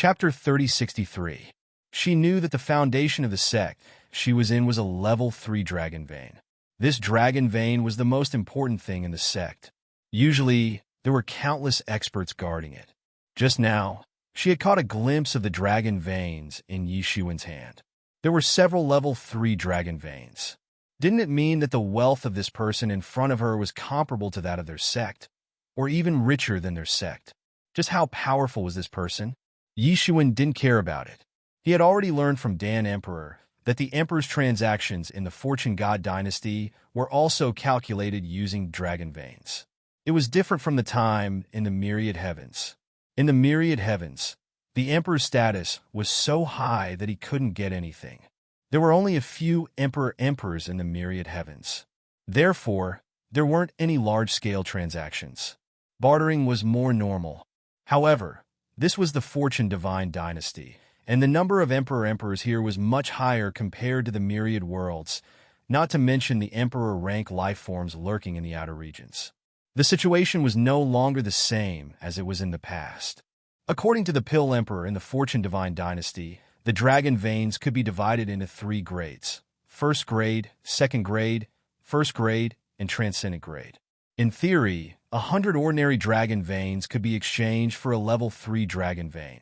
Chapter 3063. She knew that the foundation of the sect she was in was a level 3 dragon vein. This dragon vein was the most important thing in the sect. Usually, there were countless experts guarding it. Just now, she had caught a glimpse of the dragon veins in Yi Shiwen's hand. There were several level 3 dragon veins. Didn't it mean that the wealth of this person in front of her was comparable to that of their sect, or even richer than their sect? Just how powerful was this person? Yi Shiwen didn't care about it. He had already learned from Dan Emperor that the Emperor's transactions in the Fortune God dynasty were also calculated using dragon veins. It was different from the time in the Myriad Heavens. In the Myriad Heavens, the Emperor's status was so high that he couldn't get anything. There were only a few Emperors in the Myriad Heavens. Therefore, there weren't any large-scale transactions. Bartering was more normal. However, this was the Fortune Divine dynasty, and the number of Emperors here was much higher compared to the Myriad Worlds, not to mention the Emperor rank life forms lurking in the outer regions. The situation was no longer the same as it was in the past. According to the Pill Emperor in the Fortune Divine dynasty, the dragon veins could be divided into 3 grades: first grade, second grade, first grade, and transcendent grade. In theory, 100 ordinary dragon veins could be exchanged for a level 3 dragon vein.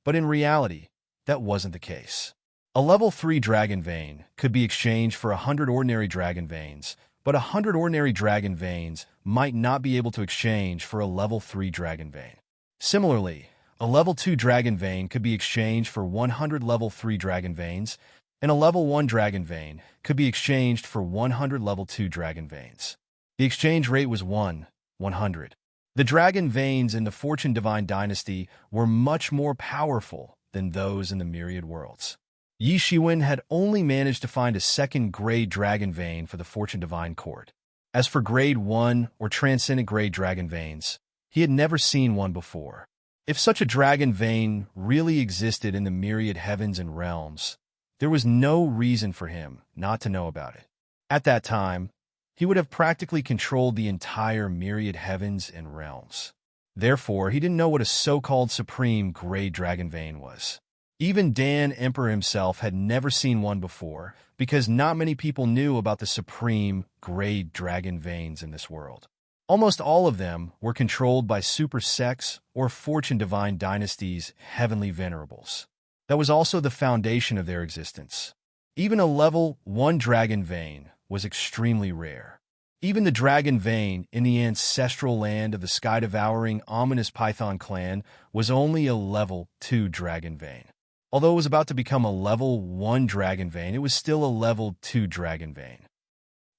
But in reality, that wasn't the case. A level 3 dragon vein could be exchanged for 100 ordinary dragon veins, but 100 ordinary dragon veins might not be able to exchange for a level 3 dragon vein. Similarly, a level 2 dragon vein could be exchanged for 100 level 3 dragon veins, and a level 1 dragon vein could be exchanged for 100 level 2 dragon veins. The exchange rate was 100. The dragon veins in the Fortune Divine dynasty were much more powerful than those in the Myriad Worlds. Yi Shiwen had only managed to find a second-grade dragon vein for the Fortune Divine court. As for grade 1 or transcendent grade dragon veins, he had never seen one before. If such a dragon vein really existed in the Myriad Heavens and Realms, there was no reason for him not to know about it. At that time, he would have practically controlled the entire Myriad Heavens and Realms. Therefore, he didn't know what a so-called supreme grade dragon vein was. Even Dan Emperor himself had never seen one before, because not many people knew about the supreme grade dragon veins in this world. Almost all of them were controlled by super sects or Fortune Divine dynasties' heavenly venerables. That was also the foundation of their existence. Even a level 1 dragon vein was extremely rare. Even the dragon vein in the ancestral land of the sky-devouring ominous Python clan was only a level 2 dragon vein. Although it was about to become a level 1 dragon vein, it was still a level 2 dragon vein.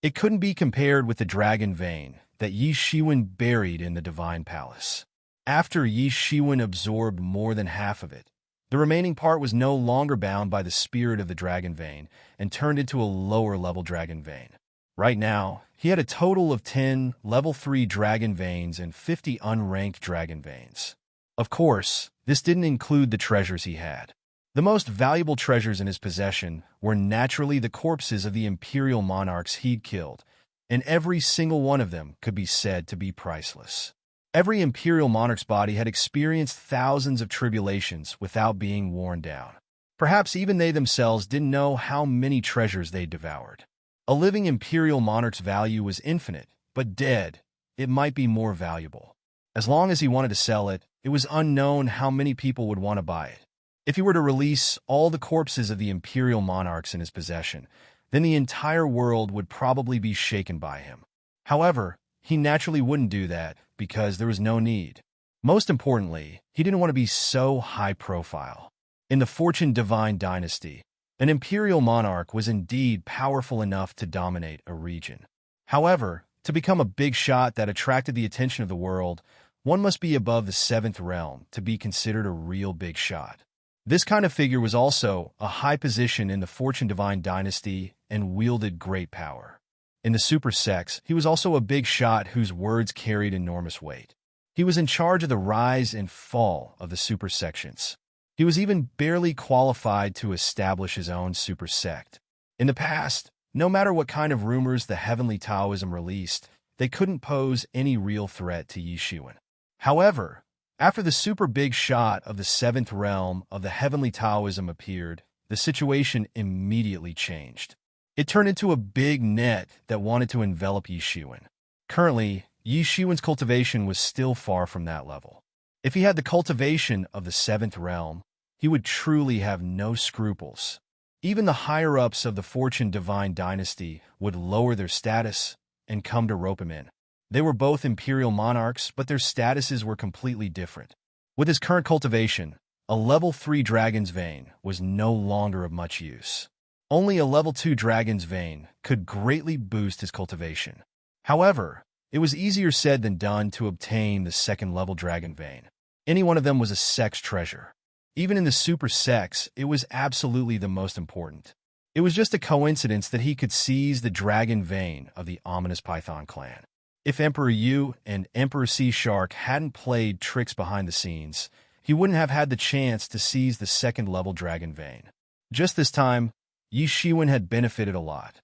It couldn't be compared with the dragon vein that Yi Shiwen buried in the Divine Palace. After Yi Shiwen absorbed more than half of it, the remaining part was no longer bound by the spirit of the dragon vein and turned into a lower-level dragon vein. Right now, he had a total of 10 level 3 dragon veins and 50 unranked dragon veins. Of course, this didn't include the treasures he had. The most valuable treasures in his possession were naturally the corpses of the imperial monarchs he'd killed, and every single one of them could be said to be priceless. Every imperial monarch's body had experienced thousands of tribulations without being worn down. Perhaps even they themselves didn't know how many treasures they'd devoured. A living imperial monarch's value was infinite, but dead, it might be more valuable. As long as he wanted to sell it, it was unknown how many people would want to buy it. If he were to release all the corpses of the imperial monarchs in his possession, then the entire world would probably be shaken by him. However, he naturally wouldn't do that because there was no need. Most importantly, he didn't want to be so high-profile. In the Fortune Divine dynasty, an imperial monarch was indeed powerful enough to dominate a region. However, to become a big shot that attracted the attention of the world, one must be above the 7th realm to be considered a real big shot. This kind of figure was also a high position in the Fortune Divine dynasty and wielded great power. In the super sects, he was also a big shot whose words carried enormous weight. He was in charge of the rise and fall of the super sections. He was even barely qualified to establish his own super sect. In the past, no matter what kind of rumors the Heavenly Taoism released, they couldn't pose any real threat to Yi Shiwen. However, After the super big shot of the seventh realm of the heavenly Taoism appeared, the situation immediately changed. It turned into a big net that wanted to envelop Yi Shiwen. Currently, Yi Shiwen's cultivation was still far from that level. If he had the cultivation of the seventh realm, he would truly have no scruples. Even the higher-ups of the Fortune Divine Dynasty would lower their status and come to rope him in. They were both imperial monarchs, but their statuses were completely different. With his current cultivation, a level 3 dragon's vein was no longer of much use. Only a level 2 dragon's vein could greatly boost his cultivation. However, it was easier said than done to obtain the second-level dragon vein. Any one of them was a sex treasure. Even in the super sex, it was absolutely the most important. It was just a coincidence that he could seize the dragon vein of the ominous Python clan. If Emperor Yu and Emperor Sea Shark hadn't played tricks behind the scenes, he wouldn't have had the chance to seize the second-level dragon vein. Just this time, Yi Shiwen had benefited a lot.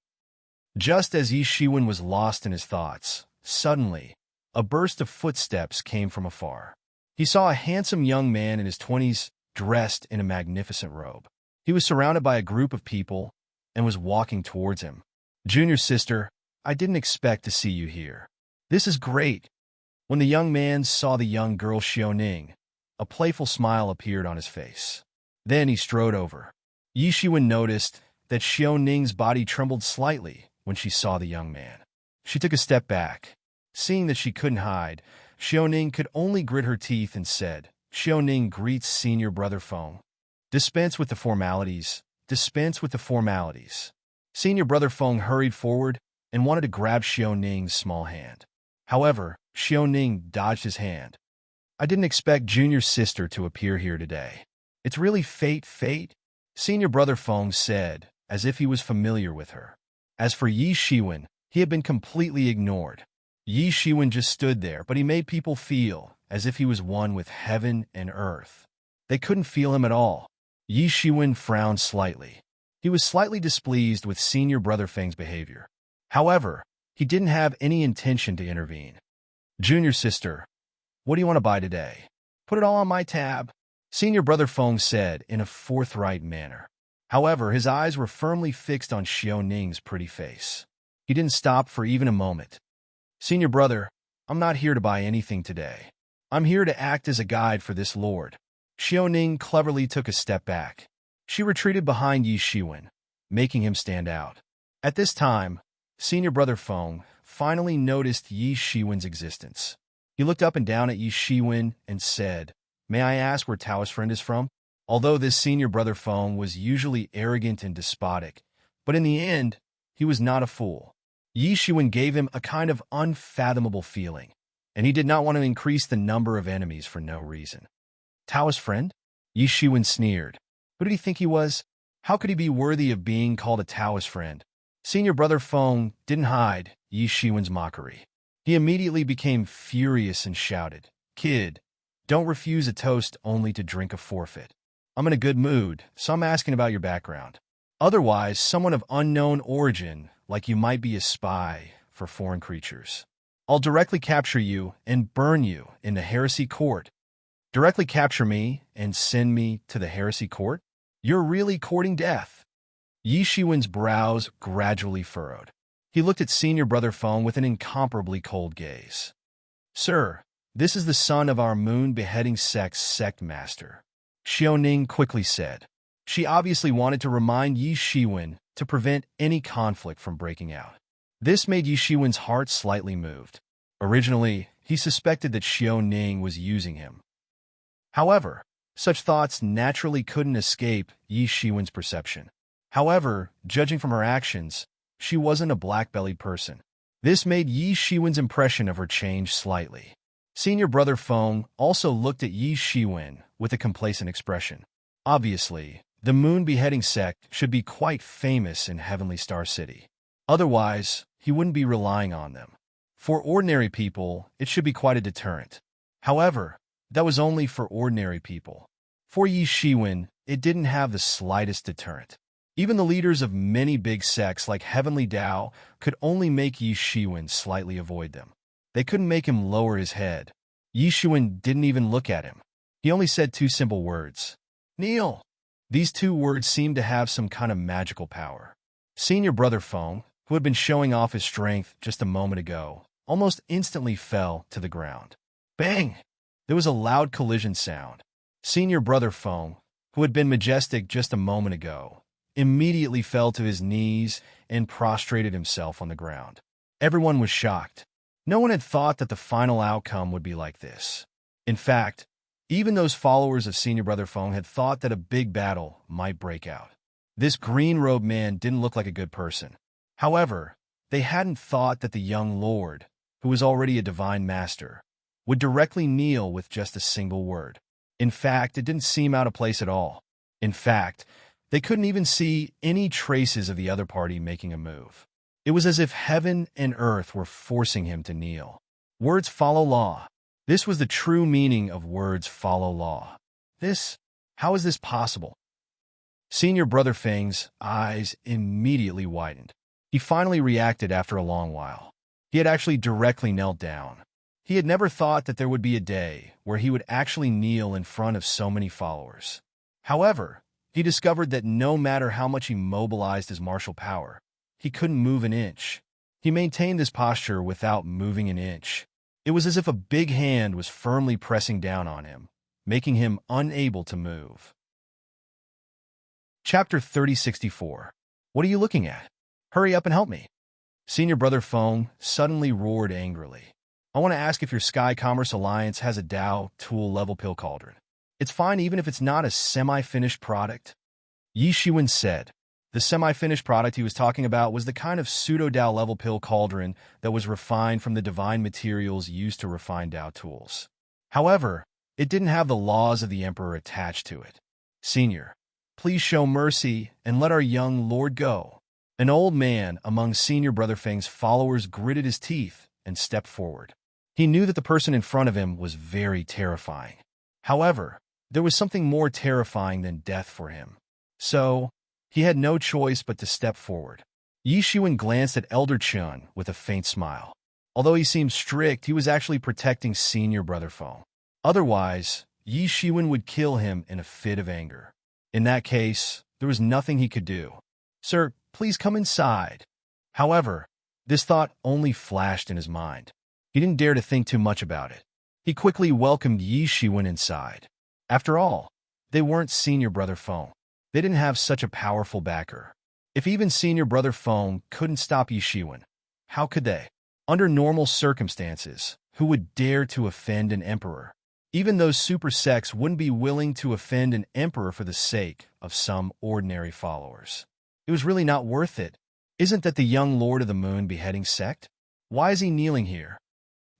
Just as Yi Shiwen was lost in his thoughts, suddenly, a burst of footsteps came from afar. He saw a handsome young man in his 20s, dressed in a magnificent robe. He was surrounded by a group of people and was walking towards him. "Junior sister, I didn't expect to see you here. This is great." When the young man saw the young girl Xiaoning, a playful smile appeared on his face. Then he strode over. Yi Shiwen noticed that Xiaoning's body trembled slightly when she saw the young man. She took a step back. Seeing that she couldn't hide, Xiaoning could only grit her teeth and said, "Xiaoning greets senior brother Feng. Dispense with the formalities. Dispense with the formalities." Senior brother Feng hurried forward and wanted to grab Xiaoning's small hand. However, Xiaoning dodged his hand. "I didn't expect junior sister to appear here today. It's really fate. Senior brother Feng said, as if he was familiar with her. As for Yi Shiwen, he had been completely ignored. Yi Shiwen just stood there, but he made people feel as if he was one with heaven and earth. They couldn't feel him at all. Yi Shiwen frowned slightly. He was slightly displeased with senior brother Feng's behavior. However, he didn't have any intention to intervene. "Junior sister, what do you want to buy today?" "Put it all on my tab," senior brother Feng said in a forthright manner. However, his eyes were firmly fixed on Xiaoning's pretty face. He didn't stop for even a moment. "Senior brother, I'm not here to buy anything today. I'm here to act as a guide for this lord." Xiaoning cleverly took a step back. She retreated behind Yi Shiwen, making him stand out. At this time, senior brother Feng finally noticed Yi Shiwen's existence. He looked up and down at Yi Shiwen and said, "May I ask where Tao's friend is from?" Although this senior brother Feng was usually arrogant and despotic, but in the end, he was not a fool. Yi Shiwen gave him a kind of unfathomable feeling, and he did not want to increase the number of enemies for no reason. "Tao's friend?" Yi Shiwen sneered. Who did he think he was? How could he be worthy of being called a Taoist friend? Senior brother Feng didn't hide Yi Shiwen's mockery. He immediately became furious and shouted, "Kid, don't refuse a toast only to drink a forfeit. I'm in a good mood, so I'm asking about your background. Otherwise, someone of unknown origin, like you might be a spy for foreign creatures. I'll directly capture you and burn you in the heresy court." "Directly capture me and send me to the heresy court? You're really courting death." Yi Shiwen's brows gradually furrowed. He looked at senior brother Feng with an incomparably cold gaze. "Sir, this is the son of our moon-beheading sect master," Xiaoning quickly said. She obviously wanted to remind Yi Shiwen to prevent any conflict from breaking out. This made Yi Shiwen's heart slightly moved. Originally, he suspected that Xiaoning was using him. However, such thoughts naturally couldn't escape Yi Shiwen's perception. However, judging from her actions, she wasn't a black-bellied person. This made Yi Shiwen's impression of her change slightly. Senior brother Feng also looked at Yi Shiwen with a complacent expression. Obviously, the moon-beheading sect should be quite famous in Heavenly Star City. Otherwise, he wouldn't be relying on them. For ordinary people, it should be quite a deterrent. However, that was only for ordinary people. For Yi Shiwen, it didn't have the slightest deterrent. Even the leaders of many big sects like Heavenly Tao could only make Yi Shiwen slightly avoid them. They couldn't make him lower his head. Yishuan didn't even look at him. He only said two simple words. Kneel. These two words seemed to have some kind of magical power. Senior Brother Feng, who had been showing off his strength just a moment ago, almost instantly fell to the ground. Bang! There was a loud collision sound. Senior Brother Feng, who had been majestic just a moment ago, immediately fell to his knees and prostrated himself on the ground. Everyone was shocked. No one had thought that the final outcome would be like this. In fact, even those followers of Senior Brother Feng had thought that a big battle might break out. This green-robed man didn't look like a good person. However, they hadn't thought that the young lord, who was already a divine master, would directly kneel with just a single word. In fact, it didn't seem out of place at all. In fact, they couldn't even see any traces of the other party making a move. It was as if heaven and earth were forcing him to kneel. Words follow law. This was the true meaning of words follow law. How is this possible? Senior Brother Feng's eyes immediately widened. He finally reacted after a long while. He had actually directly knelt down. He had never thought that there would be a day where he would actually kneel in front of so many followers. However, he discovered that no matter how much he mobilized his martial power, he couldn't move an inch. He maintained this posture without moving an inch. It was as if a big hand was firmly pressing down on him, making him unable to move. Chapter 3064. What are you looking at? Hurry up and help me. Senior Brother Feng suddenly roared angrily. I want to ask if your Sky Commerce Alliance has a Dao tool level pill cauldron. It's fine even if it's not a semi-finished product. Yishuan said. The semi-finished product he was talking about was the kind of pseudo-Dao level pill cauldron that was refined from the divine materials used to refine Dao tools. However, it didn't have the laws of the Emperor attached to it. Senior, please show mercy and let our young lord go. An old man among Senior Brother Feng's followers gritted his teeth and stepped forward. He knew that the person in front of him was very terrifying. However, there was something more terrifying than death for him. So, he had no choice but to step forward. Yishuan glanced at Elder Chun with a faint smile. Although he seemed strict, he was actually protecting Senior Brother Feng. Otherwise, Yishuan would kill him in a fit of anger. In that case, there was nothing he could do. Sir, please come inside. However, this thought only flashed in his mind. He didn't dare to think too much about it. He quickly welcomed Yishuan inside. After all, they weren't Senior Brother Feng. They didn't have such a powerful backer. If even Senior Brother Feng couldn't stop Yishuan, how could they? Under normal circumstances, who would dare to offend an emperor? Even those super sects wouldn't be willing to offend an emperor for the sake of some ordinary followers. It was really not worth it. Isn't that the young Lord of the Moon beheading sect? Why is he kneeling here?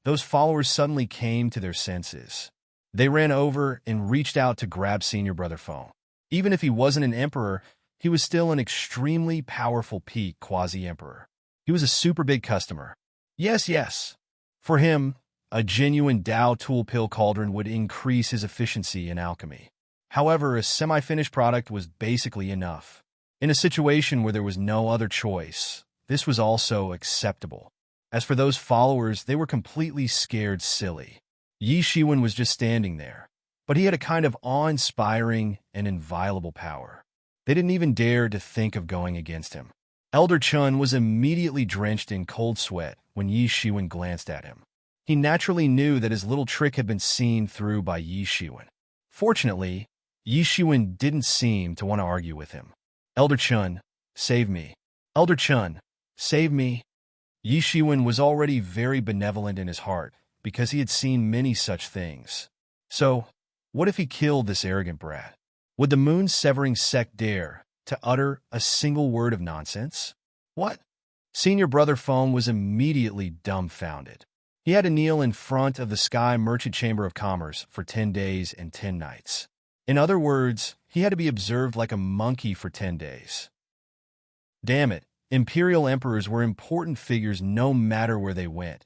Those followers suddenly came to their senses. They ran over and reached out to grab Senior Brother Feng. Even if he wasn't an emperor, he was still an extremely powerful peak quasi-emperor. He was a super big customer. Yes. For him, a genuine Dao tool pill cauldron would increase his efficiency in alchemy. However, a semi-finished product was basically enough. In a situation where there was no other choice, this was also acceptable. As for those followers, they were completely scared silly. Yishuan was just standing there, but he had a kind of awe-inspiring and inviolable power. They didn't even dare to think of going against him. Elder Chun was immediately drenched in cold sweat when Yishuan glanced at him. He naturally knew that his little trick had been seen through by Yishuan. Fortunately, Yishuan didn't seem to want to argue with him. Elder Chun, save me. Elder Chun, save me. Yishuan was already very benevolent in his heart because he had seen many such things. So, what if he killed this arrogant brat? Would the moon-severing sect dare to utter a single word of nonsense? What? Senior Brother Feng was immediately dumbfounded. He had to kneel in front of the Sky Merchant Chamber of Commerce for 10 days and 10 nights. In other words, he had to be observed like a monkey for 10 days. Damn it. Imperial emperors were important figures no matter where they went,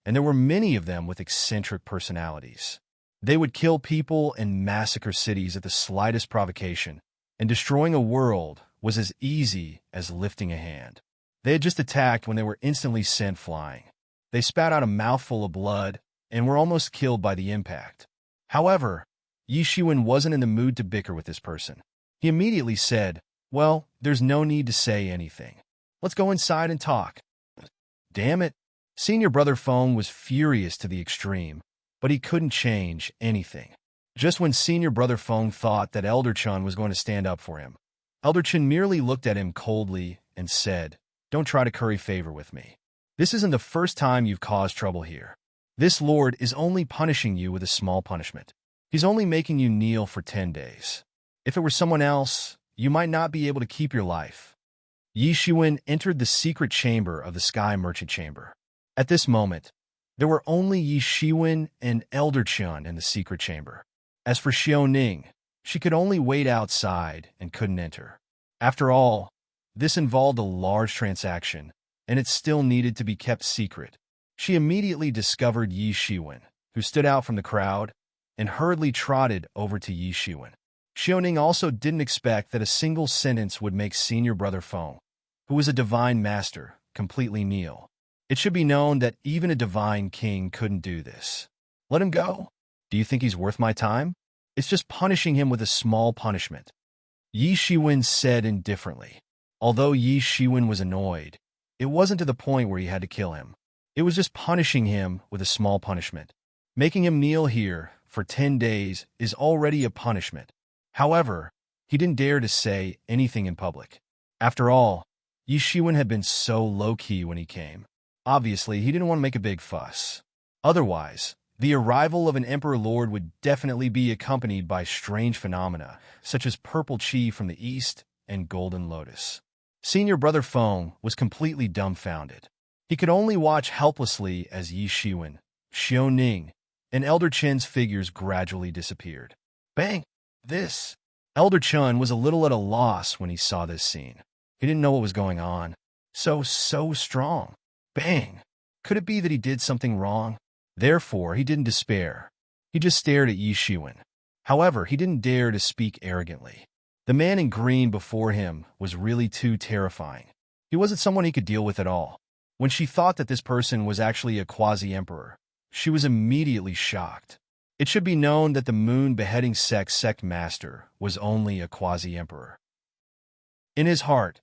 and there were many of them with eccentric personalities. They would kill people and massacre cities at the slightest provocation, and destroying a world was as easy as lifting a hand. They had just attacked when they were instantly sent flying. They spat out a mouthful of blood, and were almost killed by the impact. However, Yi Shiwen wasn't in the mood to bicker with this person. He immediately said, "Well, there's no need to say anything. Let's go inside and talk." Damn it. Senior Brother Feng was furious to the extreme, but he couldn't change anything. Just when Senior Brother Feng thought that Elder Chun was going to stand up for him, Elder Chun merely looked at him coldly and said, "Don't try to curry favor with me. This isn't the first time you've caused trouble here. This lord is only punishing you with a small punishment. He's only making you kneel for 10 days. If it were someone else, you might not be able to keep your life." Yi Shiwen entered the secret chamber of the Sky Merchant Chamber. At this moment, there were only Yi Shiwen and Elder Chun in the secret chamber. As for Xiao Ning, she could only wait outside and couldn't enter. After all, this involved a large transaction, and it still needed to be kept secret. She immediately discovered Yi Shiwen, who stood out from the crowd, and hurriedly trotted over to Yi Shiwen. Xiao Ning also didn't expect that a single sentence would make Senior Brother Feng, who was a divine master, completely kneel. It should be known that even a divine king couldn't do this. Let him go. Do you think he's worth my time? It's just punishing him with a small punishment. Yi Shiwen said indifferently. Although Yi Shiwen was annoyed, it wasn't to the point where he had to kill him. It was just punishing him with a small punishment. Making him kneel here for 10 days is already a punishment. However, he didn't dare to say anything in public. After all, Yi Shiwen had been so low-key when he came. Obviously, he didn't want to make a big fuss. Otherwise, the arrival of an Emperor Lord would definitely be accompanied by strange phenomena, such as purple chi from the east and golden lotus. Senior Brother Feng was completely dumbfounded. He could only watch helplessly as Yi Shiwen, Xiao Ning, and Elder Chen's figures gradually disappeared. Bang! This! Elder Chun was a little at a loss when he saw this scene. He didn't know what was going on. So strong. Bang! Could it be that he did something wrong? Therefore, he didn't despair. He just stared at Yi Shiwen. However, he didn't dare to speak arrogantly. The man in green before him was really too terrifying. He wasn't someone he could deal with at all. When she thought that this person was actually a quasi-emperor, she was immediately shocked. It should be known that the moon beheading sect master was only a quasi-emperor. In his heart,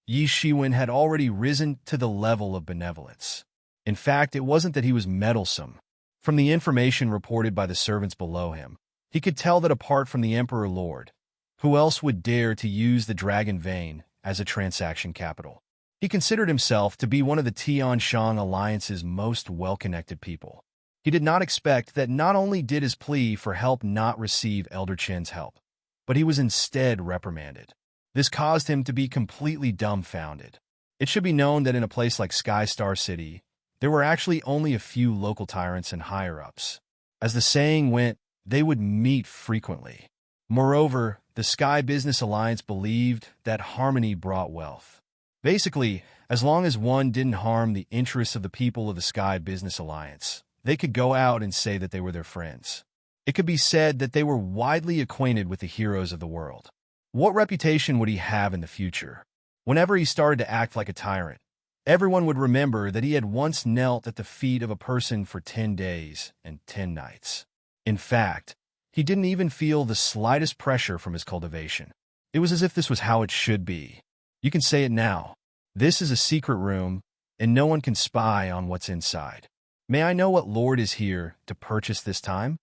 Yi Shiwen had already risen to the level of benevolence. In fact, it wasn't that he was meddlesome. From the information reported by the servants below him, he could tell that apart from the Emperor Lord, who else would dare to use the Dragon Vein as a transaction capital? He considered himself to be one of the Tianshang Alliance's most well-connected people. He did not expect that not only did his plea for help not receive Elder Chen's help, but he was instead reprimanded. This caused him to be completely dumbfounded. It should be known that in a place like Sky Star City, there were actually only a few local tyrants and higher-ups. As the saying went, they would meet frequently. Moreover, the Sky Business Alliance believed that harmony brought wealth. Basically, as long as one didn't harm the interests of the people of the Sky Business Alliance, they could go out and say that they were their friends. It could be said that they were widely acquainted with the heroes of the world. What reputation would he have in the future? Whenever he started to act like a tyrant, everyone would remember that he had once knelt at the feet of a person for 10 days and 10 nights. In fact, he didn't even feel the slightest pressure from his cultivation. It was as if this was how it should be. You can say it now. This is a secret room, and no one can spy on what's inside. May I know what lord is here to purchase this time?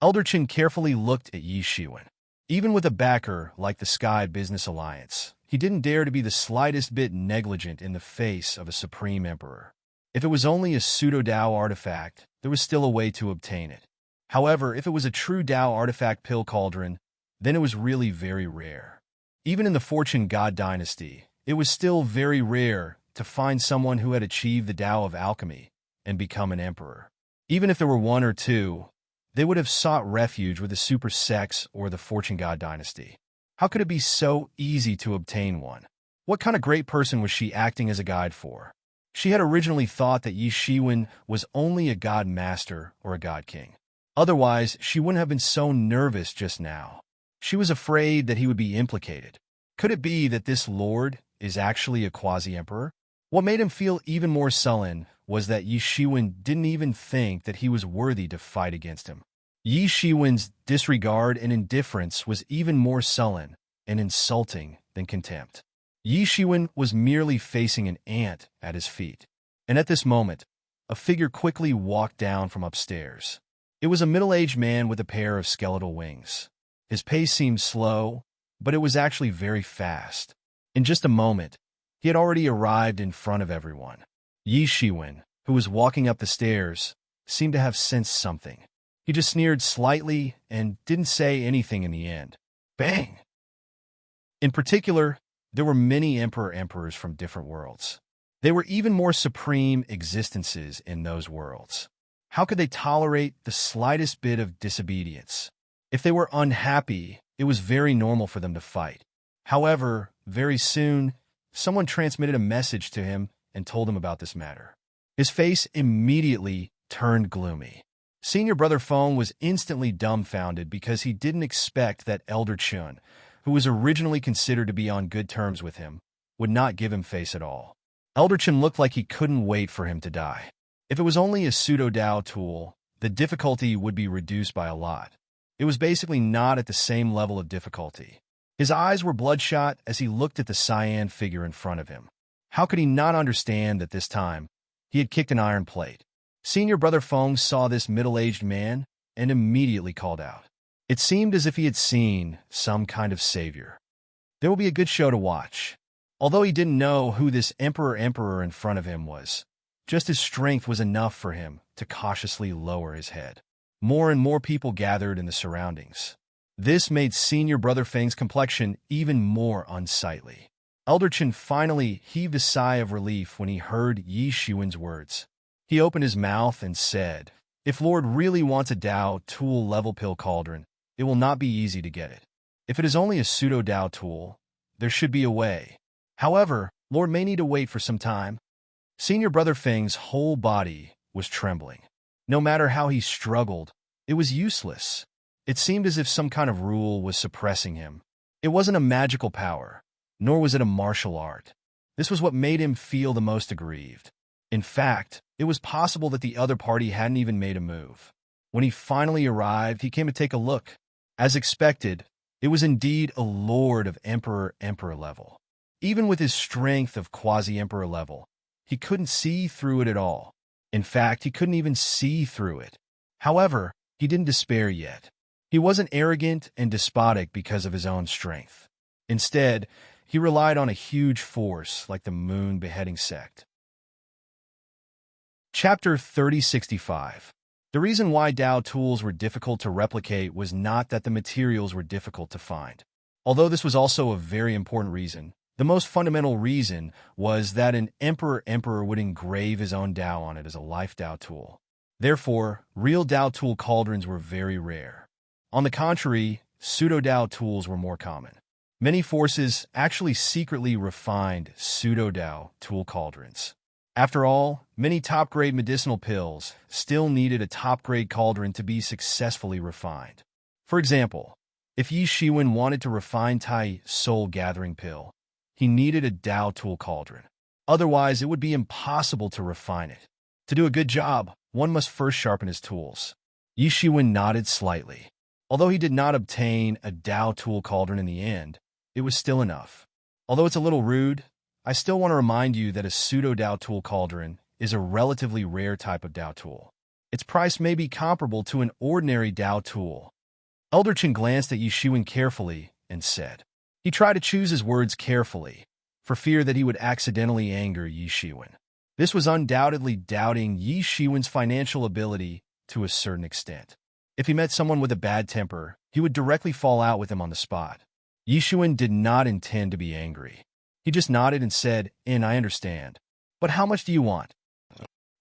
Elder Chen carefully looked at Yi Shiwen. Even with a backer like the Sky Business Alliance, he didn't dare to be the slightest bit negligent in the face of a supreme emperor. If it was only a pseudo-Dao artifact, there was still a way to obtain it. However, if it was a true Dao artifact pill cauldron, then it was really very rare. Even in the Fortune God dynasty, it was still very rare to find someone who had achieved the Dao of alchemy and become an emperor. Even if there were one or two, they would have sought refuge with the Super Sex or the Fortune God dynasty. How could it be so easy to obtain one? What kind of great person was she acting as a guide for? She had originally thought that Yi Shiwen was only a god master or a god king. Otherwise, she wouldn't have been so nervous just now. She was afraid that he would be implicated. Could it be that this lord is actually a quasi-emperor? What made him feel even more sullen was that Yi Shiwen didn't even think that he was worthy to fight against him. Yi Shiwen's disregard and indifference was even more sullen and insulting than contempt. Yi Shiwen was merely facing an ant at his feet. And at this moment, a figure quickly walked down from upstairs. It was a middle-aged man with a pair of skeletal wings. His pace seemed slow, but it was actually very fast. In just a moment, he had already arrived in front of everyone. Yi Shiwen, who was walking up the stairs, seemed to have sensed something. He just sneered slightly and didn't say anything in the end. Bang! In particular, there were many emperors from different worlds. They were even more supreme existences in those worlds. How could they tolerate the slightest bit of disobedience? If they were unhappy, it was very normal for them to fight. However, very soon, someone transmitted a message to him and told him about this matter. His face immediately turned gloomy. Senior Brother Feng was instantly dumbfounded because he didn't expect that Elder Chun, who was originally considered to be on good terms with him, would not give him face at all. Elder Chun looked like he couldn't wait for him to die. If it was only a pseudo-Dao tool, the difficulty would be reduced by a lot. It was basically not at the same level of difficulty. His eyes were bloodshot as he looked at the cyan figure in front of him. How could he not understand that this time he had kicked an iron plate? Senior Brother Feng saw this middle-aged man and immediately called out. It seemed as if he had seen some kind of savior. There will be a good show to watch. Although he didn't know who this emperor in front of him was, just his strength was enough for him to cautiously lower his head. More and more people gathered in the surroundings. This made Senior Brother Feng's complexion even more unsightly. Elder Chen finally heaved a sigh of relief when he heard Yi Shiwen's words. He opened his mouth and said, "If Lord really wants a Dao tool level pill cauldron, it will not be easy to get it. If it is only a pseudo-Dao tool, there should be a way. However, Lord may need to wait for some time." Senior Brother Feng's whole body was trembling. No matter how he struggled, it was useless. It seemed as if some kind of rule was suppressing him. It wasn't a magical power, nor was it a martial art. This was what made him feel the most aggrieved. In fact, it was possible that the other party hadn't even made a move. When he finally arrived, he came to take a look. As expected, it was indeed a lord of emperor level. Even with his strength of quasi-emperor level, he couldn't see through it at all. In fact, he couldn't even see through it. However, he didn't despair yet. He wasn't arrogant and despotic because of his own strength. Instead, he relied on a huge force like the Moon Beheading Sect. Chapter 3065. The reason why Dao tools were difficult to replicate was not that the materials were difficult to find. Although this was also a very important reason, the most fundamental reason was that an emperor would engrave his own Dao on it as a life Dao tool. Therefore, real Dao tool cauldrons were very rare. On the contrary, pseudo-Dao tools were more common. Many forces actually secretly refined pseudo-Dao tool cauldrons. After all, many top-grade medicinal pills still needed a top-grade cauldron to be successfully refined. For example, if Yi Shiwen wanted to refine Tai Soul Gathering Pill, he needed a Dao tool cauldron. Otherwise, it would be impossible to refine it. To do a good job, one must first sharpen his tools. Yi Shiwen nodded slightly. Although he did not obtain a Dao tool cauldron in the end, it was still enough. Although it's a little rude, I still want to remind you that a pseudo-Dao tool cauldron is a relatively rare type of Dao tool. Its price may be comparable to an ordinary Dao tool. Elder Chen glanced at Yi Shiwen carefully and said. He tried to choose his words carefully, for fear that he would accidentally anger Yi Shiwen. This was undoubtedly doubting Yi Shiwen's financial ability to a certain extent. If he met someone with a bad temper, he would directly fall out with him on the spot. Yi Shiwen did not intend to be angry. He just nodded and said, I understand. But how much do you want?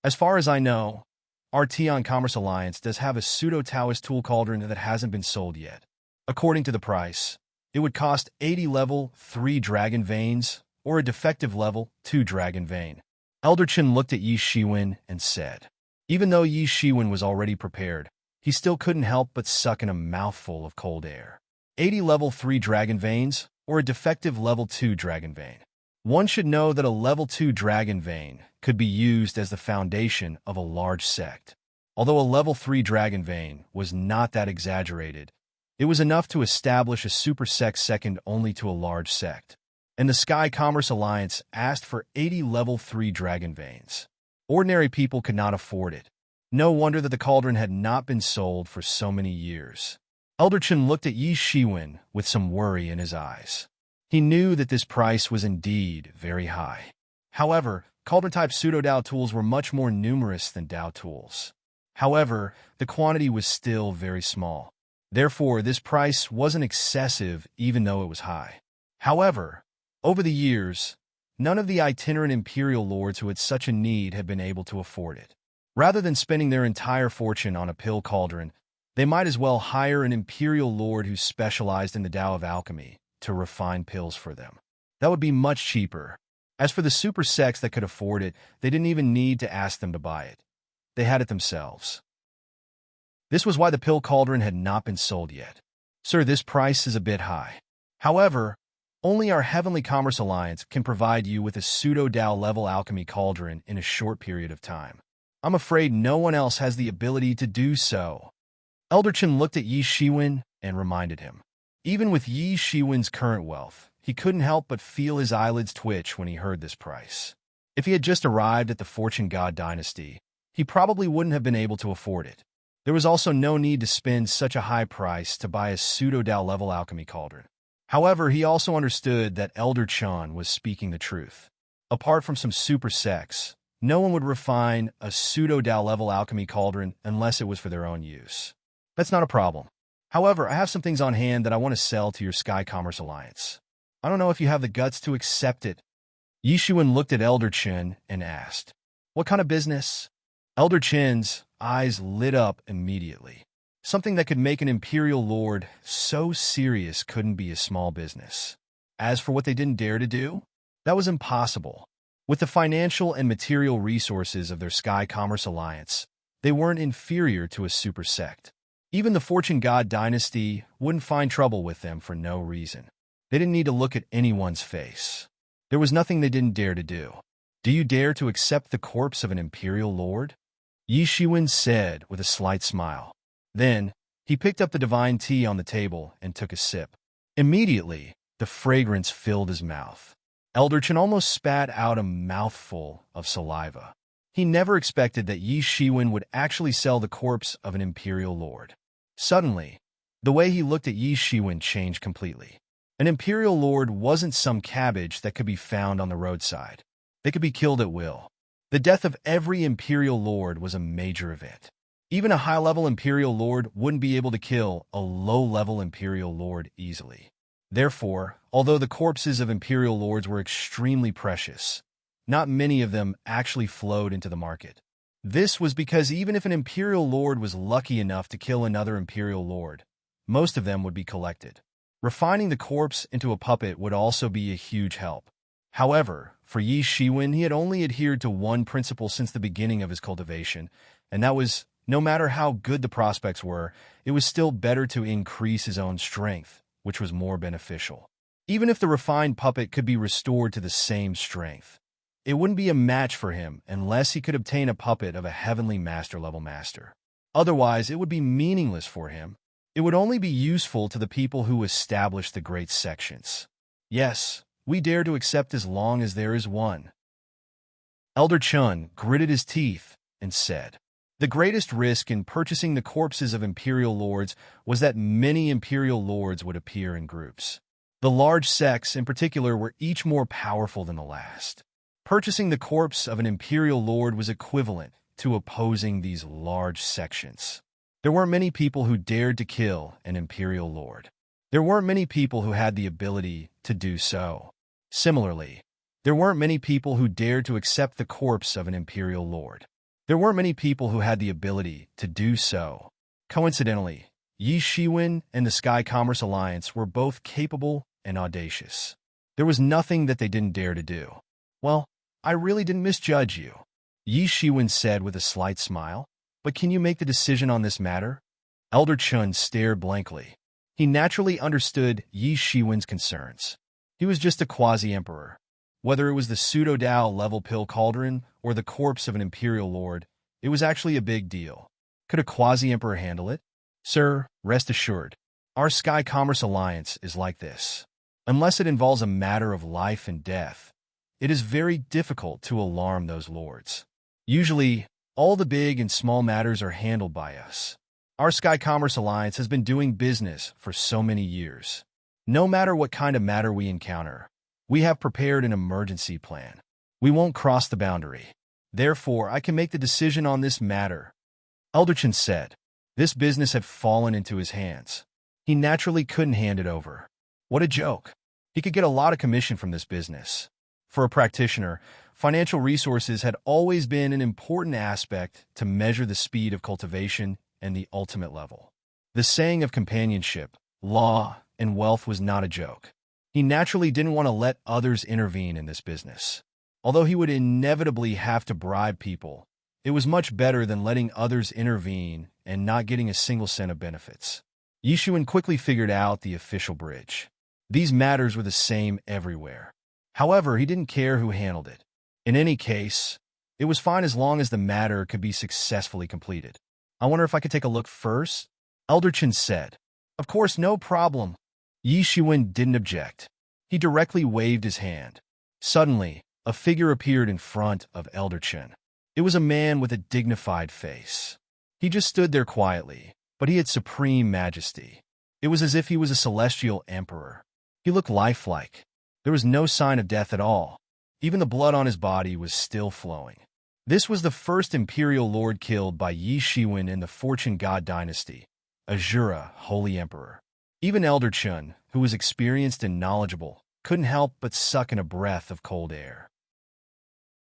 As far as I know, our Tian Commerce Alliance does have a pseudo-Taoist tool cauldron that hasn't been sold yet. According to the price, it would cost 80 level 3 dragon veins or a defective level 2 dragon vein. Elder Chen looked at Yi Shiwen and said. Even though Yi Shiwen was already prepared, he still couldn't help but suck in a mouthful of cold air. 80 level 3 dragon veins or a defective level 2 dragon vein. One should know that a level 2 dragon vein could be used as the foundation of a large sect. Although a level 3 dragon vein was not that exaggerated, it was enough to establish a super sect second only to a large sect. And the Sky Commerce Alliance asked for 80 level 3 dragon veins. Ordinary people could not afford it. No wonder that the cauldron had not been sold for so many years. Elder Chen looked at Yi Shiwen with some worry in his eyes. He knew that this price was indeed very high. However, cauldron-type pseudo-Dao tools were much more numerous than Dao tools. However, the quantity was still very small. Therefore, this price wasn't excessive even though it was high. However, over the years, none of the itinerant imperial lords who had such a need had been able to afford it. Rather than spending their entire fortune on a pill cauldron, they might as well hire an imperial lord who specialized in the Tao of alchemy to refine pills for them. That would be much cheaper. As for the super sects that could afford it, they didn't even need to ask them to buy it. They had it themselves. This was why the pill cauldron had not been sold yet. Sir, this price is a bit high. However, only our Heavenly Commerce Alliance can provide you with a pseudo-Dao level alchemy cauldron in a short period of time. I'm afraid no one else has the ability to do so. Elder Chen looked at Yi Shiwen and reminded him. Even with Yi Shiwen's current wealth, he couldn't help but feel his eyelids twitch when he heard this price. If he had just arrived at the Fortune God dynasty, he probably wouldn't have been able to afford it. There was also no need to spend such a high price to buy a pseudo-Dao level alchemy cauldron. However, he also understood that Elder Chen was speaking the truth. Apart from some super sects, no one would refine a pseudo-Dao level alchemy cauldron unless it was for their own use. That's not a problem. However, I have some things on hand that I want to sell to your Sky Commerce Alliance. I don't know if you have the guts to accept it. Yi Shiwen looked at Elder Chen and asked, "What kind of business?" Elder Chen's eyes lit up immediately. Something that could make an imperial lord so serious couldn't be a small business. As for what they didn't dare to do, that was impossible. With the financial and material resources of their Sky Commerce Alliance, they weren't inferior to a super sect. Even the Fortune God dynasty wouldn't find trouble with them for no reason. They didn't need to look at anyone's face. There was nothing they didn't dare to do. "Do you dare to accept the corpse of an imperial lord?" Yi Shiwen said with a slight smile. Then, he picked up the divine tea on the table and took a sip. Immediately, the fragrance filled his mouth. Elder Chen almost spat out a mouthful of saliva. He never expected that Yi Shiwen would actually sell the corpse of an imperial lord. Suddenly, the way he looked at Yi Shiwen changed completely. An imperial lord wasn't some cabbage that could be found on the roadside. They could be killed at will. The death of every imperial lord was a major event. Even a high-level imperial lord wouldn't be able to kill a low-level imperial lord easily. Therefore, although the corpses of imperial lords were extremely precious, not many of them actually flowed into the market. This was because even if an imperial lord was lucky enough to kill another imperial lord, most of them would be collected. Refining the corpse into a puppet would also be a huge help. However, for Yi Shiwen, he had only adhered to one principle since the beginning of his cultivation, and that was, no matter how good the prospects were, it was still better to increase his own strength, which was more beneficial. Even if the refined puppet could be restored to the same strength, it wouldn't be a match for him unless he could obtain a puppet of a heavenly master-level master. Otherwise, it would be meaningless for him. It would only be useful to the people who established the great sections. Yes, we dare to accept as long as there is one. Elder Chen gritted his teeth and said, "The greatest risk in purchasing the corpses of imperial lords was that many imperial lords would appear in groups. The large sects, in particular, were each more powerful than the last. Purchasing the corpse of an imperial lord was equivalent to opposing these large sections. There weren't many people who dared to kill an imperial lord. There weren't many people who had the ability to do so. Similarly, there weren't many people who dared to accept the corpse of an imperial lord. There weren't many people who had the ability to do so. Coincidentally, Yi Shiwen and the Sky Commerce Alliance were both capable and audacious. There was nothing that they didn't dare to do." "Well, I really didn't misjudge you," Yi Shiwen said with a slight smile. "But can you make the decision on this matter?" Elder Chen stared blankly. He naturally understood Yi Shiwen's concerns. He was just a quasi-emperor. Whether it was the pseudo-Tao level pill cauldron or the corpse of an imperial lord, it was actually a big deal. Could a quasi-emperor handle it? Sir, rest assured, our Sky Commerce Alliance is like this. Unless it involves a matter of life and death, it is very difficult to alarm those lords. Usually, all the big and small matters are handled by us. Our Sky Commerce Alliance has been doing business for so many years. No matter what kind of matter we encounter, we have prepared an emergency plan. We won't cross the boundary. Therefore, I can make the decision on this matter. Elderchin said. This business had fallen into his hands. He naturally couldn't hand it over. What a joke. He could get a lot of commission from this business. For a practitioner, financial resources had always been an important aspect to measure the speed of cultivation and the ultimate level. The saying of companionship, law, and wealth was not a joke. He naturally didn't want to let others intervene in this business. Although he would inevitably have to bribe people, it was much better than letting others intervene and not getting a single cent of benefits. Yishuan quickly figured out the official bridge. These matters were the same everywhere. However, he didn't care who handled it. In any case, it was fine as long as the matter could be successfully completed. I wonder if I could take a look first? Elderchin said. Of course, no problem. Yishuan didn't object. He directly waved his hand. Suddenly, a figure appeared in front of Elderchin. It was a man with a dignified face. He just stood there quietly, but he had supreme majesty. It was as if he was a celestial emperor. He looked lifelike. There was no sign of death at all. Even the blood on his body was still flowing. This was the first imperial lord killed by Yi Shiwen in the Fortune God dynasty, Azura, Holy Emperor. Even Elderchin, who was experienced and knowledgeable, couldn't help but suck in a breath of cold air.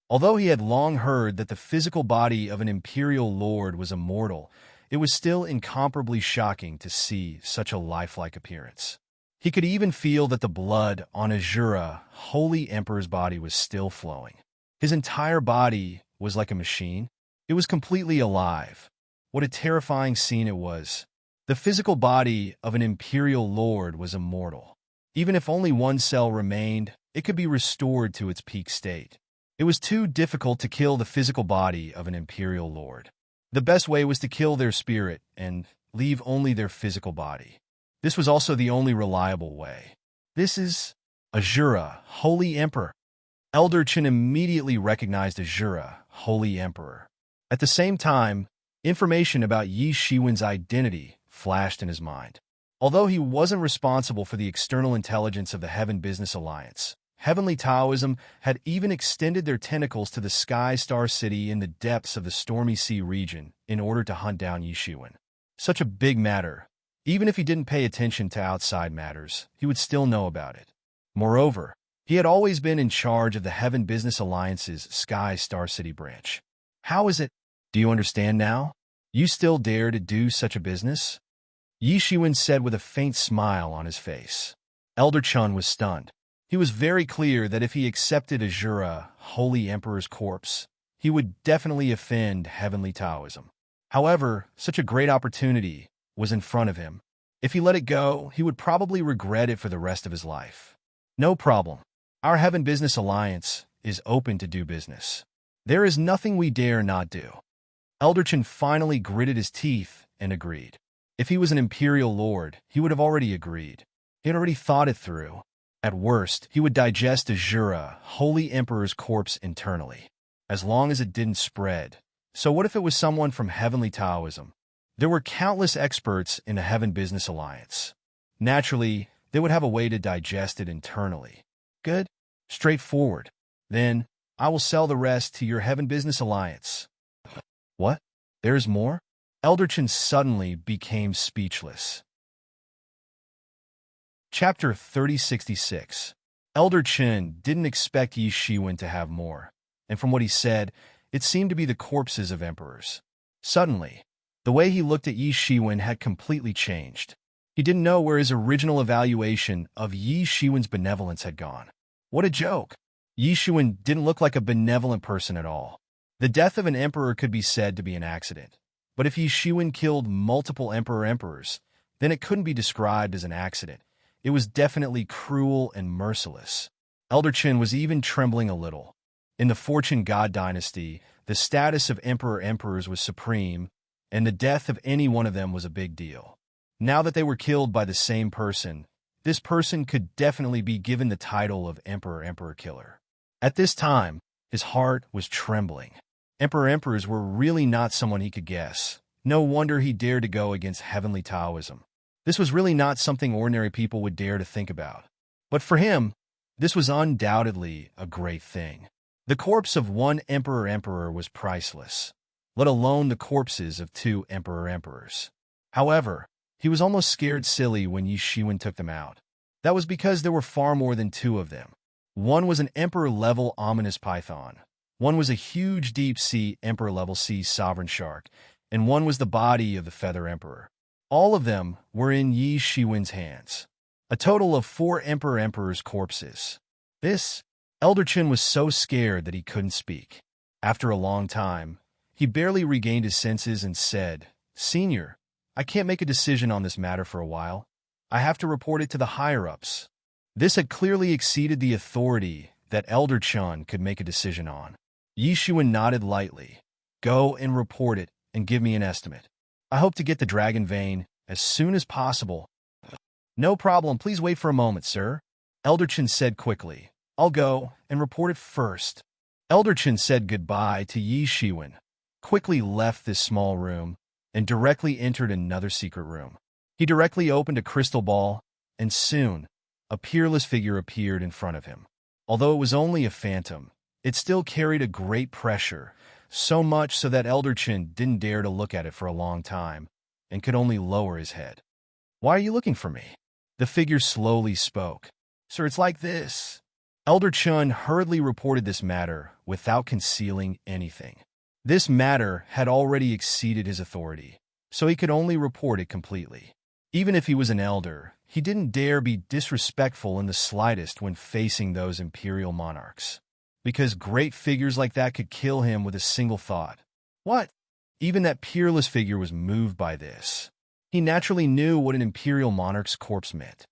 Although he had long heard that the physical body of an imperial lord was immortal, it was still incomparably shocking to see such a lifelike appearance. He could even feel that the blood on Azura, Holy Emperor's body was still flowing. His entire body was like a machine. It was completely alive. What a terrifying scene it was. The physical body of an imperial lord was immortal. Even if only one cell remained, it could be restored to its peak state. It was too difficult to kill the physical body of an imperial lord. The best way was to kill their spirit and leave only their physical body. This was also the only reliable way. This is Azura, Holy Emperor. Elderchin immediately recognized Azura, Holy Emperor. At the same time, information about Yi Shiwen's identity flashed in his mind. Although he wasn't responsible for the external intelligence of the Heaven Business Alliance, Heavenly Taoism had even extended their tentacles to the Sky Star City in the depths of the Stormy Sea region in order to hunt down Yi Shiwen. Such a big matter. Even if he didn't pay attention to outside matters, he would still know about it. Moreover, he had always been in charge of the Heaven Business Alliance's Sky Star City branch. How is it? Do you understand now? You still dare to do such a business? Yi Shiwen said with a faint smile on his face. Elderchin was stunned. He was very clear that if he accepted Azura, Holy Emperor's corpse, he would definitely offend Heavenly Taoism. However, such a great opportunity was in front of him. If he let it go, he would probably regret it for the rest of his life. No problem. Our Heaven Business Alliance is open to do business. There is nothing we dare not do. Elderchin finally gritted his teeth and agreed. If he was an imperial lord, he would have already agreed. He had already thought it through. At worst, he would digest Azura, Holy Emperor's corpse internally, as long as it didn't spread. So what if it was someone from Heavenly Taoism? There were countless experts in the Heaven Business Alliance. Naturally, they would have a way to digest it internally. Good? Straightforward. Then, I will sell the rest to your Heaven Business Alliance. What? There's more? Elderchin suddenly became speechless. Chapter 3066. Elderchin didn't expect Yi Shiwen to have more, and from what he said, it seemed to be the corpses of emperors. Suddenly, the way he looked at Yi Shiwen had completely changed. He didn't know where his original evaluation of Yi Shiwen's benevolence had gone. What a joke! Yi Shiwen didn't look like a benevolent person at all. The death of an emperor could be said to be an accident, but if Yi Shiwen killed multiple emperors, then it couldn't be described as an accident. It was definitely cruel and merciless. Elder Chen was even trembling a little. In the Fortune God dynasty, the status of emperors was supreme, and the death of any one of them was a big deal. Now that they were killed by the same person, this person could definitely be given the title of emperor killer. At this time, his heart was trembling. Emperors were really not someone he could guess. No wonder he dared to go against heavenly Taoism. This was really not something ordinary people would dare to think about. But for him, this was undoubtedly a great thing. The corpse of one emperor was priceless, let alone the corpses of two emperors. However, he was almost scared silly when Yi Shiwen took them out. That was because there were far more than two of them. One was an emperor-level ominous python. One was a huge deep-sea emperor-level sea sovereign shark, and one was the body of the feather emperor. All of them were in Yi Shiwen's hands. A total of 4 emperors' corpses. Elder Chen was so scared that he couldn't speak. After a long time, he barely regained his senses and said, "Senior, I can't make a decision on this matter for a while. I have to report it to the higher-ups." This had clearly exceeded the authority that Elder Chen could make a decision on. Yi Shiwen nodded lightly. "Go and report it and give me an estimate. I hope to get the dragon vein as soon as possible." "No problem, please wait for a moment, sir," Elder Chen said quickly. "I'll go and report it first." Elder Chen said goodbye to Yi Shiwen, quickly left this small room, and directly entered another secret room. He directly opened a crystal ball, and soon, a peerless figure appeared in front of him. Although it was only a phantom, it still carried a great pressure, so much so that Elder Chen didn't dare to look at it for a long time, and could only lower his head. "Why are you looking for me?" The figure slowly spoke. "Sir, it's like this." Elder Chen hurriedly reported this matter without concealing anything. This matter had already exceeded his authority, so he could only report it completely. Even if he was an elder, he didn't dare be disrespectful in the slightest when facing those imperial monarchs, because great figures like that could kill him with a single thought. What? Even that peerless figure was moved by this. He naturally knew what an imperial monarch's corpse meant.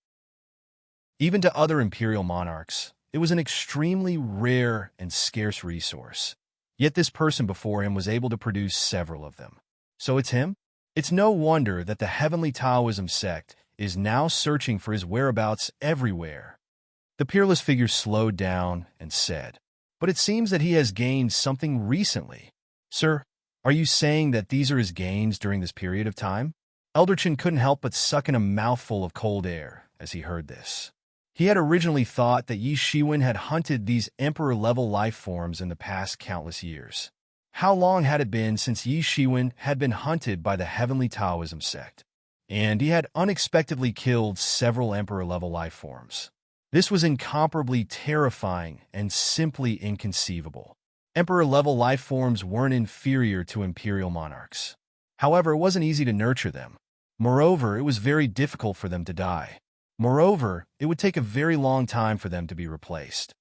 Even to other imperial monarchs, it was an extremely rare and scarce resource. Yet this person before him was able to produce several of them. So it's him? It's no wonder that the Heavenly Taoism sect is now searching for his whereabouts everywhere. The peerless figure slowed down and said, "But it seems that he has gained something recently. Sir, are you saying that these are his gains during this period of time?" Elder Chen couldn't help but suck in a mouthful of cold air as he heard this. He had originally thought that Yi Shiwen had hunted these emperor-level life forms in the past countless years. How long had it been since Yi Shiwen had been hunted by the Heavenly Taoism sect? And he had unexpectedly killed several emperor-level life forms. This was incomparably terrifying and simply inconceivable. Emperor-level life forms weren't inferior to imperial monarchs. However, it wasn't easy to nurture them. Moreover, it was very difficult for them to die. Moreover, it would take a very long time for them to be replaced.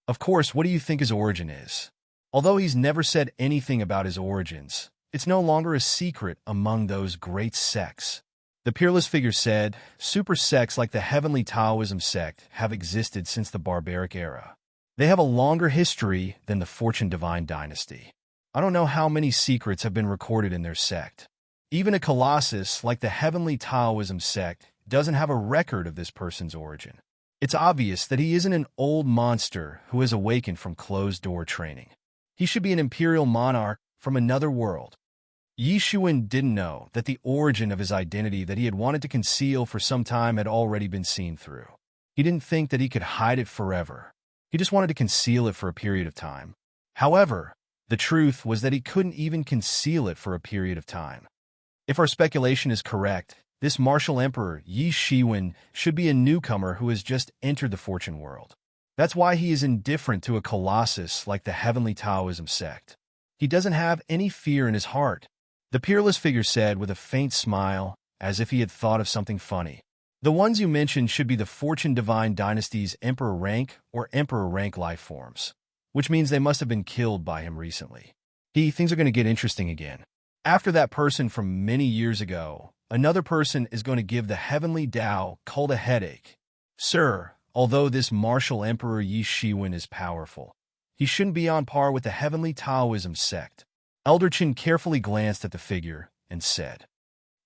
Of course, what do you think his origin is? Although he's never said anything about his origins, it's no longer a secret among those great sects. The peerless figure said, super sects like the Heavenly Taoism sect have existed since the barbaric era. They have a longer history than the Fortune Divine dynasty. I don't know how many secrets have been recorded in their sect. Even a colossus like the Heavenly Taoism sect doesn't have a record of this person's origin. It's obvious that he isn't an old monster who has awakened from closed-door training. He should be an imperial monarch from another world. Yi Shiwen didn't know that the origin of his identity that he had wanted to conceal for some time had already been seen through. He didn't think that he could hide it forever. He just wanted to conceal it for a period of time. However, the truth was that he couldn't even conceal it for a period of time. If our speculation is correct, this martial emperor, Yi Shiwen, should be a newcomer who has just entered the fortune world. That's why he is indifferent to a colossus like the Heavenly Taoism sect. He doesn't have any fear in his heart. The peerless figure said with a faint smile, as if he had thought of something funny. The ones you mentioned should be the Fortune Divine Dynasty's Emperor rank or Emperor rank life forms, which means they must have been killed by him recently. Things are going to get interesting again. After that person from many years ago, another person is going to give the Heavenly Tao cult a headache. Sir, Although this martial Emperor Yi Shiwen is powerful, he shouldn't be on par with the heavenly Taoism sect. Elder Qin carefully glanced at the figure and said,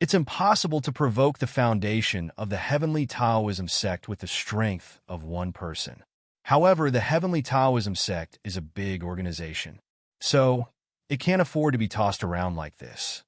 "It's impossible to provoke the foundation of the heavenly Taoism sect with the strength of one person. However, the heavenly Taoism sect is a big organization, so it can't afford to be tossed around like this.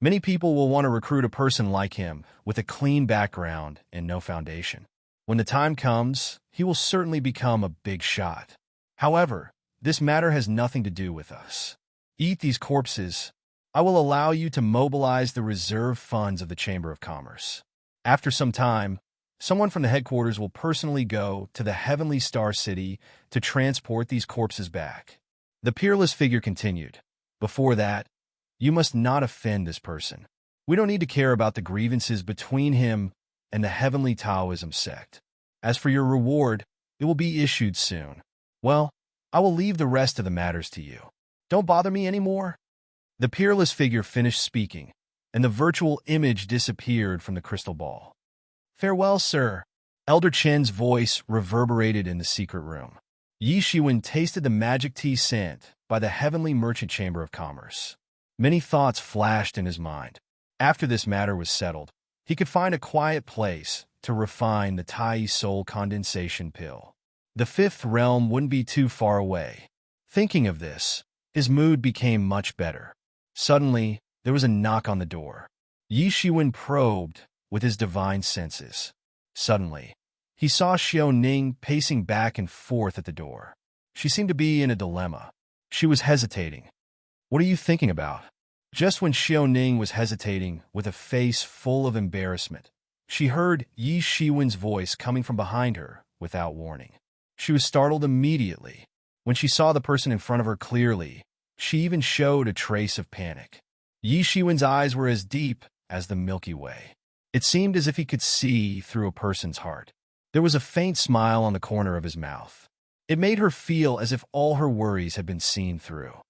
Many people will want to recruit a person like him with a clean background and no foundation. When the time comes, he will certainly become a big shot. However, this matter has nothing to do with us. Eat these corpses. I will allow you to mobilize the reserve funds of the Chamber of Commerce. After some time, someone from the headquarters will personally go to the Heavenly Star City to transport these corpses back." The peerless figure continued, "Before that, you must not offend this person. We don't need to care about the grievances between him and the heavenly Taoism sect. As for your reward, it will be issued soon. Well, I will leave the rest of the matters to you. Don't bother me anymore." The peerless figure finished speaking, and the virtual image disappeared from the crystal ball. "Farewell, sir." Elder Chen's voice reverberated in the secret room. Yi Shiwen tasted the magic tea sent by the Heavenly Merchant Chamber of Commerce. Many thoughts flashed in his mind. After this matter was settled, he could find a quiet place to refine the Tai Soul condensation pill. The fifth realm wouldn't be too far away. Thinking of this, his mood became much better. Suddenly, there was a knock on the door. Yi Shiwen probed with his divine senses. Suddenly, he saw Xiao Ning pacing back and forth at the door. She seemed to be in a dilemma. She was hesitating. "What are you thinking about?" Just when Xiao Ning was hesitating with a face full of embarrassment, she heard Yi Shiwen's voice coming from behind her without warning. She was startled immediately. When she saw the person in front of her clearly, she even showed a trace of panic. Yi Shiwen's eyes were as deep as the Milky Way. It seemed as if he could see through a person's heart. There was a faint smile on the corner of his mouth. It made her feel as if all her worries had been seen through.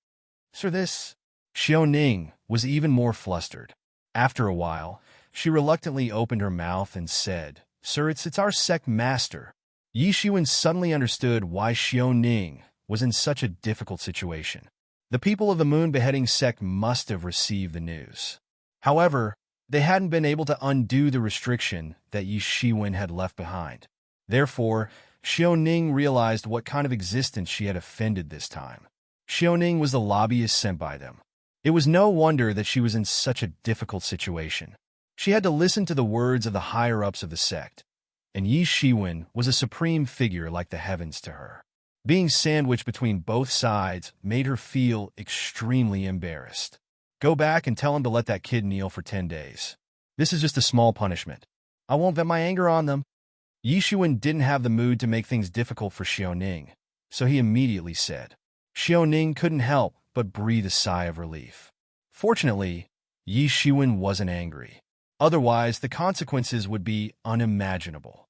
"Sir, this—" Xiao Ning was even more flustered. After a while, she reluctantly opened her mouth and said, "Sir, it's our sect master." Yi Shiwen suddenly understood why Xiao Ning was in such a difficult situation. The people of the Moon Beheading sect must have received the news. However, they hadn't been able to undo the restriction that Yi Shiwen had left behind. Therefore, Xiao Ning realized what kind of existence she had offended this time. Xiao Ning was the lobbyist sent by them. It was no wonder that she was in such a difficult situation. She had to listen to the words of the higher-ups of the sect, and Yi Shiwen was a supreme figure like the heavens to her. Being sandwiched between both sides made her feel extremely embarrassed. "Go back and tell him to let that kid kneel for 10 days. This is just a small punishment. I won't vent my anger on them." Yi Shiwen didn't have the mood to make things difficult for Xiao Ning, so he immediately said. Xiao Ning couldn't help but breathe a sigh of relief. Fortunately, Yi Shiwen wasn't angry. Otherwise, the consequences would be unimaginable.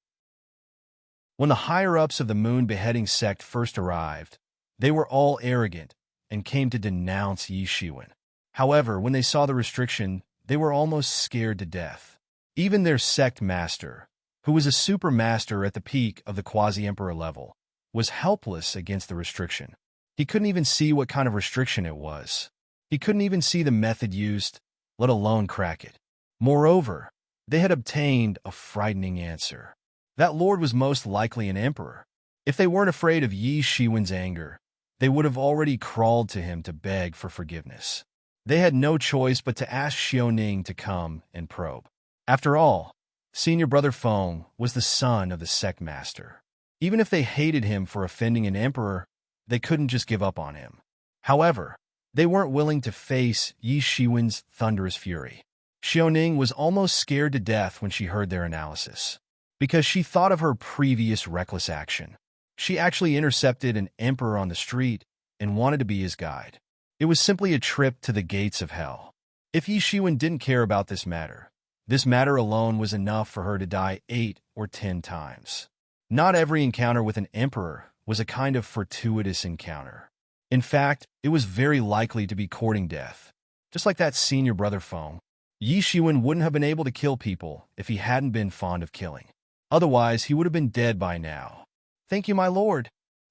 When the higher-ups of the Moon Beheading sect first arrived, they were all arrogant and came to denounce Yi Shiwen. However, when they saw the restriction, they were almost scared to death. Even their sect master, who was a super master at the peak of the quasi-emperor level, was helpless against the restriction. He couldn't even see what kind of restriction it was. He couldn't even see the method used, let alone crack it. Moreover, they had obtained a frightening answer. That lord was most likely an emperor. If they weren't afraid of Yi Shiwen's anger, they would have already crawled to him to beg for forgiveness. They had no choice but to ask Xiao Ning to come and probe. After all, Senior Brother Feng was the son of the sect master. Even if they hated him for offending an emperor, they couldn't just give up on him. However, they weren't willing to face Yi Shiwen's thunderous fury. Xiao Ning was almost scared to death when she heard their analysis, because she thought of her previous reckless action. She actually intercepted an emperor on the street and wanted to be his guide. It was simply a trip to the gates of hell. If Yi Shiwen didn't care about this matter alone was enough for her to die 8 or 10 times. Not every encounter with an emperor was a kind of fortuitous encounter. In fact, it was very likely to be courting death. Just like that Senior Brother Feng, Yi Shiwen wouldn't have been able to kill people if he hadn't been fond of killing. Otherwise, he would have been dead by now. "Thank you, my lord."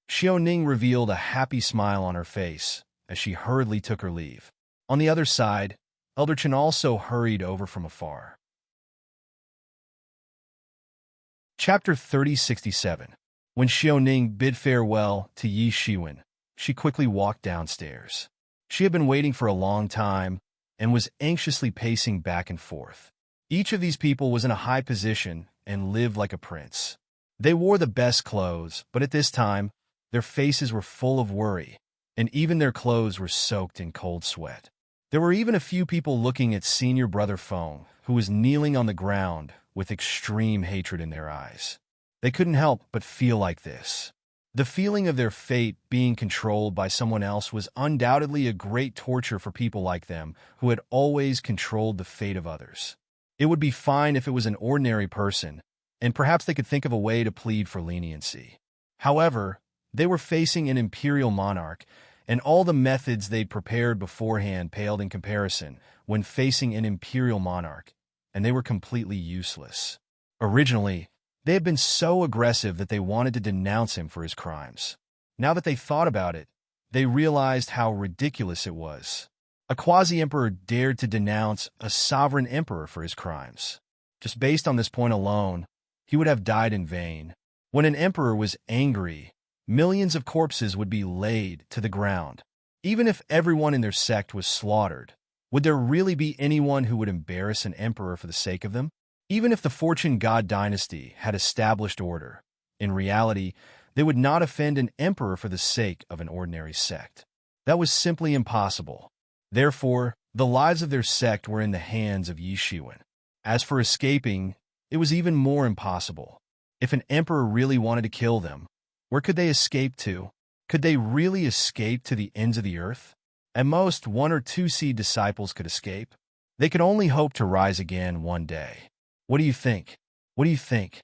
Xiaoning revealed a happy smile on her face as she hurriedly took her leave. On the other side, Elder Chen also hurried over from afar. Chapter 3067. When Xiaoning bid farewell to Yi Shiwen, she quickly walked downstairs. She had been waiting for a long time and was anxiously pacing back and forth. Each of these people was in a high position and lived like a prince. They wore the best clothes, but at this time, their faces were full of worry, and even their clothes were soaked in cold sweat. There were even a few people looking at senior brother Feng, who was kneeling on the ground with extreme hatred in their eyes. They couldn't help but feel like this. The feeling of their fate being controlled by someone else was undoubtedly a great torture for people like them who had always controlled the fate of others. It would be fine if it was an ordinary person, and perhaps they could think of a way to plead for leniency. However, they were facing an imperial monarch, and all the methods they'd prepared beforehand paled in comparison when facing an imperial monarch, and they were completely useless. Originally, they had been so aggressive that they wanted to denounce him for his crimes. Now that they thought about it, they realized how ridiculous it was. A quasi-emperor dared to denounce a sovereign emperor for his crimes. Just based on this point alone, he would have died in vain. When an emperor was angry, millions of corpses would be laid to the ground. Even if everyone in their sect was slaughtered, would there really be anyone who would embarrass an emperor for the sake of them? Even if the Fortune God dynasty had established order, in reality, they would not offend an emperor for the sake of an ordinary sect. That was simply impossible. Therefore, the lives of their sect were in the hands of Yi Shiwen. As for escaping, it was even more impossible. If an emperor really wanted to kill them, where could they escape to? Could they really escape to the ends of the earth? At most, 1 or 2 seed disciples could escape. They could only hope to rise again one day. What do you think? What do you think?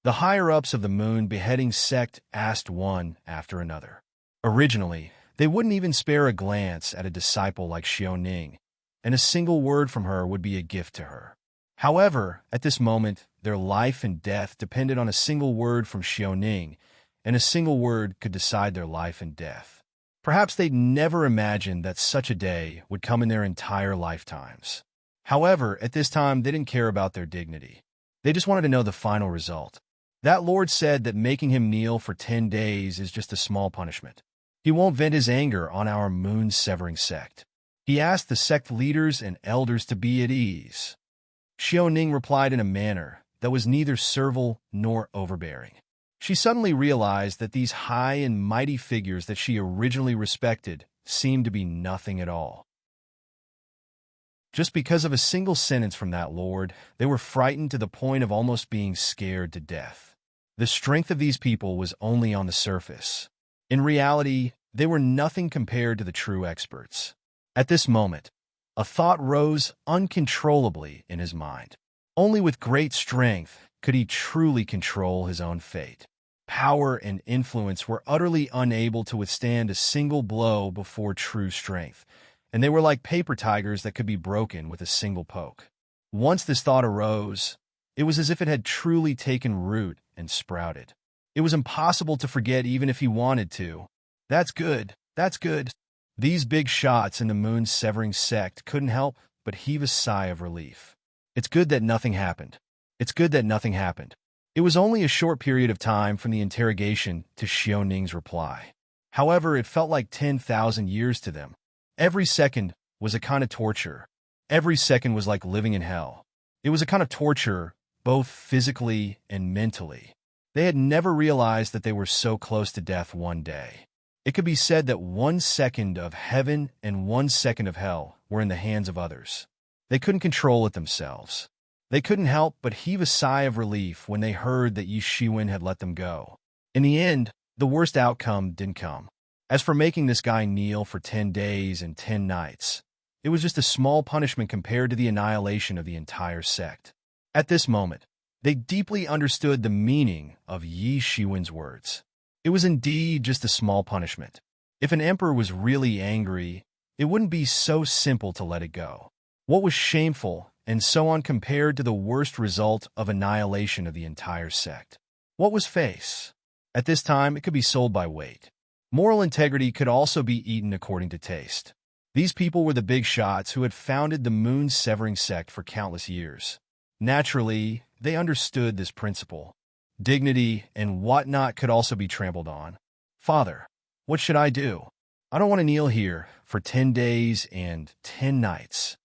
The higher-ups of the moon beheading sect asked one after another. Originally, they wouldn't even spare a glance at a disciple like Xiaoning, and a single word from her would be a gift to her. However, at this moment, their life and death depended on a single word from Xiaoning, and a single word could decide their life and death. Perhaps they'd never imagined that such a day would come in their entire lifetimes. However, at this time, they didn't care about their dignity. They just wanted to know the final result. That lord said that making him kneel for 10 days is just a small punishment. He won't vent his anger on our moon-severing sect. He asked the sect leaders and elders to be at ease. Xiaoning replied in a manner that was neither servile nor overbearing. She suddenly realized that these high and mighty figures that she originally respected seemed to be nothing at all. Just because of a single sentence from that lord, they were frightened to the point of almost being scared to death. The strength of these people was only on the surface. In reality, they were nothing compared to the true experts. At this moment, a thought rose uncontrollably in his mind. Only with great strength could he truly control his own fate. Power and influence were utterly unable to withstand a single blow before true strength, and they were like paper tigers that could be broken with a single poke. Once this thought arose, it was as if it had truly taken root and sprouted. It was impossible to forget even if he wanted to. That's good. That's good. These big shots in the moon-severing sect couldn't help but heave a sigh of relief. It's good that nothing happened. It's good that nothing happened. It was only a short period of time from the interrogation to Xiaoning's reply. However, it felt like 10,000 years to them. Every second was a kind of torture. Every second was like living in hell. It was a kind of torture, both physically and mentally. They had never realized that they were so close to death one day. It could be said that 1 second of heaven and 1 second of hell were in the hands of others. They couldn't control it themselves. They couldn't help but heave a sigh of relief when they heard that Yi Shiwen had let them go. In the end, the worst outcome didn't come. As for making this guy kneel for 10 days and 10 nights, it was just a small punishment compared to the annihilation of the entire sect. At this moment, they deeply understood the meaning of Yi Shiwen's words. It was indeed just a small punishment. If an emperor was really angry, it wouldn't be so simple to let it go. What was shameful and so on compared to the worst result of annihilation of the entire sect. What was face? At this time, it could be sold by weight. Moral integrity could also be eaten according to taste. These people were the big shots who had founded the moon-severing sect for countless years. Naturally, they understood this principle. Dignity and whatnot could also be trampled on. Father, what should I do? I don't want to kneel here for 10 days and 10 nights.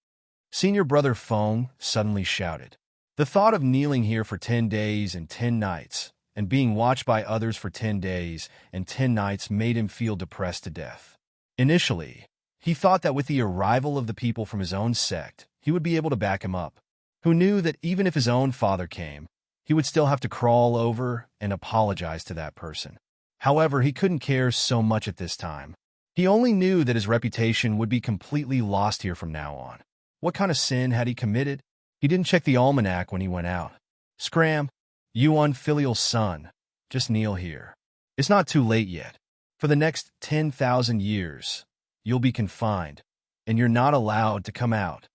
Senior brother Feng suddenly shouted. The thought of kneeling here for 10 days and 10 nights and being watched by others for 10 days and 10 nights made him feel depressed to death. Initially, he thought that with the arrival of the people from his own sect, he would be able to back him up. Who knew that even if his own father came, he would still have to crawl over and apologize to that person. However, he couldn't care so much at this time. He only knew that his reputation would be completely lost here from now on. What kind of sin had he committed? He didn't check the almanac when he went out. Scram, you unfilial son, just kneel here. It's not too late yet. For the next 10,000 years, you'll be confined, and you're not allowed to come out.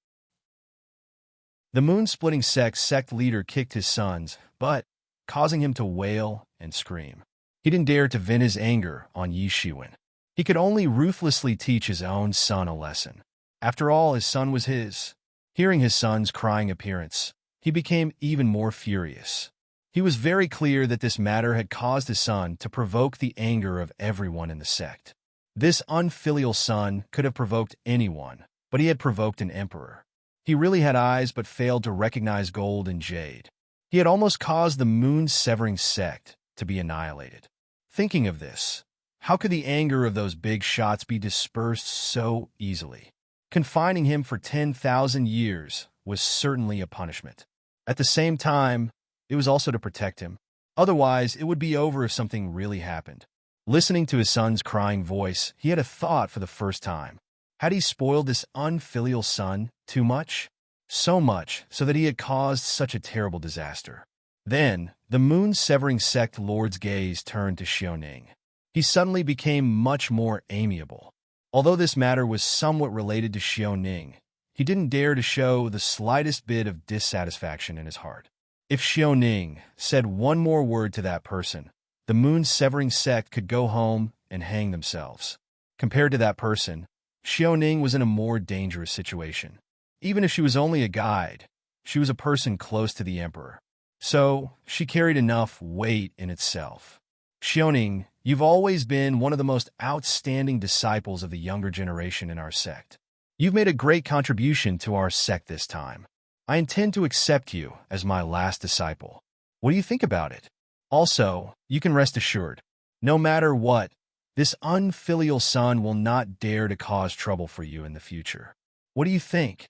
The moon-splitting sect leader kicked his son's butt, causing him to wail and scream. He didn't dare to vent his anger on Yi Shiwen. He could only ruthlessly teach his own son a lesson. After all, his son was his. Hearing his son's crying appearance, he became even more furious. He was very clear that this matter had caused his son to provoke the anger of everyone in the sect. This unfilial son could have provoked anyone, but he had provoked an emperor. He really had eyes but failed to recognize gold and jade. He had almost caused the moon-severing sect to be annihilated. Thinking of this, how could the anger of those big shots be dispersed so easily? Confining him for 10,000 years was certainly a punishment. At the same time, it was also to protect him. Otherwise, it would be over if something really happened. Listening to his son's crying voice, he had a thought for the first time. Had he spoiled this unfilial son too much? So much so that he had caused such a terrible disaster. Then, the moon-severing sect lord's gaze turned to Xiaoning. He suddenly became much more amiable. Although this matter was somewhat related to Xiaoning, he didn't dare to show the slightest bit of dissatisfaction in his heart. If Xiaoning said one more word to that person, the moon-severing sect could go home and hang themselves. Compared to that person, Xiaoning was in a more dangerous situation. Even if she was only a guide, she was a person close to the emperor. So, she carried enough weight in itself. Xiaoning, you've always been one of the most outstanding disciples of the younger generation in our sect. You've made a great contribution to our sect this time. I intend to accept you as my last disciple. What do you think about it? Also, you can rest assured, no matter what, this unfilial son will not dare to cause trouble for you in the future. What do you think?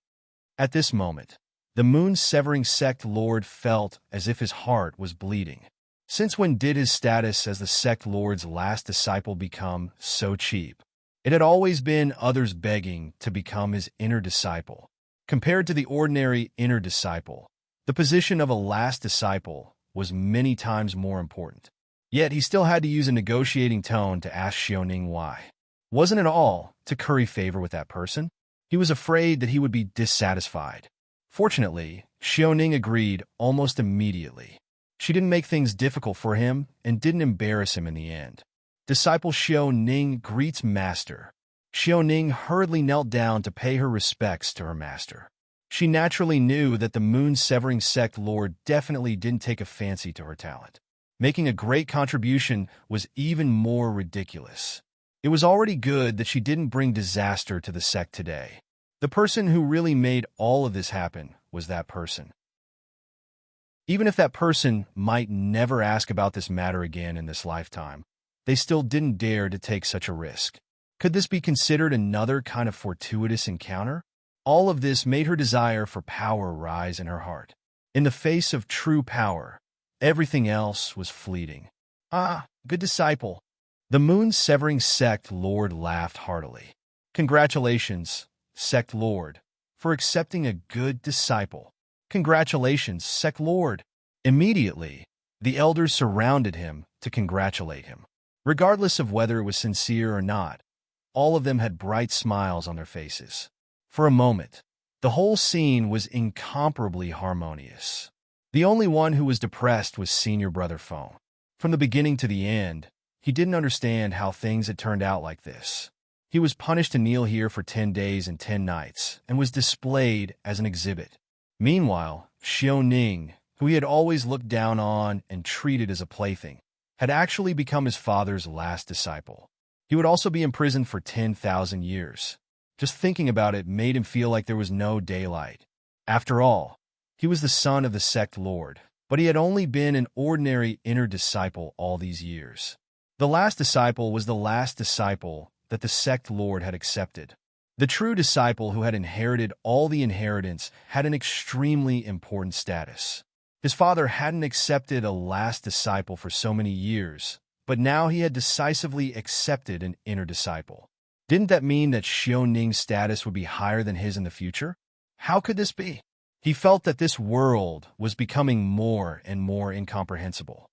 At this moment, the moon-severing sect lord felt as if his heart was bleeding. Since when did his status as the sect lord's last disciple become so cheap? It had always been others begging to become his inner disciple. Compared to the ordinary inner disciple, the position of a last disciple was many times more important. Yet he still had to use a negotiating tone to ask Xiaoning why. Wasn't it all to curry favor with that person? He was afraid that he would be dissatisfied. Fortunately, Xiaoning agreed almost immediately. She didn't make things difficult for him and didn't embarrass him in the end. Disciple Xiaoning greets master. Xiaoning hurriedly knelt down to pay her respects to her master. She naturally knew that the moon-severing sect lord definitely didn't take a fancy to her talent. Making a great contribution was even more ridiculous. It was already good that she didn't bring disaster to the sect today. The person who really made all of this happen was that person. Even if that person might never ask about this matter again in this lifetime, they still didn't dare to take such a risk. Could this be considered another kind of fortuitous encounter? All of this made her desire for power rise in her heart. In the face of true power, everything else was fleeting. Ah, good disciple. The moon-severing sect lord laughed heartily. Congratulations, sect lord, for accepting a good disciple. Congratulations, sect lord. Immediately, the elders surrounded him to congratulate him. Regardless of whether it was sincere or not, all of them had bright smiles on their faces. For a moment, The whole scene was incomparably harmonious. The only one who was depressed was senior brother Fong. From the beginning to the end, he didn't understand how things had turned out like this. He was punished to kneel here for 10 days and 10 nights, and was displayed as an exhibit. Meanwhile, Xiao Ning, who he had always looked down on and treated as a plaything, had actually become his father's last disciple. He would also be imprisoned for 10,000 years. Just thinking about it made him feel like there was no daylight. After all, he was the son of the sect lord, but he had only been an ordinary inner disciple all these years. The last disciple was the last disciple that the sect lord had accepted. The true disciple who had inherited all the inheritance had an extremely important status. His father hadn't accepted a last disciple for so many years, but now he had decisively accepted an inner disciple. Didn't that mean that Xiao Ning's status would be higher than his in the future? How could this be? He felt that this world was becoming more and more incomprehensible.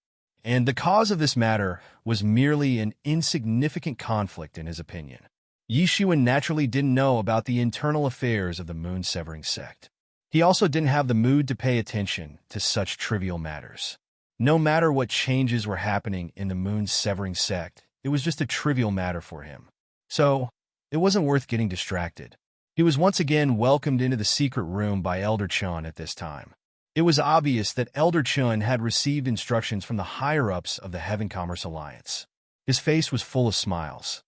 And the cause of this matter was merely an insignificant conflict in his opinion. Yi Shiwen naturally didn't know about the internal affairs of the moon-severing sect. He also didn't have the mood to pay attention to such trivial matters. No matter what changes were happening in the moon-severing sect, it was just a trivial matter for him. So, it wasn't worth getting distracted. He was once again welcomed into the secret room by Elder Chun at this time. It was obvious that Elder Chun had received instructions from the higher-ups of the Heaven Commerce Alliance. His face was full of smiles.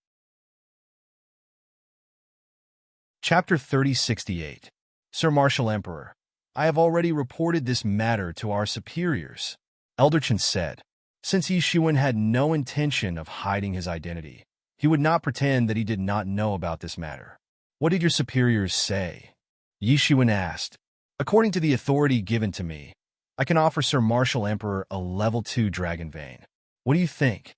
Chapter 3068. Sir Martial Emperor, I have already reported this matter to our superiors, Elder Chun said. Since Yi Shiwen had no intention of hiding his identity, he would not pretend that he did not know about this matter. What did your superiors say? Yi Shiwen asked. According to the authority given to me, I can offer Sir Martial Emperor a level 2 dragon vein. What do you think?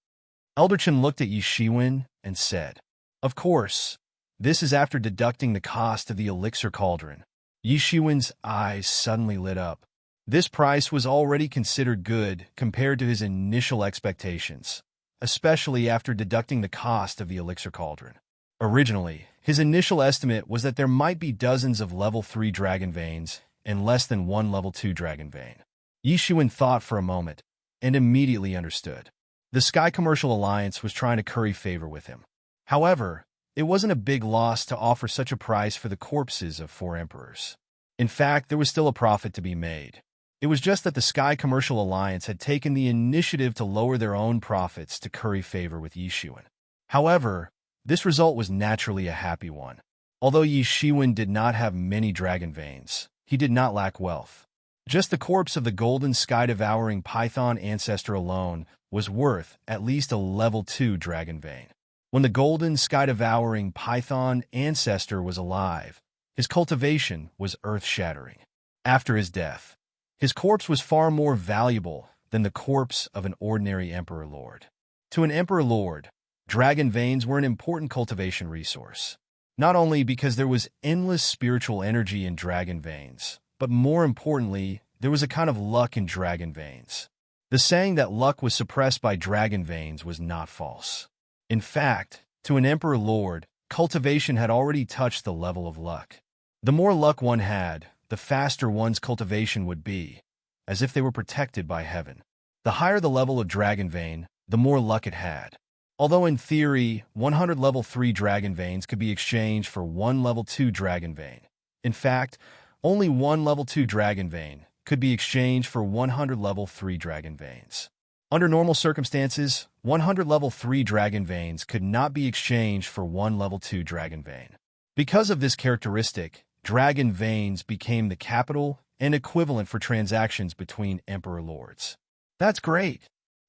Elder Chun looked at Yi Shiwen and said, Of course, this is after deducting the cost of the elixir cauldron. Yi Shiwen's eyes suddenly lit up. This price was already considered good compared to his initial expectations, especially after deducting the cost of the elixir cauldron. Originally, his initial estimate was that there might be dozens of level 3 dragon veins and less than one level 2 dragon vein. Yi Shiwen thought for a moment and immediately understood. The Sky Commercial Alliance was trying to curry favor with him. However, it wasn't a big loss to offer such a price for the corpses of 4 emperors. In fact, there was still a profit to be made. It was just that the Sky Commercial Alliance had taken the initiative to lower their own profits to curry favor with Yi Shiwen. However, this result was naturally a happy one. Although Yi Shiwen did not have many dragon veins, he did not lack wealth. Just the corpse of the golden sky-devouring python ancestor alone was worth at least a level 2 dragon vein. When the golden sky-devouring python ancestor was alive, his cultivation was earth-shattering. After his death, his corpse was far more valuable than the corpse of an ordinary emperor lord. To an emperor lord, dragon veins were an important cultivation resource. Not only because there was endless spiritual energy in dragon veins, but more importantly, there was a kind of luck in dragon veins. The saying that luck was suppressed by dragon veins was not false. In fact, to an emperor lord, cultivation had already touched the level of luck. The more luck one had, the faster one's cultivation would be, as if they were protected by heaven. The higher the level of dragon vein, the more luck it had. Although in theory, 100 level 3 dragon veins could be exchanged for 1 level 2 dragon vein. In fact, only 1 level 2 dragon vein could be exchanged for 100 level 3 dragon veins. Under normal circumstances, 100 level 3 dragon veins could not be exchanged for 1 level 2 dragon vein. Because of this characteristic, dragon veins became the capital and equivalent for transactions between emperor lords. That's great.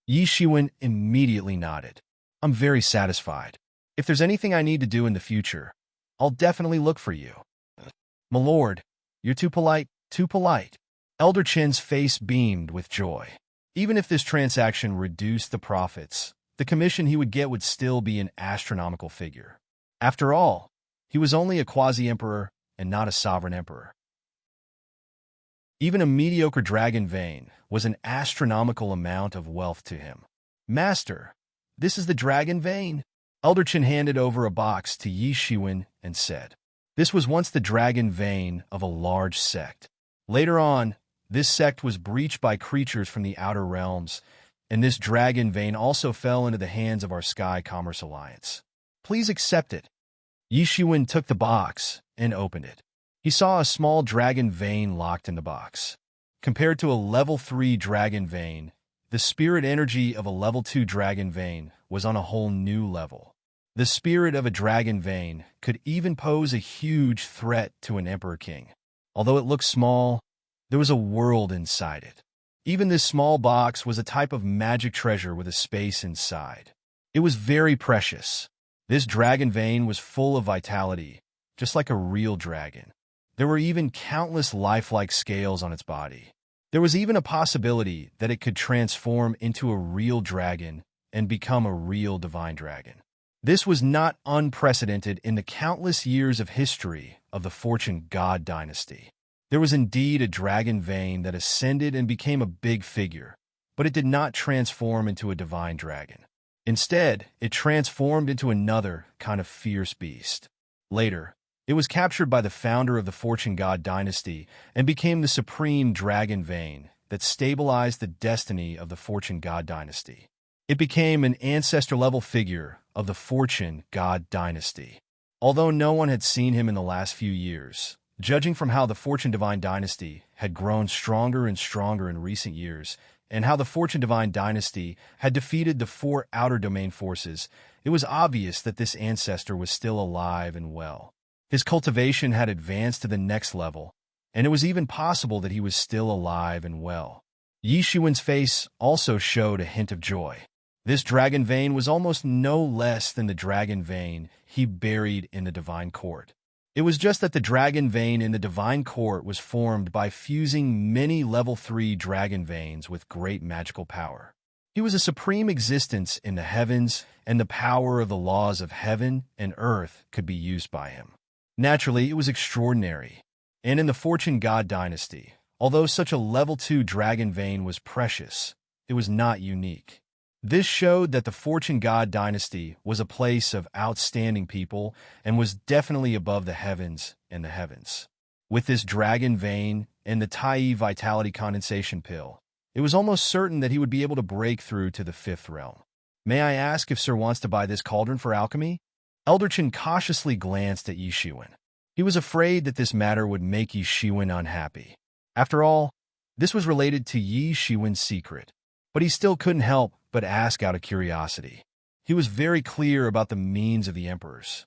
Yi Shiwen immediately nodded. I'm very satisfied. If there's anything I need to do in the future, I'll definitely look for you. My lord, you're too polite, too polite. Elder Chen's face beamed with joy. Even if this transaction reduced the profits, the commission he would get would still be an astronomical figure. After all, he was only a quasi-emperor and not a sovereign emperor. Even a mediocre dragon vein was an astronomical amount of wealth to him. Master, this is the dragon vein. Elder Chen handed over a box to Yi Shiwen and said, This was once the dragon vein of a large sect. Later on, this sect was breached by creatures from the outer realms, and this dragon vein also fell into the hands of our Sky Commerce Alliance. Please accept it. Yi Shiwen took the box and opened it. He saw a small dragon vein locked in the box. Compared to a level 3 dragon vein, the spirit energy of a level 2 dragon vein was on a whole new level. The spirit of a dragon vein could even pose a huge threat to an Emperor King. Although it looked small, there was a world inside it. Even this small box was a type of magic treasure with a space inside. It was very precious. This dragon vein was full of vitality, just like a real dragon. There were even countless lifelike scales on its body. There was even a possibility that it could transform into a real dragon and become a real divine dragon. This was not unprecedented in the countless years of history of the Fortune God dynasty. There was indeed a dragon vein that ascended and became a big figure, but it did not transform into a divine dragon. Instead, it transformed into another kind of fierce beast. Later, it was captured by the founder of the Fortune God dynasty and became the supreme dragon vein that stabilized the destiny of the Fortune God dynasty. It became an ancestor-level figure of the Fortune God dynasty. Although no one had seen him in the last few years, judging from how the Fortune Divine dynasty had grown stronger and stronger in recent years, and how the Fortune Divine dynasty had defeated the 4 outer domain forces, it was obvious that this ancestor was still alive and well. His cultivation had advanced to the next level, and it was even possible that he was still alive and well. Yi Shiwen's face also showed a hint of joy. This dragon vein was almost no less than the dragon vein he buried in the Divine Court. It was just that the dragon vein in the Divine Court was formed by fusing many level 3 dragon veins with great magical power. He was a supreme existence in the heavens, and the power of the laws of heaven and earth could be used by him. Naturally, it was extraordinary. And in the Fortune God dynasty, although such a level 2 dragon vein was precious, it was not unique. This showed that the Fortune God dynasty was a place of outstanding people and was definitely above the heavens and the heavens. With this dragon vein and the Tai Vitality Condensation Pill, it was almost certain that he would be able to break through to the 5th realm. May I ask if Sir wants to buy this cauldron for alchemy? Elder Chen cautiously glanced at Yi Shiwen. He was afraid that this matter would make Yi Shiwen unhappy. After all, this was related to Yi Shiwen's secret, but he still couldn't help but ask out of curiosity. He was very clear about the means of the emperors.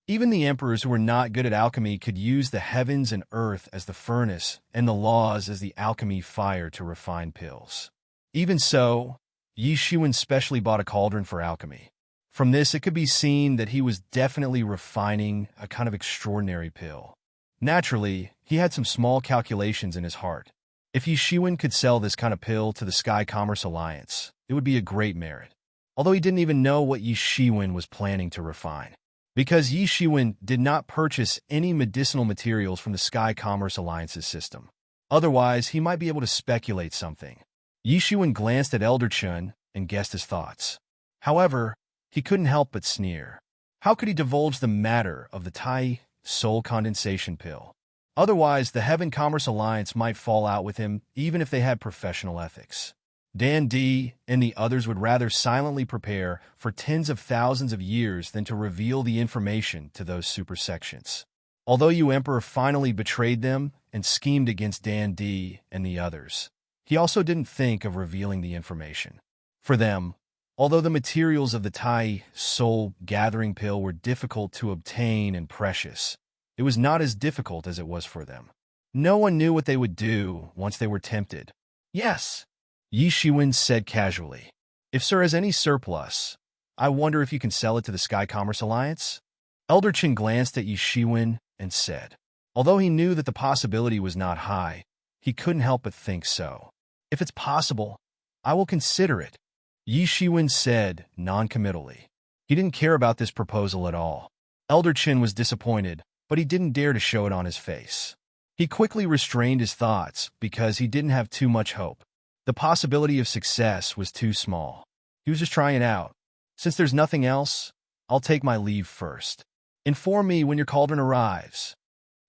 Even the emperors who were not good at alchemy could use the heavens and earth as the furnace and the laws as the alchemy fire to refine pills. Even so, Yi Shiwen specially bought a cauldron for alchemy. From this, it could be seen that he was definitely refining a kind of extraordinary pill. Naturally, he had some small calculations in his heart. If Yi Shiwen could sell this kind of pill to the Sky Commerce Alliance, it would be a great merit. Although he didn't even know what Yi Shiwen was planning to refine. Because Yi Shiwen did not purchase any medicinal materials from the Sky Commerce Alliance's system. Otherwise, he might be able to speculate something. Yi Shiwen glanced at Elder Chen and guessed his thoughts. However, he couldn't help but sneer. How could he divulge the matter of the Tai Soul Condensation Pill? Otherwise, the Heaven Commerce Alliance might fall out with him even if they had professional ethics. Dan D and the others would rather silently prepare for tens of thousands of years than to reveal the information to those super sections. Although Yu Emperor finally betrayed them and schemed against Dan D and the others, he also didn't think of revealing the information. For them, although the materials of the Tai Soul Gathering Pill were difficult to obtain and precious, it was not as difficult as it was for them. No one knew what they would do once they were tempted. Yes, Yi Shiwen said casually. If Sir has any surplus, I wonder if you can sell it to the Sky Commerce Alliance? Elder Chen glanced at Yi Shiwen and said. Although he knew that the possibility was not high, he couldn't help but think so. If it's possible, I will consider it, Yi Shiwen said non-committally. He didn't care about this proposal at all. Elder Chen was disappointed, but he didn't dare to show it on his face. He quickly restrained his thoughts because he didn't have too much hope. The possibility of success was too small. He was just trying it out. Since there's nothing else, I'll take my leave first. Inform me when your cauldron arrives,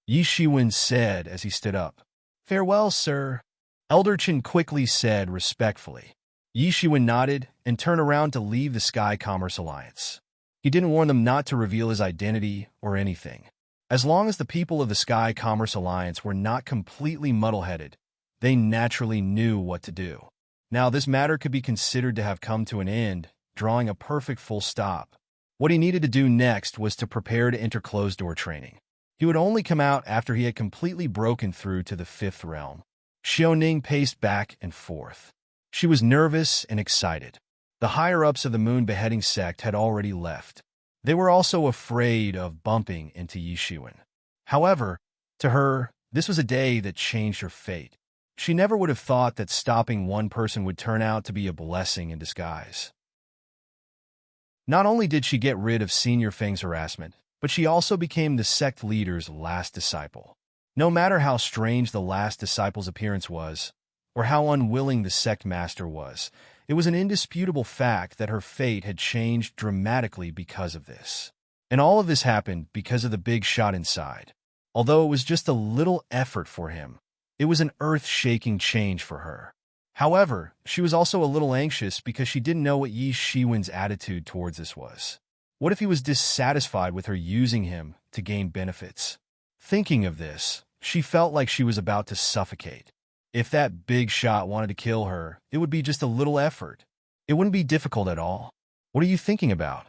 Yi Shiwen said as he stood up. Farewell, sir, Elder Chen quickly said respectfully. Yi Shiwen nodded and turned around to leave the Sky Commerce Alliance. He didn't warn them not to reveal his identity or anything. As long as the people of the Sky Commerce Alliance were not completely muddle-headed, they naturally knew what to do. Now this matter could be considered to have come to an end, drawing a perfect full stop. What he needed to do next was to prepare to enter closed-door training. He would only come out after he had completely broken through to the fifth realm. Xiaoning paced back and forth. She was nervous and excited. The higher-ups of the Moon Beheading sect had already left. They were also afraid of bumping into Yi Shiwen. However, to her, this was a day that changed her fate. She never would have thought that stopping one person would turn out to be a blessing in disguise. Not only did she get rid of Senior Feng's harassment, but she also became the sect leader's last disciple. No matter how strange the last disciple's appearance was, or how unwilling the sect master was, it was an indisputable fact that her fate had changed dramatically because of this. And all of this happened because of the big shot inside. Although it was just a little effort for him, it was an earth-shaking change for her. However, she was also a little anxious because she didn't know what Yi Shiwen's attitude towards this was. What if he was dissatisfied with her using him to gain benefits? Thinking of this, she felt like she was about to suffocate. If that big shot wanted to kill her, it would be just a little effort. It wouldn't be difficult at all. What are you thinking about?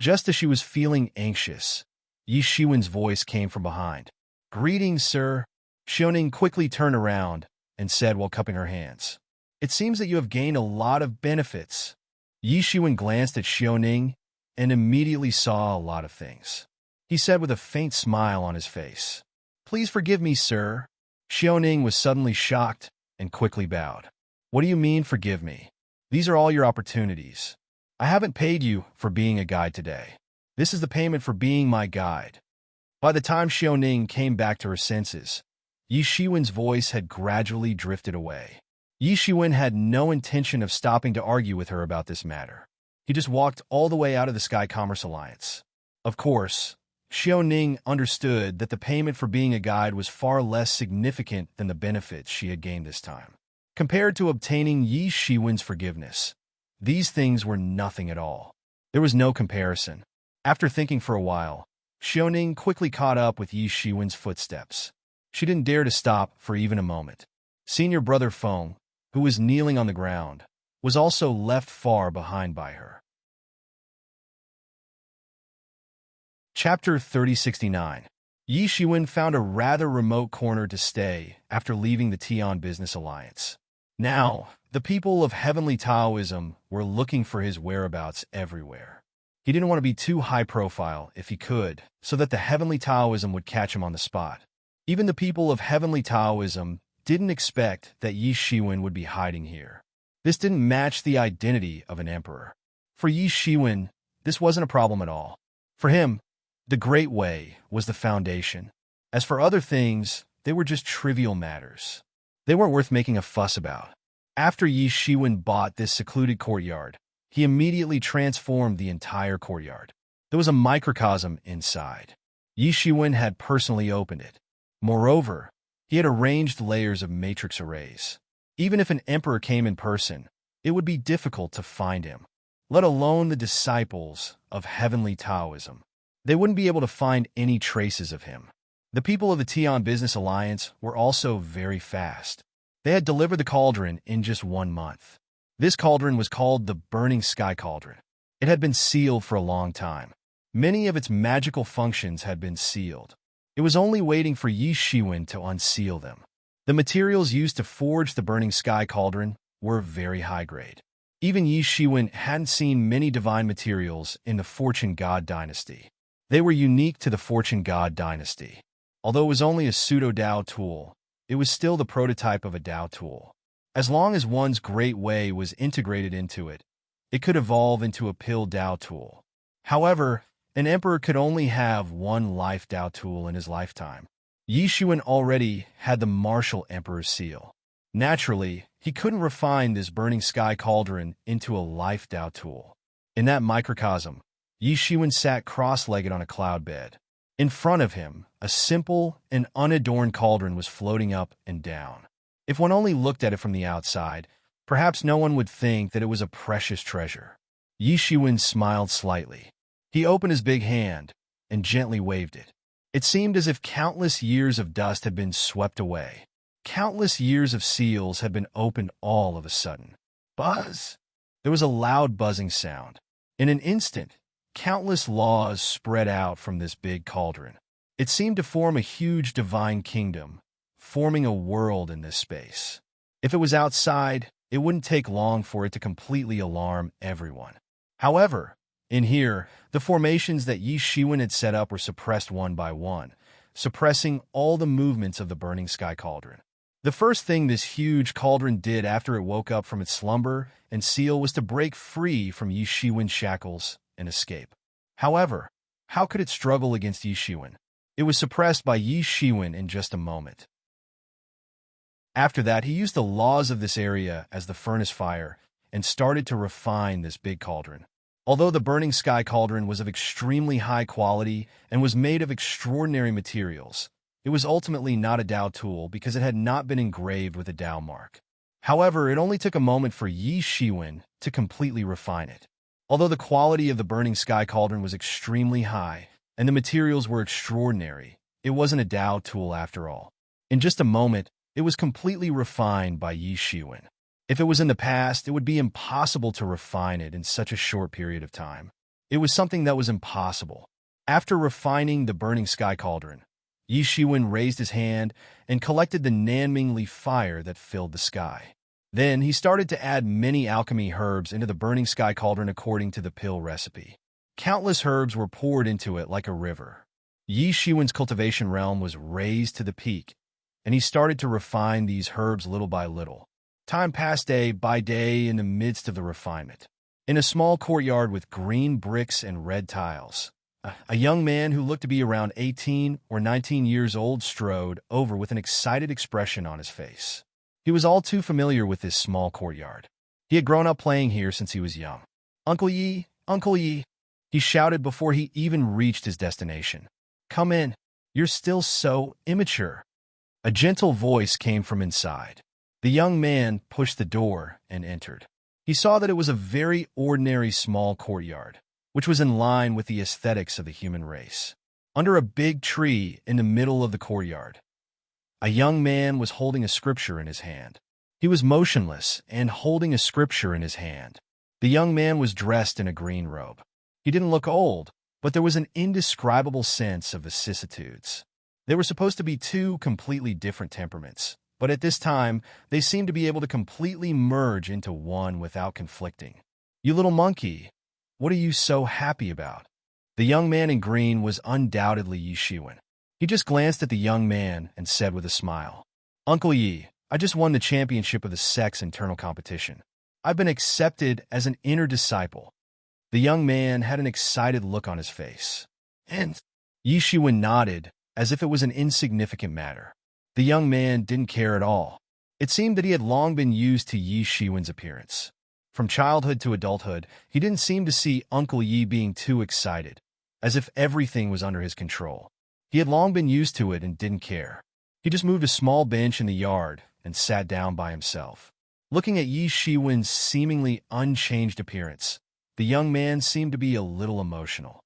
Just as she was feeling anxious, Yi Shiwen's voice came from behind. Greetings, sir. Xiaoning quickly turned around and said while cupping her hands. It seems that you have gained a lot of benefits. Yi Shiwen glanced at Xiaoning and immediately saw a lot of things. He said with a faint smile on his face. Please forgive me, sir. Xiaoning was suddenly shocked and quickly bowed. What do you mean, forgive me? These are all your opportunities. I haven't paid you for being a guide today. This is the payment for being my guide. By the time Xiaoning came back to her senses, Yi Shiwen's voice had gradually drifted away. Yi Shiwen had no intention of stopping to argue with her about this matter. He just walked all the way out of the Sky Commerce Alliance. Of course, Xiaoning understood that the payment for being a guide was far less significant than the benefits she had gained this time. Compared to obtaining Yi Shiwen's forgiveness, these things were nothing at all. There was no comparison. After thinking for a while, Xiaoning quickly caught up with Yi Shiwen's footsteps. She didn't dare to stop for even a moment. Senior brother Feng, who was kneeling on the ground, was also left far behind by her. Chapter 3069. Yi Shiwen found a rather remote corner to stay after leaving the Tian Business Alliance. Now, the people of Heavenly Taoism were looking for his whereabouts everywhere. He didn't want to be too high-profile if he could, so that the Heavenly Taoism would catch him on the spot. Even the people of Heavenly Taoism didn't expect that Yi Shiwen would be hiding here. This didn't match the identity of an emperor. For Yi Shiwen, this wasn't a problem at all. For him, the Great Way was the foundation. As for other things, they were just trivial matters. They weren't worth making a fuss about. After Yi Shiwen bought this secluded courtyard, he immediately transformed the entire courtyard. There was a microcosm inside. Yi Shiwen had personally opened it. Moreover, he had arranged layers of matrix arrays. Even if an emperor came in person, it would be difficult to find him, let alone the disciples of Heavenly Taoism. They wouldn't be able to find any traces of him. The people of the Tian Business Alliance were also very fast. They had delivered the cauldron in just 1 month. This cauldron was called the Burning Sky Cauldron. It had been sealed for a long time. Many of its magical functions had been sealed. It was only waiting for Yi Shiwen to unseal them. The materials used to forge the Burning Sky Cauldron were very high grade. Even Yi Shiwen hadn't seen many divine materials in the Fortune God dynasty. They were unique to the Fortune God dynasty. Although it was only a pseudo-Dao tool, it was still the prototype of a Dao tool. As long as one's Great Way was integrated into it, it could evolve into a Pill Dao tool. However, an emperor could only have one life Dao tool in his lifetime. Yi Shiwen already had the Martial Emperor's seal. Naturally, he couldn't refine this Burning Sky Cauldron into a life Dao tool. In that microcosm, Yi Shiwen sat cross-legged on a cloud bed. In front of him, a simple and unadorned cauldron was floating up and down. If one only looked at it from the outside, perhaps no one would think that it was a precious treasure. Yi Shiwen smiled slightly. He opened his big hand and gently waved it. It seemed as if countless years of dust had been swept away. Countless years of seals had been opened all of a sudden. Buzz! There was a loud buzzing sound. In an instant, countless laws spread out from this big cauldron. It seemed to form a huge divine kingdom, forming a world in this space. If it was outside, it wouldn't take long for it to completely alarm everyone. However, in here, the formations that Yi Shiwen had set up were suppressed one by one, suppressing all the movements of the burning sky cauldron. The first thing this huge cauldron did after it woke up from its slumber and seal was to break free from Yi Shiwen's shackles and escape. However, how could it struggle against Yi Shiwen? It was suppressed by Yi Shiwen in just a moment. After that, he used the laws of this area as the furnace fire and started to refine this big cauldron. Although the burning sky cauldron was of extremely high quality and was made of extraordinary materials, it was ultimately not a Dao tool because it had not been engraved with a Dao mark. However, it only took a moment for Yi Shiwen to completely refine it. Although the quality of the burning sky cauldron was extremely high and the materials were extraordinary, it wasn't a Dao tool after all. In just a moment, it was completely refined by Yi Shiwen. If it was in the past, it would be impossible to refine it in such a short period of time. It was something that was impossible. After refining the burning sky cauldron, Yi Shiwen raised his hand and collected the Nanming leaf fire that filled the sky. Then he started to add many alchemy herbs into the burning sky cauldron according to the pill recipe. Countless herbs were poured into it like a river. Yi Shiwen's cultivation realm was raised to the peak, and he started to refine these herbs little by little. Time passed day by day in the midst of the refinement. In a small courtyard with green bricks and red tiles, a young man who looked to be around 18 or 19 years old strode over with an excited expression on his face. He was all too familiar with this small courtyard. He had grown up playing here since he was young. "Uncle Yi, Uncle Yi," he shouted before he even reached his destination. "Come in. You're still so immature." A gentle voice came from inside. The young man pushed the door and entered. He saw that it was a very ordinary small courtyard, which was in line with the aesthetics of the human race. Under a big tree in the middle of the courtyard, a young man was holding a scripture in his hand. He was motionless and holding a scripture in his hand. The young man was dressed in a green robe. He didn't look old, but there was an indescribable sense of vicissitudes. They were supposed to be two completely different temperaments, but at this time, they seemed to be able to completely merge into one without conflicting. "You little monkey, what are you so happy about?" The young man in green was undoubtedly Yi Shiwen. He just glanced at the young man and said with a smile, "Uncle Yi, I just won the championship of the sect's internal competition. I've been accepted as an inner disciple." The young man had an excited look on his face. And Yi Shiwen nodded as if it was an insignificant matter. The young man didn't care at all. It seemed that he had long been used to Yi Shiwen's appearance. From childhood to adulthood, he didn't seem to see Uncle Yi being too excited, as if everything was under his control. He had long been used to it and didn't care. He just moved a small bench in the yard and sat down by himself. Looking at Yi Shiwen's seemingly unchanged appearance, the young man seemed to be a little emotional.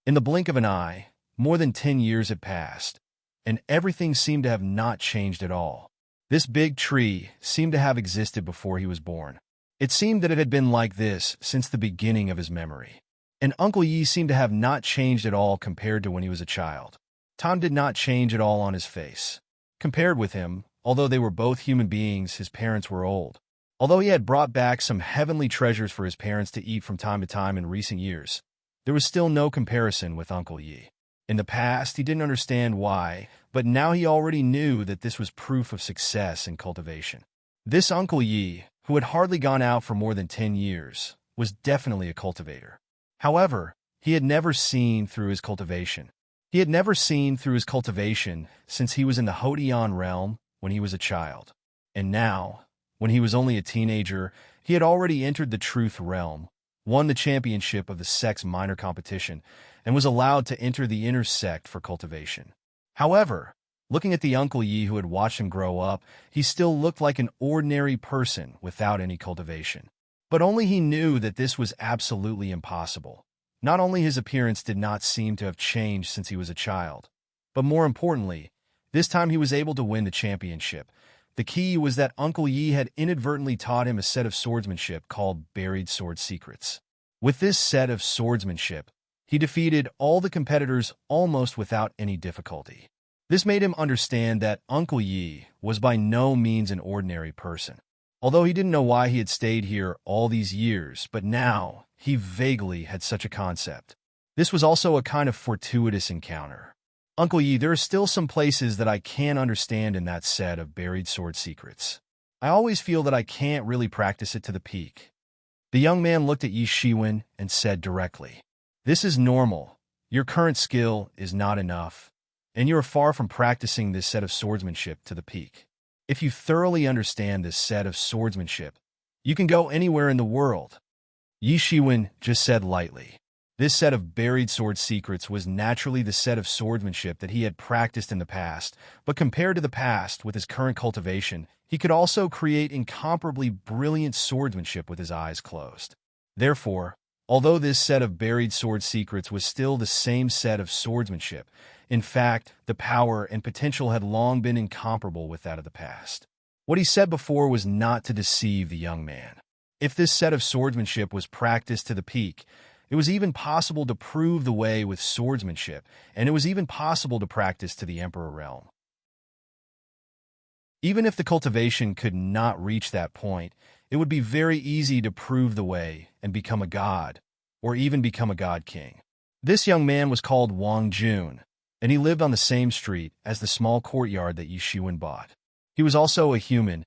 In the blink of an eye, more than 10 years had passed, and everything seemed to have not changed at all. This big tree seemed to have existed before he was born. It seemed that it had been like this since the beginning of his memory. And Uncle Yi seemed to have not changed at all compared to when he was a child. Tom did not change at all on his face. Compared with him, although they were both human beings, his parents were old. Although he had brought back some heavenly treasures for his parents to eat from time to time in recent years, there was still no comparison with Uncle Yi. In the past, he didn't understand why, but now he already knew that this was proof of success in cultivation. This Uncle Yi, who had hardly gone out for more than 10 years, was definitely a cultivator. However, he had never seen through his cultivation. He had never seen through his cultivation since he was in the Hodian realm when he was a child. And now, when he was only a teenager, he had already entered the truth realm, won the championship of the sect's minor competition, and was allowed to enter the inner sect for cultivation. However, looking at the Uncle Yi who had watched him grow up, he still looked like an ordinary person without any cultivation. But only he knew that this was absolutely impossible. Not only his appearance did not seem to have changed since he was a child, but more importantly, this time he was able to win the championship. The key was that Uncle Yi had inadvertently taught him a set of swordsmanship called Buried Sword Secrets. With this set of swordsmanship, he defeated all the competitors almost without any difficulty. This made him understand that Uncle Yi was by no means an ordinary person. Although he didn't know why he had stayed here all these years, but now he vaguely had such a concept. This was also a kind of fortuitous encounter. Uncle Yi, there are still some places that I can't understand in that set of Buried Sword Secrets. I always feel that I can't really practice it to the peak. The young man looked at Yi Shiwen and said directly, "This is normal. Your current skill is not enough, and you are far from practicing this set of swordsmanship to the peak. If you thoroughly understand this set of swordsmanship, you can go anywhere in the world." Yi Shiwen just said lightly. This set of Buried Sword Secrets was naturally the set of swordsmanship that he had practiced in the past, but compared to the past, with his current cultivation, he could also create incomparably brilliant swordsmanship with his eyes closed. Therefore, although this set of Buried Sword Secrets was still the same set of swordsmanship, in fact, the power and potential had long been incomparable with that of the past. What he said before was not to deceive the young man. If this set of swordsmanship was practiced to the peak, it was even possible to prove the way with swordsmanship, and it was even possible to practice to the Emperor realm. Even if the cultivation could not reach that point, it would be very easy to prove the way and become a god, or even become a god king. This young man was called Wang Jun, and he lived on the same street as the small courtyard that Yi Shiwen bought. He was also a human,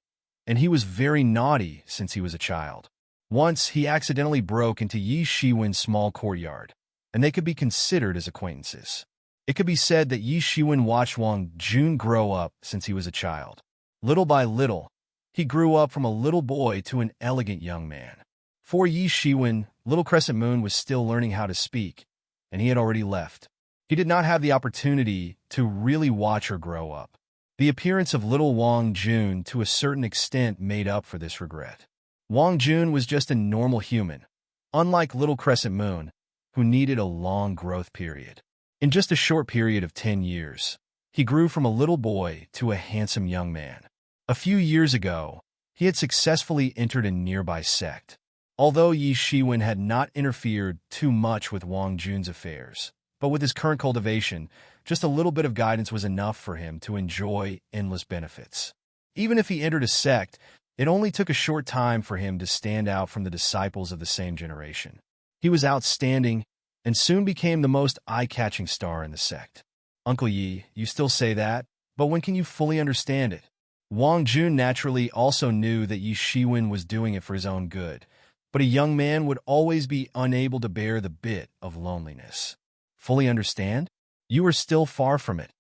and he was very naughty since he was a child. Once, he accidentally broke into Yi Shiwen's small courtyard, and they could be considered as acquaintances. It could be said that Yi Shiwen watched Wang Jun grow up since he was a child. Little by little, he grew up from a little boy to an elegant young man. For Yi Shiwen, little Crescent Moon was still learning how to speak, and he had already left. He did not have the opportunity to really watch her grow up. The appearance of little Wang Jun to a certain extent made up for this regret. Wang Jun was just a normal human, unlike little Crescent Moon, who needed a long growth period. In just a short period of 10 years, he grew from a little boy to a handsome young man. A few years ago, he had successfully entered a nearby sect. Although Yi Shiwen had not interfered too much with Wang Jun's affairs, but with his current cultivation, just a little bit of guidance was enough for him to enjoy endless benefits. Even if he entered a sect, it only took a short time for him to stand out from the disciples of the same generation. He was outstanding and soon became the most eye-catching star in the sect. Uncle Yi, you still say that, but when can you fully understand it? Wang Jun naturally also knew that Yi Shiwen was doing it for his own good, but a young man would always be unable to bear the bit of loneliness. Fully understand? You are still far from it.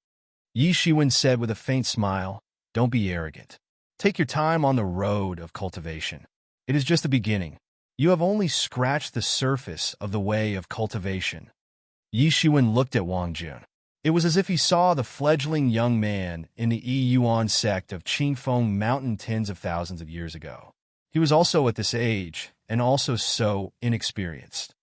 Yi Shiwen said with a faint smile, "Don't be arrogant. Take your time on the road of cultivation. It is just the beginning. You have only scratched the surface of the way of cultivation." Yi Shiwen looked at Wang Jun. It was as if he saw the fledgling young man in the Yuan sect of Qingfeng Mountain tens of thousands of years ago. He was also at this age, and also so inexperienced.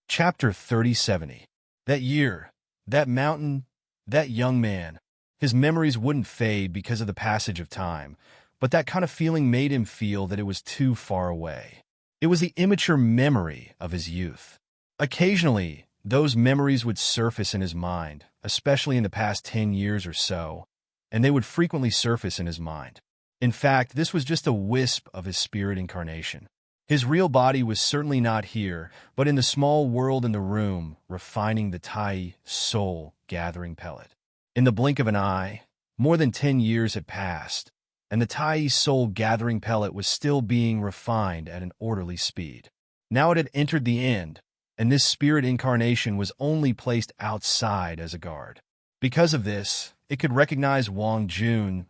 Chapter 3070. That year, that mountain, that young man. His memories wouldn't fade because of the passage of time, but that kind of feeling made him feel that it was too far away. It was the immature memory of his youth. Occasionally, those memories would surface in his mind, especially in the past 10 years or so, and they would frequently surface in his mind. In fact, this was just a wisp of his spirit incarnation. His real body was certainly not here, but in the small world in the room, refining the Tai soul gathering pellet. In the blink of an eye, more than 10 years had passed, and the Tai soul gathering pellet was still being refined at an orderly speed. Now it had entered the end, and this spirit incarnation was only placed outside as a guard. Because of this, it could recognize Wang Jun.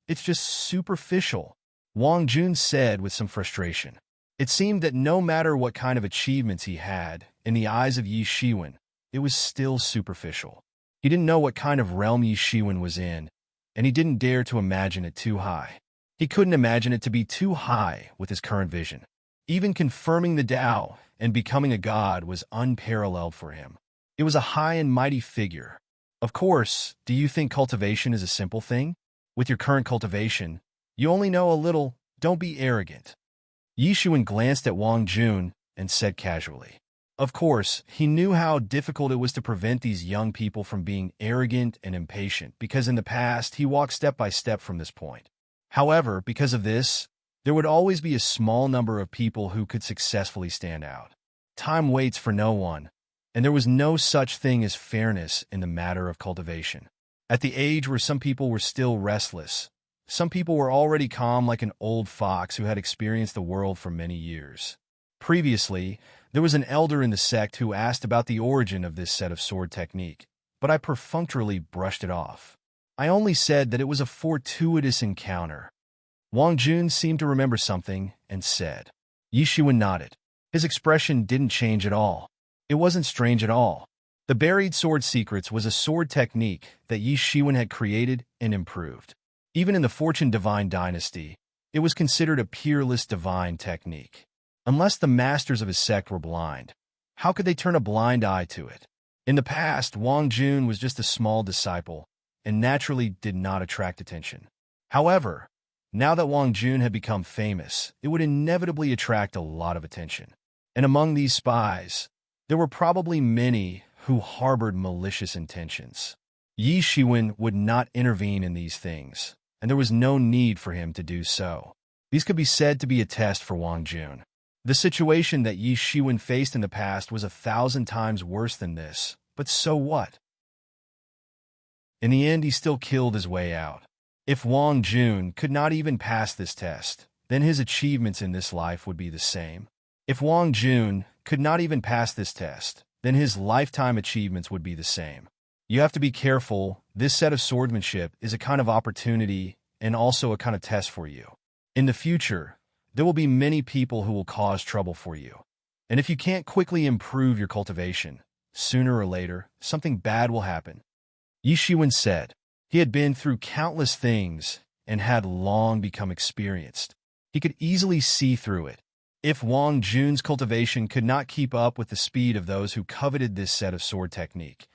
It's just superficial. Wang Jun said with some frustration. It seemed that no matter what kind of achievements he had, in the eyes of Yi Shiwen, it was still superficial. He didn't know what kind of realm Yi Shiwen was in, and he didn't dare to imagine it too high. He couldn't imagine it to be too high with his current vision. Even confirming the Tao and becoming a god was unparalleled for him. It was a high and mighty figure. Of course, do you think cultivation is a simple thing? With your current cultivation, you only know a little. Don't be arrogant. Yi Shiwen glanced at Wang Jun and said casually. Of course, he knew how difficult it was to prevent these young people from being arrogant and impatient because in the past he walked step by step from this point. However, because of this, there would always be a small number of people who could successfully stand out. Time waits for no one, and there was no such thing as fairness in the matter of cultivation. At the age where some people were still restless, some people were already calm like an old fox who had experienced the world for many years. Previously, there was an elder in the sect who asked about the origin of this set of sword technique, but I perfunctorily brushed it off. I only said that it was a fortuitous encounter. Wang Jun seemed to remember something and said. Yi Shiwen nodded. His expression didn't change at all. It wasn't strange at all. The Buried Sword Secrets was a sword technique that Yi Shiwen had created and improved. Even in the Fortune Divine Dynasty, it was considered a peerless divine technique. Unless the masters of his sect were blind, how could they turn a blind eye to it? In the past, Wang Jun was just a small disciple and naturally did not attract attention. However, now that Wang Jun had become famous, it would inevitably attract a lot of attention. And among these spies, there were probably many who harbored malicious intentions. Yi Shiwen would not intervene in these things, and there was no need for him to do so. These could be said to be a test for Wang Jun. The situation that Yi Shiwen faced in the past was 1,000 times worse than this, but so what? In the end, he still killed his way out. If Wang Jun could not even pass this test, then his achievements in this life would be the same. If Wang Jun could not even pass this test, then his lifetime achievements would be the same. You have to be careful. This set of swordsmanship is a kind of opportunity and also a kind of test for you. In the future, there will be many people who will cause trouble for you. And if you can't quickly improve your cultivation, sooner or later, something bad will happen. Yi Shiwen said. He had been through countless things and had long become experienced. He could easily see through it. If Wang Jun's cultivation could not keep up with the speed of those who coveted this set of sword technique,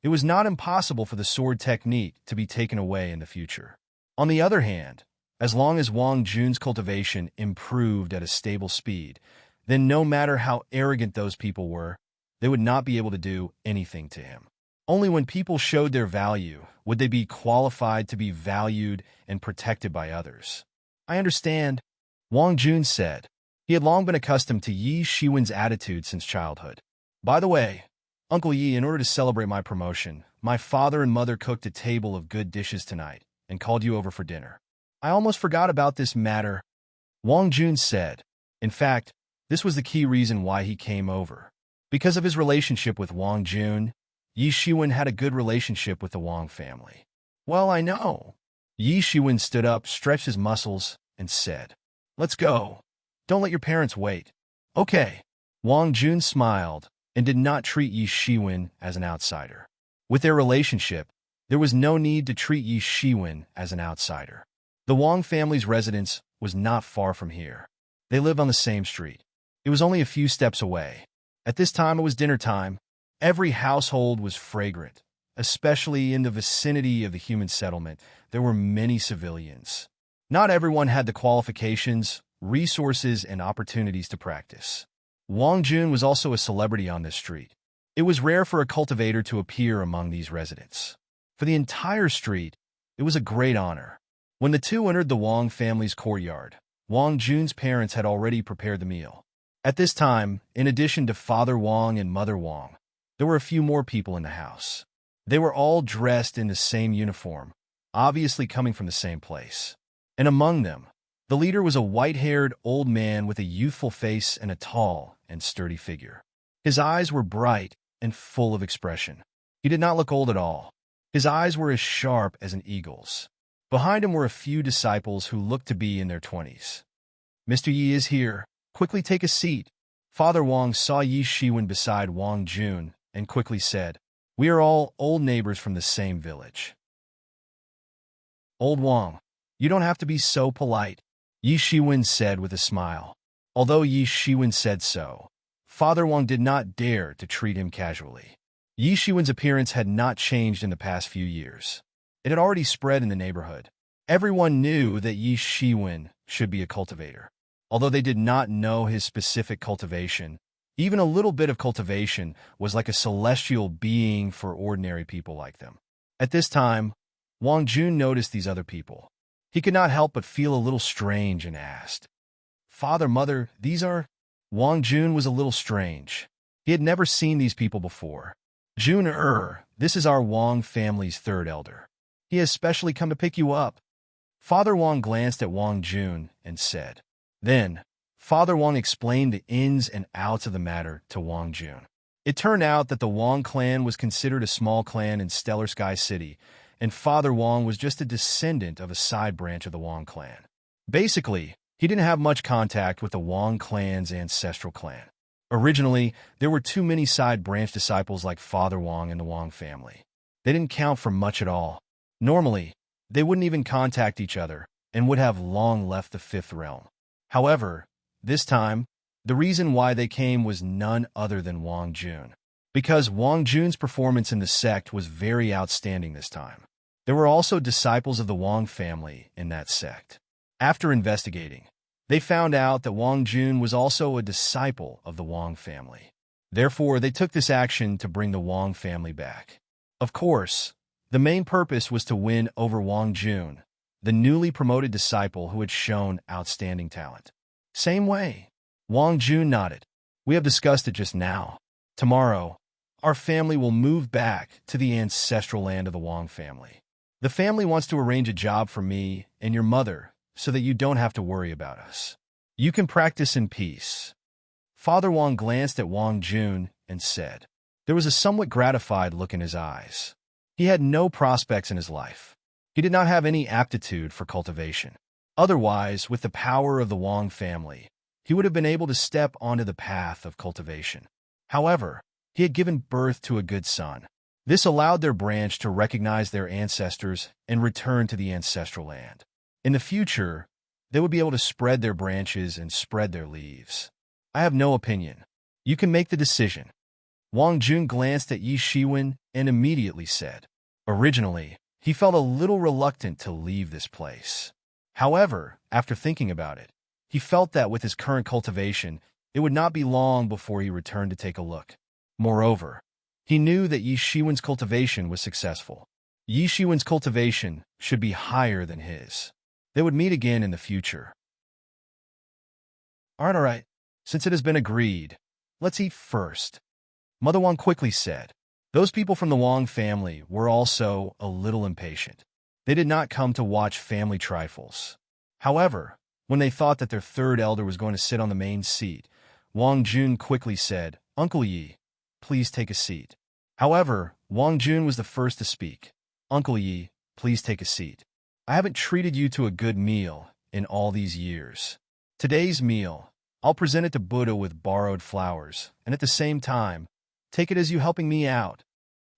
it was not impossible for the sword technique to be taken away in the future. On the other hand, as long as Wang Jun's cultivation improved at a stable speed, then no matter how arrogant those people were, they would not be able to do anything to him. Only when people showed their value would they be qualified to be valued and protected by others. I understand, Wang Jun said. He had long been accustomed to Yi Shiwen's attitude since childhood. By the way, Uncle Yi, in order to celebrate my promotion, my father and mother cooked a table of good dishes tonight and called you over for dinner. I almost forgot about this matter, Wang Jun said. In fact, this was the key reason why he came over. Because of his relationship with Wang Jun, Yi Shiwen had a good relationship with the Wang family. Well, I know. Yi Shiwen stood up, stretched his muscles, and said, Let's go. Don't let your parents wait. Okay. Wang Jun smiled and did not treat Yi Shiwen as an outsider. With their relationship, there was no need to treat Yi Shiwen as an outsider. The Wang family's residence was not far from here. They lived on the same street. It was only a few steps away. At this time, it was dinner time. Every household was fragrant. Especially in the vicinity of the human settlement, there were many civilians. Not everyone had the qualifications, resources, and opportunities to practice. Wang Jun was also a celebrity on this street. It was rare for a cultivator to appear among these residents. For the entire street, it was a great honor. When the two entered the Wang family's courtyard, Wang Jun's parents had already prepared the meal. At this time, in addition to Father Wang and Mother Wang, there were a few more people in the house. They were all dressed in the same uniform, obviously coming from the same place. And among them, the leader was a white-haired old man with a youthful face and a tall and sturdy figure. His eyes were bright and full of expression. He did not look old at all. His eyes were as sharp as an eagle's. Behind him were a few disciples who looked to be in their 20s. "Mr. Yi is here. Quickly take a seat." Father Wang saw Yi Shiwen beside Wang Jun and quickly said, "We are all old neighbors from the same village." "Old Wang, you don't have to be so polite," Yi Shiwen said with a smile. Although Yi Shiwen said so, Father Wang did not dare to treat him casually. Yi Shiwen's appearance had not changed in the past few years. It had already spread in the neighborhood. Everyone knew that Yi Shiwen should be a cultivator. Although they did not know his specific cultivation, even a little bit of cultivation was like a celestial being for ordinary people like them. At this time, Wang Jun noticed these other people. He could not help but feel a little strange and asked, "Father, Mother, these are—" Wang Jun was a little strange. He had never seen these people before. "Jun, this is our Wang family's third elder. He has specially come to pick you up." Father Wang glanced at Wang Jun and said. Then, Father Wang explained the ins and outs of the matter to Wang Jun. It turned out that the Wang clan was considered a small clan in Stellar Sky City, and Father Wang was just a descendant of a side branch of the Wang clan. Basically, he didn't have much contact with the Wang clan's ancestral clan. Originally, there were too many side branch disciples like Father Wang in the Wang family. They didn't count for much at all. Normally, they wouldn't even contact each other and would have long left the fifth realm. However, this time, the reason why they came was none other than Wang Jun. Because Wang Jun's performance in the sect was very outstanding this time. There were also disciples of the Wang family in that sect. After investigating, they found out that Wang Jun was also a disciple of the Wang family. Therefore, they took this action to bring the Wang family back. Of course, the main purpose was to win over Wang Jun, the newly promoted disciple who had shown outstanding talent. Same way. Wang Jun nodded. "We have discussed it just now. Tomorrow, our family will move back to the ancestral land of the Wang family. The family wants to arrange a job for me and your mother so that you don't have to worry about us. You can practice in peace." Father Wang glanced at Wang Jun and said. There was a somewhat gratified look in his eyes. He had no prospects in his life. He did not have any aptitude for cultivation. Otherwise, with the power of the Wang family, he would have been able to step onto the path of cultivation. However, he had given birth to a good son. This allowed their branch to recognize their ancestors and return to the ancestral land. In the future, they would be able to spread their branches and spread their leaves. I have no opinion. You can make the decision. Wang Jun glanced at Yi Shiwen and immediately said. Originally, he felt a little reluctant to leave this place. However, after thinking about it, he felt that with his current cultivation, it would not be long before he returned to take a look. Moreover, he knew that Yi Shiwen's cultivation was successful. Yi Shiwen's cultivation should be higher than his. They would meet again in the future. All right. Since it has been agreed, let's eat first. Mother Wang quickly said. Those people from the Wang family were also a little impatient. They did not come to watch family trifles. However, when they thought that their third elder was going to sit on the main seat, Wang Jun quickly said, Uncle Yi, please take a seat. However, Wang Jun was the first to speak. Uncle Yi, please take a seat. I haven't treated you to a good meal in all these years. Today's meal, I'll present it to Buddha with borrowed flowers, and at the same time, take it as you helping me out.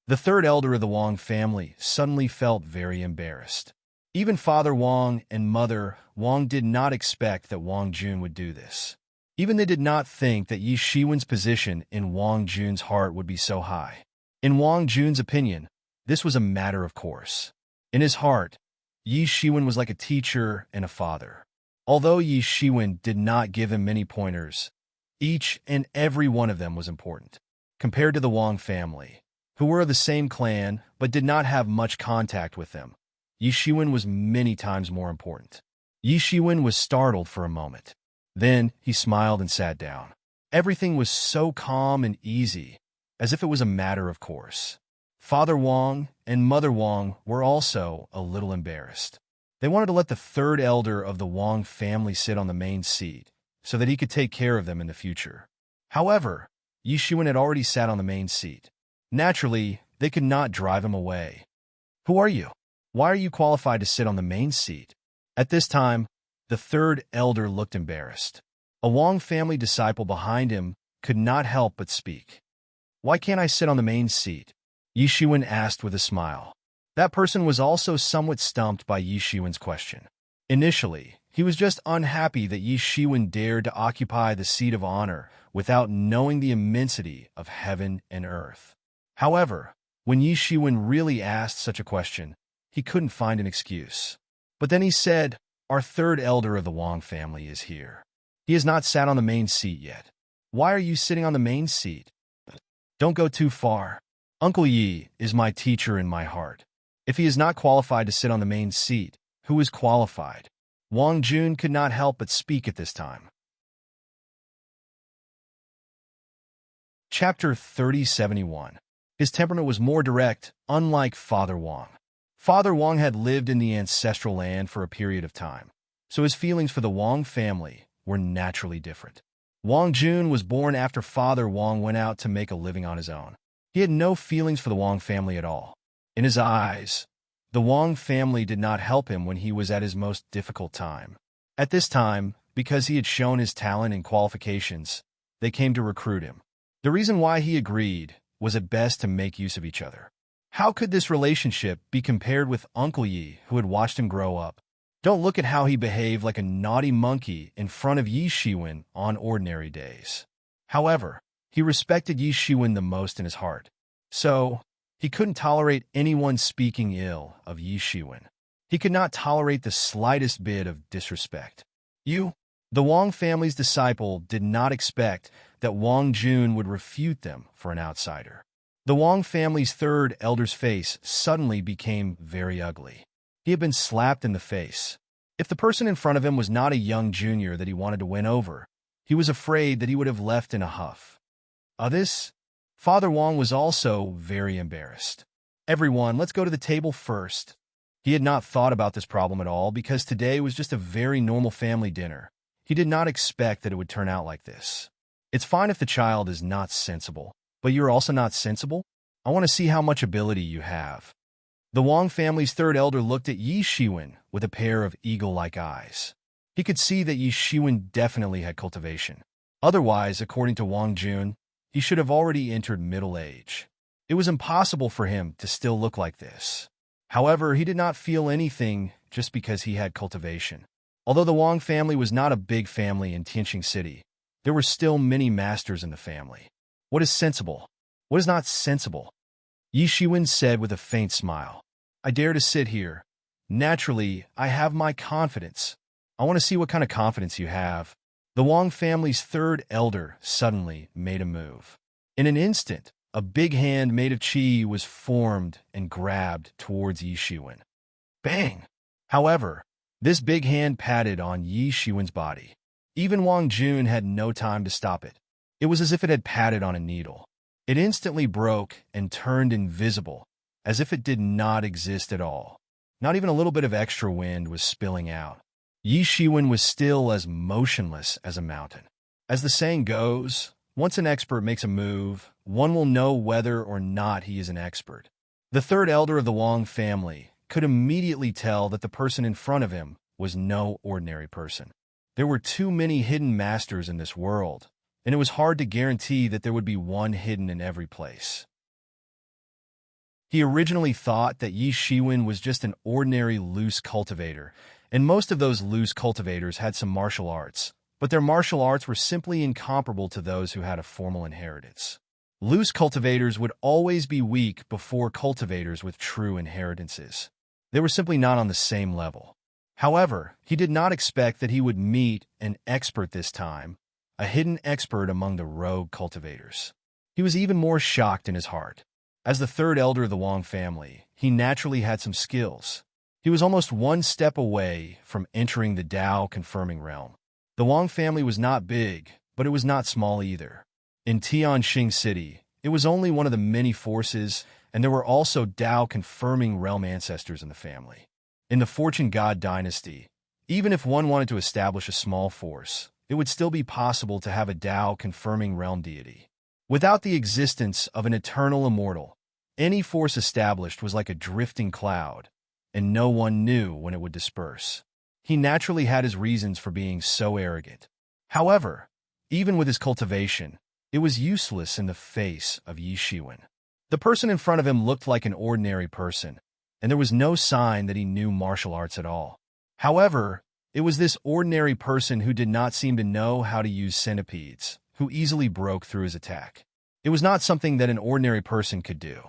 The third elder of the Wang family suddenly felt very embarrassed. Even Father Wang and Mother Wang did not expect that Wang Jun would do this. Even they did not think that Yi Shiwen's position in Wang Jun's heart would be so high. In Wang Jun's opinion, this was a matter of course. In his heart, Yi Shiwen was like a teacher and a father. Although Yi Shiwen did not give him many pointers, each and every one of them was important. Compared to the Wang family, who were of the same clan but did not have much contact with them, Yi Shiwen was many times more important. Yi Shiwen was startled for a moment. Then he smiled and sat down. Everything was so calm and easy, as if it was a matter of course. Father Wang and Mother Wang were also a little embarrassed. They wanted to let the third elder of the Wang family sit on the main seat so that he could take care of them in the future. However, Yi Shiwen had already sat on the main seat. Naturally, they could not drive him away. Who are you? Why are you qualified to sit on the main seat? At this time, the third elder looked embarrassed. A Wang family disciple behind him could not help but speak. Why can't I sit on the main seat? Yi Shiwen asked with a smile. That person was also somewhat stumped by Yi Shiwen's question. Initially, he was just unhappy that Yi Shiwen dared to occupy the seat of honor without knowing the immensity of heaven and earth. However, when Yi Shiwen really asked such a question, he couldn't find an excuse. But then he said, "Our third elder of the Wang family is here. He has not sat on the main seat yet. Why are you sitting on the main seat? Don't go too far. Uncle Yi is my teacher in my heart. If he is not qualified to sit on the main seat, who is qualified?" Wang Jun could not help but speak at this time. Chapter 3071. His temperament was more direct, unlike Father Wang. Father Wang had lived in the ancestral land for a period of time, so his feelings for the Wang family were naturally different. Wang Jun was born after Father Wang went out to make a living on his own. He had no feelings for the Wang family at all. In his eyes, the Wang family did not help him when he was at his most difficult time. At this time, because he had shown his talent and qualifications, they came to recruit him. The reason why he agreed was at best to make use of each other. How could this relationship be compared with Uncle Yi, who had watched him grow up? Don't look at how he behaved like a naughty monkey in front of Yi Shiwen on ordinary days. However, he respected Yi Shiwen the most in his heart. So, he couldn't tolerate anyone speaking ill of Yi Shiwen. He could not tolerate the slightest bit of disrespect. The Wang family's disciple did not expect that Wang Jun would refute them for an outsider. The Wang family's third elder's face suddenly became very ugly. He had been slapped in the face. If the person in front of him was not a young junior that he wanted to win over, he was afraid that he would have left in a huff. Father Wang was also very embarrassed. "Everyone, let's go to the table first." He had not thought about this problem at all because today was just a very normal family dinner. He did not expect that it would turn out like this. It's fine if the child is not sensible, but you're also not sensible? I want to see how much ability you have. The Wang family's third elder looked at Yi Shiwen with a pair of eagle-like eyes. He could see that Yi Shiwen definitely had cultivation. Otherwise, according to Wang Jun, he should have already entered middle age. It was impossible for him to still look like this. However, he did not feel anything just because he had cultivation. Although the Wang family was not a big family in Tianqing City, there were still many masters in the family. What is sensible? What is not sensible? Yi Shiwen said with a faint smile. I dare to sit here. Naturally, I have my confidence. I want to see what kind of confidence you have. The Wang family's third elder suddenly made a move. In an instant, a big hand made of qi was formed and grabbed towards Yi Shiwen. Bang! However, this big hand patted on Yi Shiwen's body. Even Wang Jun had no time to stop it. It was as if it had patted on a needle. It instantly broke and turned invisible, as if it did not exist at all. Not even a little bit of extra wind was spilling out. Yi Shiwen was still as motionless as a mountain. As the saying goes, once an expert makes a move, one will know whether or not he is an expert. The third elder of the Wang family could immediately tell that the person in front of him was no ordinary person. There were too many hidden masters in this world, and it was hard to guarantee that there would be one hidden in every place. He originally thought that Yi Shiwen was just an ordinary loose cultivator, and most of those loose cultivators had some martial arts, but their martial arts were simply incomparable to those who had a formal inheritance. Loose cultivators would always be weak before cultivators with true inheritances. They were simply not on the same level. However, he did not expect that he would meet an expert this time, a hidden expert among the rogue cultivators. He was even more shocked in his heart. As the third elder of the Wang family, he naturally had some skills. He was almost one step away from entering the Tao-confirming realm. The Wang family was not big, but it was not small either. In Tianqing City, it was only one of the many forces, and there were also Tao-confirming realm ancestors in the family. In the Fortune God dynasty, even if one wanted to establish a small force, it would still be possible to have a Tao-confirming realm deity. Without the existence of an eternal immortal, any force established was like a drifting cloud, and no one knew when it would disperse. He naturally had his reasons for being so arrogant. However, even with his cultivation, it was useless in the face of Yi Shiwen. The person in front of him looked like an ordinary person, and there was no sign that he knew martial arts at all. However, it was this ordinary person who did not seem to know how to use centipedes, who easily broke through his attack. It was not something that an ordinary person could do.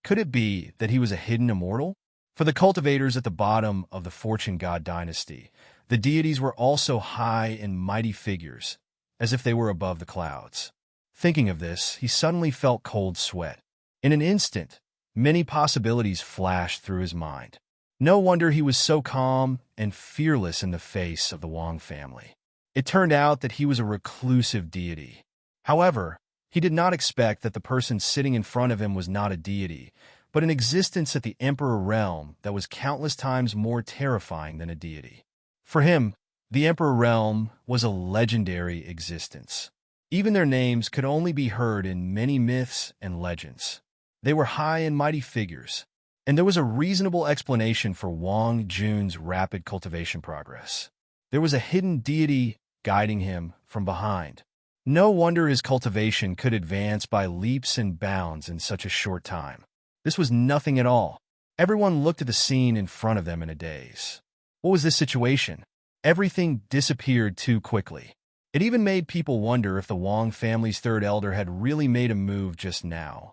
Could it be that he was a hidden immortal? For the cultivators at the bottom of the Fortune God dynasty, the deities were also high and mighty figures, as if they were above the clouds. Thinking of this, he suddenly felt cold sweat. In an instant, many possibilities flashed through his mind. No wonder he was so calm and fearless in the face of the Wang family. It turned out that he was a reclusive deity. However, he did not expect that the person sitting in front of him was not a deity, but an existence at the Emperor realm that was countless times more terrifying than a deity. For him, the Emperor realm was a legendary existence. Even their names could only be heard in many myths and legends. They were high and mighty figures, and there was a reasonable explanation for Wang Jun's rapid cultivation progress. There was a hidden deity guiding him from behind. No wonder his cultivation could advance by leaps and bounds in such a short time. This was nothing at all. Everyone looked at the scene in front of them in a daze. What was this situation? Everything disappeared too quickly. It even made people wonder if the Wang family's third elder had really made a move just now,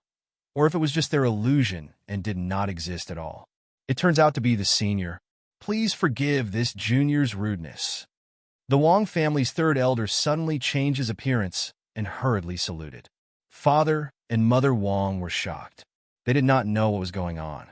or if it was just their illusion and did not exist at all. It turns out to be the senior. Please forgive this junior's rudeness. The Wang family's third elder suddenly changed his appearance and hurriedly saluted. Father and Mother Wang were shocked. They did not know what was going on.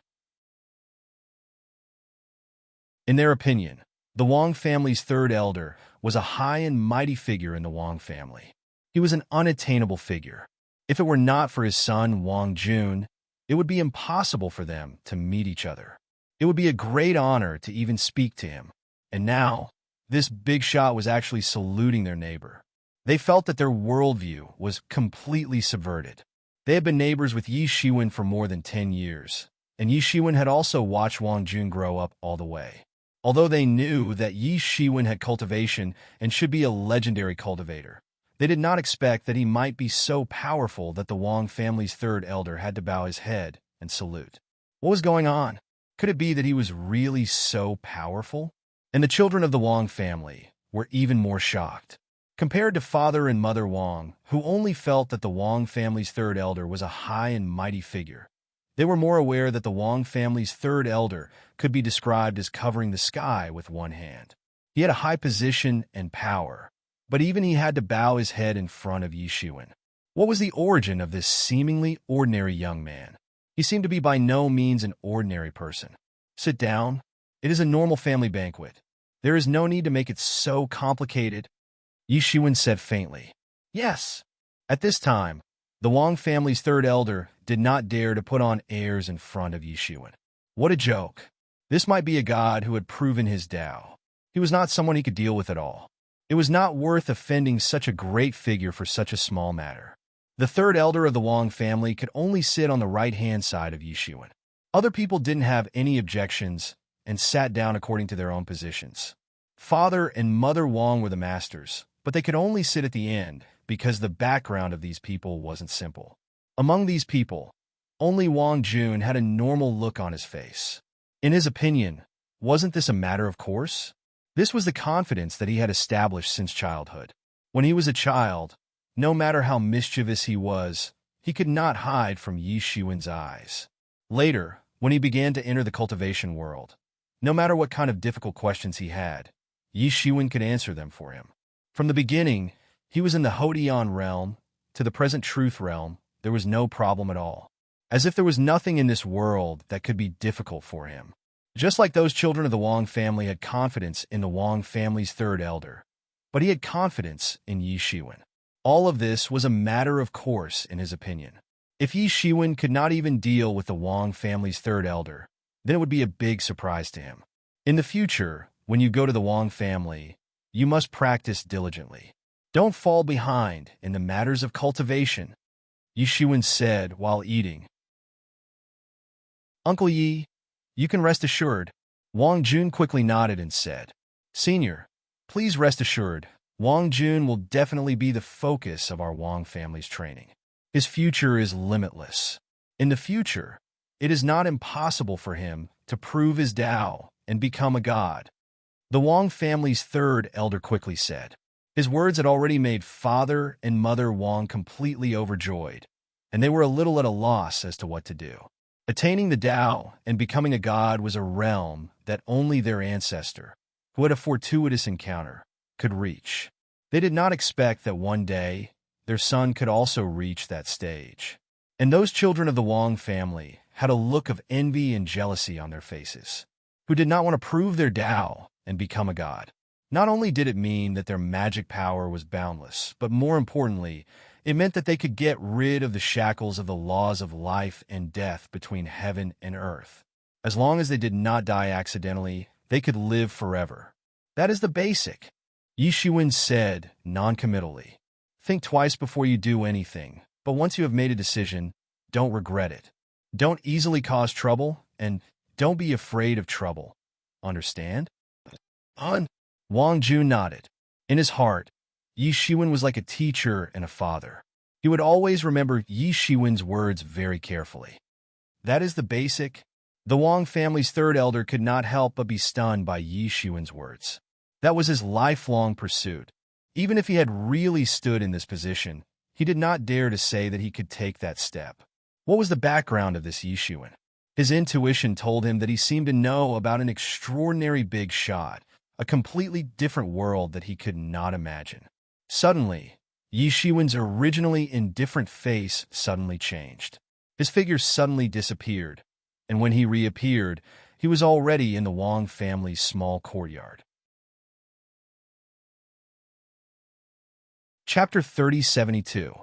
In their opinion, the Wang family's third elder was a high and mighty figure in the Wang family. He was an unattainable figure. If it were not for his son, Wang Jun, it would be impossible for them to meet each other. It would be a great honor to even speak to him. And now, this big shot was actually saluting their neighbor. They felt that their worldview was completely subverted. They had been neighbors with Yi Shiwen for more than 10 years, and Yi Shiwen had also watched Wang Jun grow up all the way. Although they knew that Yi Shiwen had cultivation and should be a legendary cultivator, they did not expect that he might be so powerful that the Wang family's third elder had to bow his head and salute. What was going on? Could it be that he was really so powerful? And the children of the Wang family were even more shocked. Compared to Father and Mother Wang, who only felt that the Wang family's third elder was a high and mighty figure, they were more aware that the Wang family's third elder could be described as covering the sky with one hand. He had a high position and power, but even he had to bow his head in front of Yi Shiwen. What was the origin of this seemingly ordinary young man? He seemed to be by no means an ordinary person. Sit down. It is a normal family banquet. There is no need to make it so complicated, Yi Shiwen said faintly. Yes. At this time, the Wang family's third elder did not dare to put on airs in front of Yi Shiwen. What a joke. This might be a god who had proven his Tao. He was not someone he could deal with at all. It was not worth offending such a great figure for such a small matter. The third elder of the Wang family could only sit on the right-hand side of Yi Shiwen. Other people didn't have any objections and sat down according to their own positions. Father and Mother Wang were the masters, but they could only sit at the end because the background of these people wasn't simple. Among these people, only Wang Jun had a normal look on his face. In his opinion, wasn't this a matter of course? This was the confidence that he had established since childhood. When he was a child, no matter how mischievous he was, he could not hide from Yi Shiwen's eyes. Later, when he began to enter the cultivation world, no matter what kind of difficult questions he had, Yi Shiwen could answer them for him. From the beginning, he was in the Hodian realm, to the present truth realm, there was no problem at all. As if there was nothing in this world that could be difficult for him. Just like those children of the Wang family had confidence in the Wang family's third elder, but he had confidence in Yi Shiwen. All of this was a matter of course in his opinion. If Yi Shiwen could not even deal with the Wang family's third elder, then it would be a big surprise to him. In the future, when you go to the Wang family, you must practice diligently. Don't fall behind in the matters of cultivation, Yi Shiwen said while eating. Uncle Yi, you can rest assured, Wang Jun quickly nodded and said, "Senior, please rest assured, Wang Jun will definitely be the focus of our Wang family's training. His future is limitless. In the future, it is not impossible for him to prove his Tao and become a god." The Wang family's third elder quickly said. His words had already made Father and Mother Wang completely overjoyed, and they were a little at a loss as to what to do. Attaining the Tao and becoming a god was a realm that only their ancestor, who had a fortuitous encounter, could reach. They did not expect that one day their son could also reach that stage. And those children of the Wang family had a look of envy and jealousy on their faces, who did not want to prove their Tao and become a god. Not only did it mean that their magic power was boundless, but more importantly, it meant that they could get rid of the shackles of the laws of life and death between heaven and earth. As long as they did not die accidentally, they could live forever. That is the basic. Yi Shiwen said, non-committally. Think twice before you do anything, but once you have made a decision, don't regret it. Don't easily cause trouble, and don't be afraid of trouble. Understand? Wang Jun nodded. In his heart, Yi Shiwen was like a teacher and a father. He would always remember Yi Shiwen's words very carefully. That is the basic. The Wang family's third elder could not help but be stunned by Yi Shiwen's words. That was his lifelong pursuit. Even if he had really stood in this position, he did not dare to say that he could take that step. What was the background of this Yi Shiwen? His intuition told him that he seemed to know about an extraordinary big shot, a completely different world that he could not imagine. Suddenly, Yi Shiwen's originally indifferent face suddenly changed. His figure suddenly disappeared, and when he reappeared, he was already in the Wang family's small courtyard. Chapter 3072.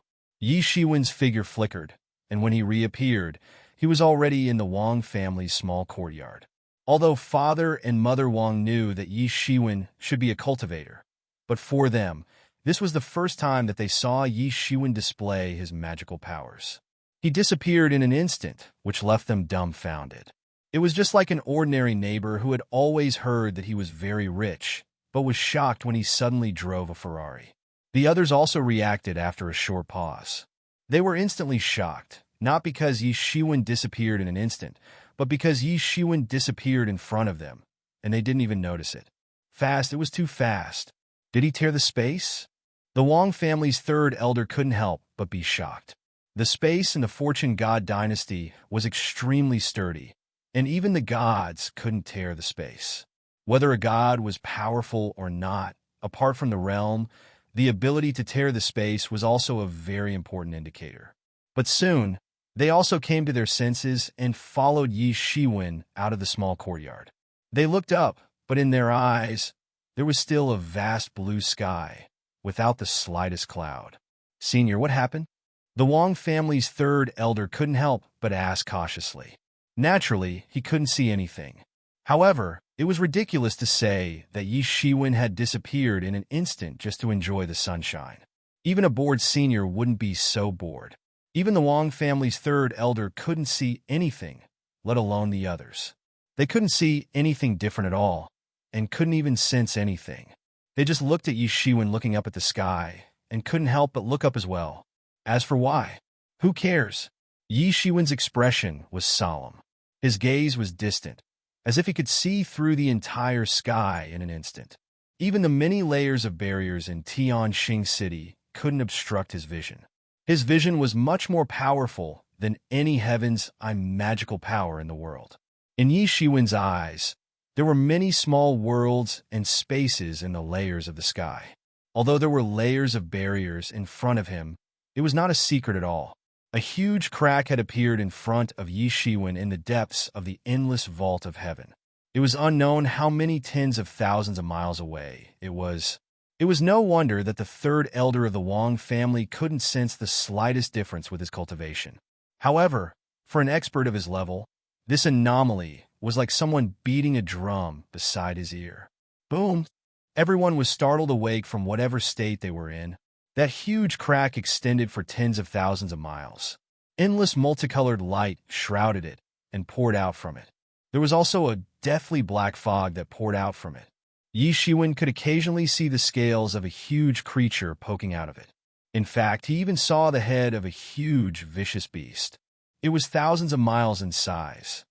Yi Shiwen's figure flickered, and when he reappeared, he was already in the Wang family's small courtyard. Although Father and Mother Wang knew that Yi Shiwen should be a cultivator, but for them, this was the first time that they saw Yi Shiwen display his magical powers. He disappeared in an instant, which left them dumbfounded. It was just like an ordinary neighbor who had always heard that he was very rich, but was shocked when he suddenly drove a Ferrari. The others also reacted after a short pause. They were instantly shocked, not because Yi Shiwen disappeared in an instant, but because Yi Shiwen disappeared in front of them, and they didn't even notice it. Fast, it was too fast. Did he tear the space? The Wang family's third elder couldn't help but be shocked. The space in the Fortune God dynasty was extremely sturdy, and even the gods couldn't tear the space. Whether a god was powerful or not, apart from the realm, the ability to tear the space was also a very important indicator. But soon, they also came to their senses and followed Yi Shiwen out of the small courtyard. They looked up, but in their eyes, there was still a vast blue sky, without the slightest cloud. Senior, what happened? The Wang family's third elder couldn't help but ask cautiously. Naturally, he couldn't see anything. However, it was ridiculous to say that Yi Shiwen had disappeared in an instant just to enjoy the sunshine. Even a bored senior wouldn't be so bored. Even the Wang family's third elder couldn't see anything, let alone the others. They couldn't see anything different at all, and couldn't even sense anything. They just looked at Yi Shiwen looking up at the sky, and couldn't help but look up as well. As for why, who cares? Yi Shiwen's expression was solemn. His gaze was distant, as if he could see through the entire sky in an instant. Even the many layers of barriers in Tianxing City couldn't obstruct his vision. His vision was much more powerful than any heaven's magical power in the world. In Yi Shiwen's eyes, there were many small worlds and spaces in the layers of the sky. Although there were layers of barriers in front of him, it was not a secret at all. A huge crack had appeared in front of Yi Shiwen in the depths of the endless vault of heaven. It was unknown how many tens of thousands of miles away it was. It was no wonder that the third elder of the Wang family couldn't sense the slightest difference with his cultivation. However, for an expert of his level, this anomaly was like someone beating a drum beside his ear. Boom! Everyone was startled awake from whatever state they were in. That huge crack extended for tens of thousands of miles. Endless multicolored light shrouded it and poured out from it. There was also a deathly black fog that poured out from it. Yi Shiwen could occasionally see the scales of a huge creature poking out of it. In fact, he even saw the head of a huge, vicious beast. It was thousands of miles in size.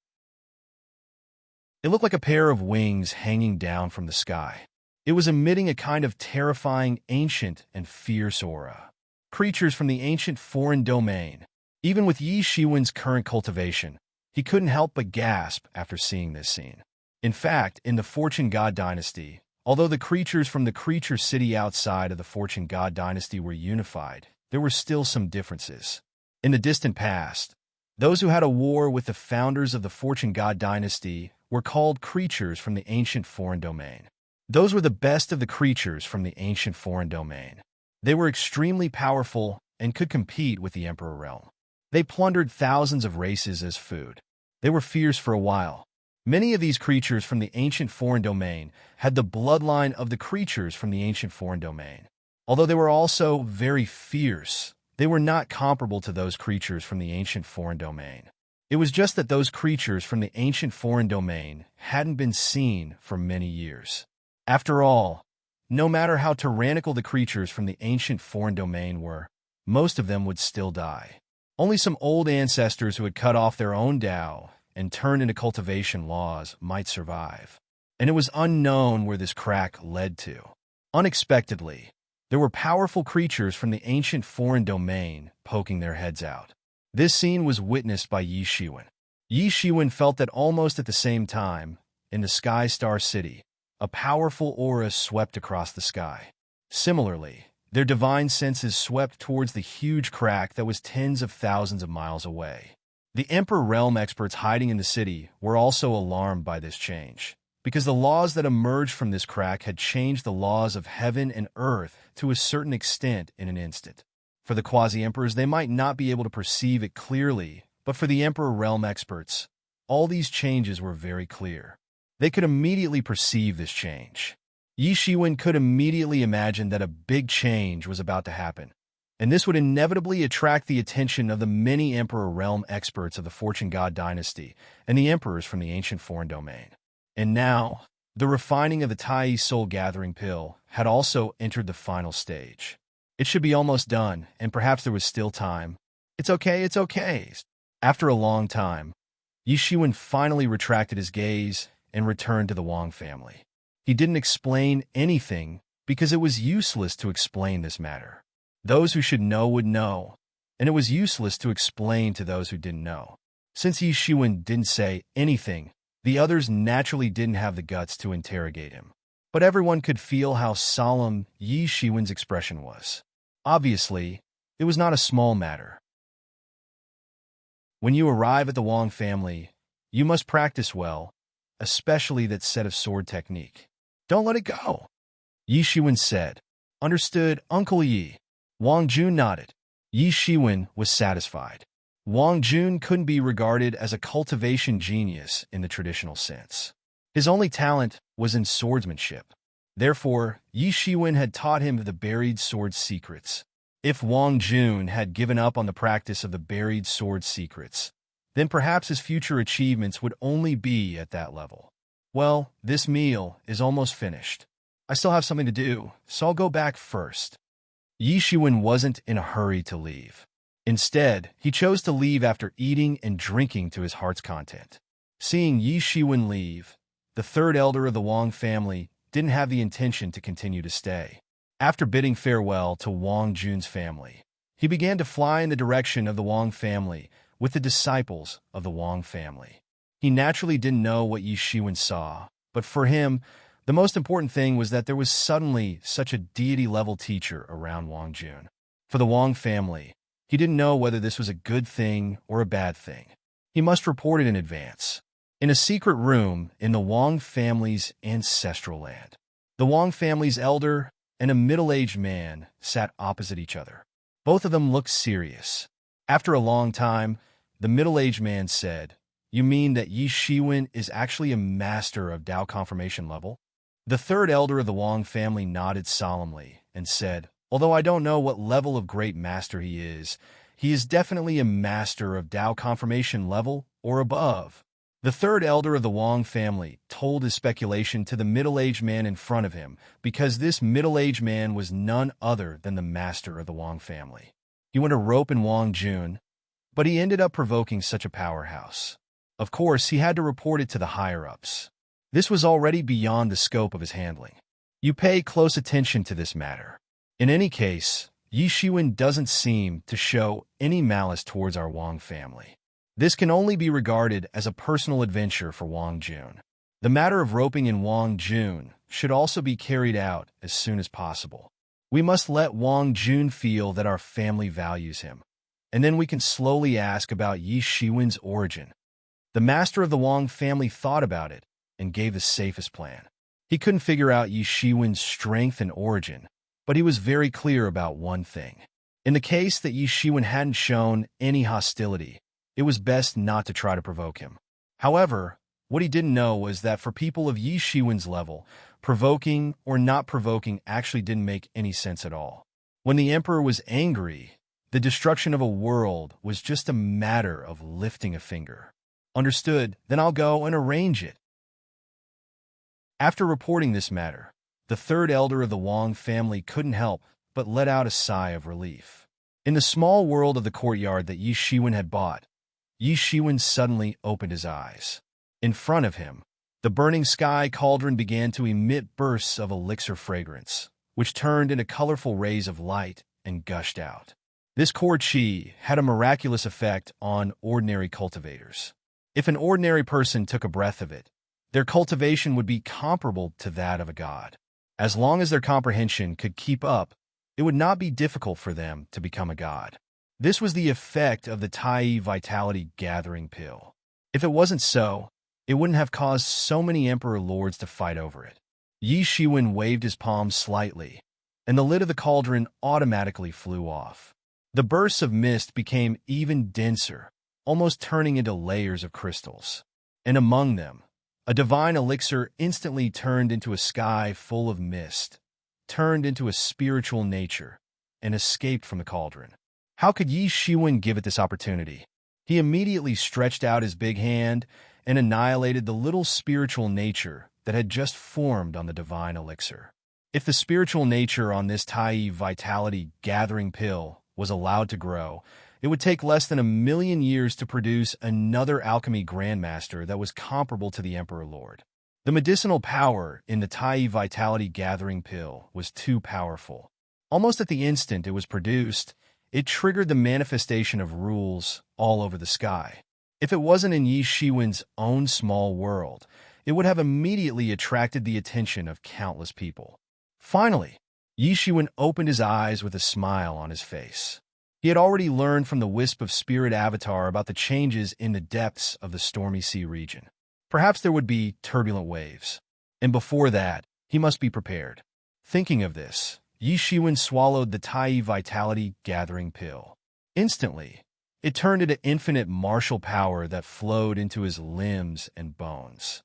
It looked like a pair of wings hanging down from the sky. It was emitting a kind of terrifying, ancient, and fierce aura. Creatures from the ancient foreign domain. Even with Yi Shiwen's current cultivation, he couldn't help but gasp after seeing this scene. In fact, in the Fortune God Dynasty, although the creatures from the creature city outside of the Fortune God Dynasty were unified, there were still some differences. In the distant past, those who had a war with the founders of the Fortune God Dynasty were called creatures from the ancient foreign domain. Those were the best of the creatures from the ancient foreign domain. They were extremely powerful and could compete with the Emperor realm. They plundered thousands of races as food. They were fierce for a while. Many of these creatures from the ancient foreign domain had the bloodline of the creatures from the ancient foreign domain. Although they were also very fierce, they were not comparable to those creatures from the ancient foreign domain. It was just that those creatures from the ancient foreign domain hadn't been seen for many years. After all, no matter how tyrannical the creatures from the ancient foreign domain were, most of them would still die. Only some old ancestors who had cut off their own Tao and turned into cultivation laws might survive. And it was unknown where this crack led to. Unexpectedly, there were powerful creatures from the ancient foreign domain poking their heads out. This scene was witnessed by Yi Shiwen. Yi Shiwen felt that almost at the same time, in the Sky Star City, a powerful aura swept across the sky. Similarly, their divine senses swept towards the huge crack that was tens of thousands of miles away. The Emperor realm experts hiding in the city were also alarmed by this change, because the laws that emerged from this crack had changed the laws of heaven and earth to a certain extent in an instant. For the quasi-emperors, they might not be able to perceive it clearly, but for the Emperor realm experts, all these changes were very clear. They could immediately perceive this change. Yi Shiwen could immediately imagine that a big change was about to happen, and this would inevitably attract the attention of the many Emperor realm experts of the Fortune God Dynasty and the emperors from the ancient foreign domain. And now, the refining of the Tai Soul Gathering Pill had also entered the final stage. It should be almost done, and perhaps there was still time. It's okay, it's okay. After a long time, Yi Shiwen finally retracted his gaze and returned to the Wang family. He didn't explain anything because it was useless to explain this matter. Those who should know would know, and it was useless to explain to those who didn't know. Since Yi Shiwen didn't say anything, the others naturally didn't have the guts to interrogate him. But everyone could feel how solemn Yi Shiwen's expression was. Obviously, it was not a small matter. When you arrive at the Wang family, you must practice well, especially that set of sword technique. Don't let it go, Yi Shiwen said. Understood, Uncle Yi. Wang Jun nodded. Yi Shiwen was satisfied. Wang Jun couldn't be regarded as a cultivation genius in the traditional sense. His only talent was in swordsmanship. Therefore, Yi Shiwen had taught him the buried sword secrets. If Wang Jun had given up on the practice of the buried sword secrets, then perhaps his future achievements would only be at that level. Well, this meal is almost finished. I still have something to do, so I'll go back first. Yi Shiwen wasn't in a hurry to leave. Instead, he chose to leave after eating and drinking to his heart's content. Seeing Yi Shiwen leave, the third elder of the Wang family didn't have the intention to continue to stay. After bidding farewell to Wang Jun's family, he began to fly in the direction of the Wang family with the disciples of the Wang family. He naturally didn't know what Yi Shiwen saw, but for him, the most important thing was that there was suddenly such a deity-level teacher around Wang Jun. For the Wang family, he didn't know whether this was a good thing or a bad thing. He must report it in advance. In a secret room in the Wang family's ancestral land, the Wang family's elder and a middle-aged man sat opposite each other. Both of them looked serious. After a long time, the middle-aged man said, "You mean that Yi Shiwen is actually a master of Tao confirmation level?" The third elder of the Wang family nodded solemnly and said, "Although I don't know what level of great master he is definitely a master of Tao confirmation level or above." The third elder of the Wang family told his speculation to the middle-aged man in front of him because this middle-aged man was none other than the master of the Wang family. He went a rope in Wang Jun, but he ended up provoking such a powerhouse. Of course, he had to report it to the higher-ups. This was already beyond the scope of his handling. You pay close attention to this matter. In any case, Yi Shiwen doesn't seem to show any malice towards our Wang family. This can only be regarded as a personal adventure for Wang Jun. The matter of roping in Wang Jun should also be carried out as soon as possible. We must let Wang Jun feel that our family values him, and then we can slowly ask about Yi Shiwen's origin. The master of the Wang family thought about it and gave the safest plan. He couldn't figure out Yi Shiwen's strength and origin, but he was very clear about one thing. In the case that Yi Shiwen hadn't shown any hostility, it was best not to try to provoke him. However, what he didn't know was that for people of Yi Shiwen's level, provoking or not provoking actually didn't make any sense at all. When the emperor was angry, the destruction of a world was just a matter of lifting a finger. Understood, then I'll go and arrange it. After reporting this matter, the third elder of the Wang family couldn't help but let out a sigh of relief. In the small world of the courtyard that Yi Shiwen had bought, Yi Shiwen suddenly opened his eyes. In front of him, the burning sky cauldron began to emit bursts of elixir fragrance, which turned into colorful rays of light and gushed out. This core qi had a miraculous effect on ordinary cultivators. If an ordinary person took a breath of it, their cultivation would be comparable to that of a god. As long as their comprehension could keep up, it would not be difficult for them to become a god. This was the effect of the Tai Vitality Gathering Pill. If it wasn't so, it wouldn't have caused so many Emperor Lords to fight over it. Yi Shiwen waved his palm slightly, and the lid of the cauldron automatically flew off. The bursts of mist became even denser, almost turning into layers of crystals. And among them, a divine elixir instantly turned into a sky full of mist, turned into a spiritual nature, and escaped from the cauldron. How could Yi Shiwen give it this opportunity? He immediately stretched out his big hand and annihilated the little spiritual nature that had just formed on the divine elixir. If the spiritual nature on this Tai Vitality Gathering Pill was allowed to grow, it would take less than 1,000,000 years to produce another alchemy grandmaster that was comparable to the Emperor Lord. The medicinal power in the Tai Vitality Gathering Pill was too powerful. Almost at the instant it was produced, it triggered the manifestation of rules all over the sky. If it wasn't in Yi Shiwen's own small world, it would have immediately attracted the attention of countless people. Finally, Yi Shiwen opened his eyes with a smile on his face. He had already learned from the wisp of spirit avatar about the changes in the depths of the stormy sea region. Perhaps there would be turbulent waves, and before that, he must be prepared. Thinking of this, Yi Shiwen swallowed the Tai Vitality Gathering Pill. Instantly, it turned into infinite martial power that flowed into his limbs and bones.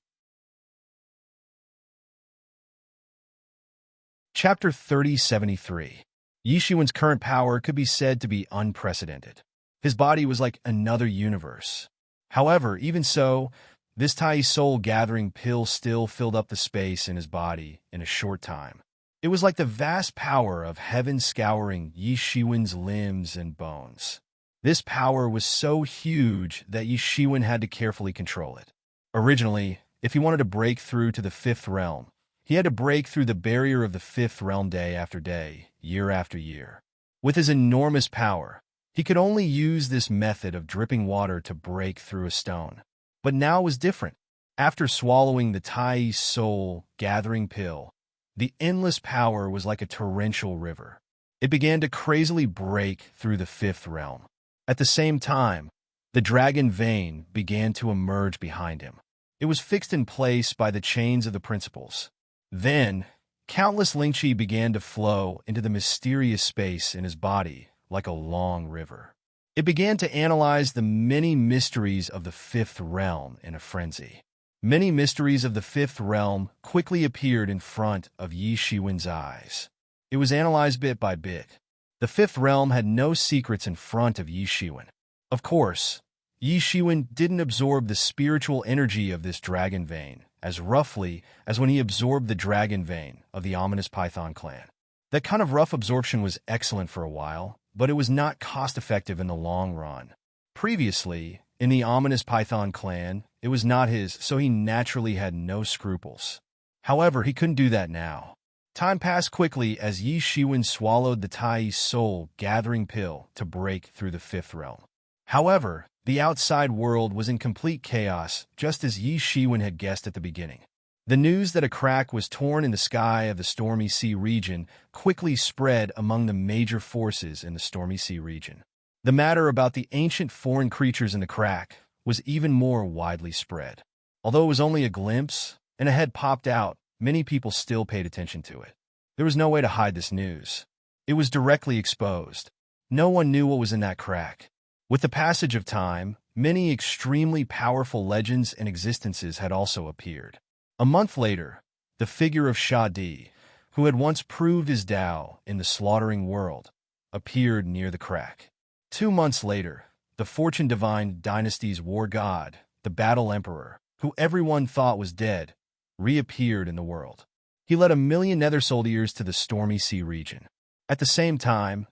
Chapter 3073. Yi Shiwen's current power could be said to be unprecedented. His body was like another universe. However, even so, this Tai Soul Gathering Pill still filled up the space in his body in a short time. It was like the vast power of heaven scouring Yi Shiwen's limbs and bones. This power was so huge that Yi Shiwen had to carefully control it. Originally, if he wanted to break through to the fifth realm, he had to break through the barrier of the fifth realm day after day, year after year. With his enormous power, he could only use this method of dripping water to break through a stone. But now it was different. After swallowing the Tai Soul Gathering Pill, the endless power was like a torrential river. It began to crazily break through the fifth realm. At the same time, the dragon vein began to emerge behind him. It was fixed in place by the chains of the principles. Then, countless Lingqi began to flow into the mysterious space in his body like a long river. It began to analyze the many mysteries of the fifth realm in a frenzy. Many mysteries of the fifth realm quickly appeared in front of Yi Shiwen's eyes. It was analyzed bit by bit. The fifth realm had no secrets in front of Yi Shiwen. Of course, Yi Shiwen didn't absorb the spiritual energy of this dragon vein as roughly as when he absorbed the dragon vein of the ominous Python clan. That kind of rough absorption was excellent for a while, but it was not cost-effective in the long run. Previously, in the ominous Python clan, it was not his, so he naturally had no scruples. However, he couldn't do that now. Time passed quickly as Yi Shiwen swallowed the Tai soul-gathering pill to break through the fifth realm. However, the outside world was in complete chaos, just as Yi Shiwen had guessed at the beginning. The news that a crack was torn in the sky of the Stormy Sea region quickly spread among the major forces in the Stormy Sea region. The matter about the ancient foreign creatures in the crack was even more widely spread. Although it was only a glimpse, and a head popped out, many people still paid attention to it. There was no way to hide this news. It was directly exposed. No one knew what was in that crack. With the passage of time, many extremely powerful legends and existences had also appeared. A month later, the figure of Sha Di, who had once proved his Tao in the slaughtering world, appeared near the crack. 2 months later, the Fortune Divine Dynasty's war god, the Battle Emperor, who everyone thought was dead, reappeared in the world. He led 1,000,000 Nether soldiers to the Stormy Sea region. At the same time,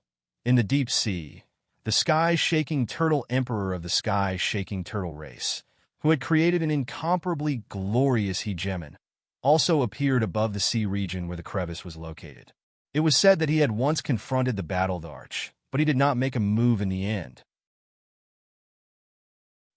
in the deep sea, the sky-shaking turtle emperor of the sky-shaking turtle race, who had created an incomparably glorious hegemon, also appeared above the sea region where the crevice was located. It was said that he had once confronted the battled arch, but he did not make a move in the end.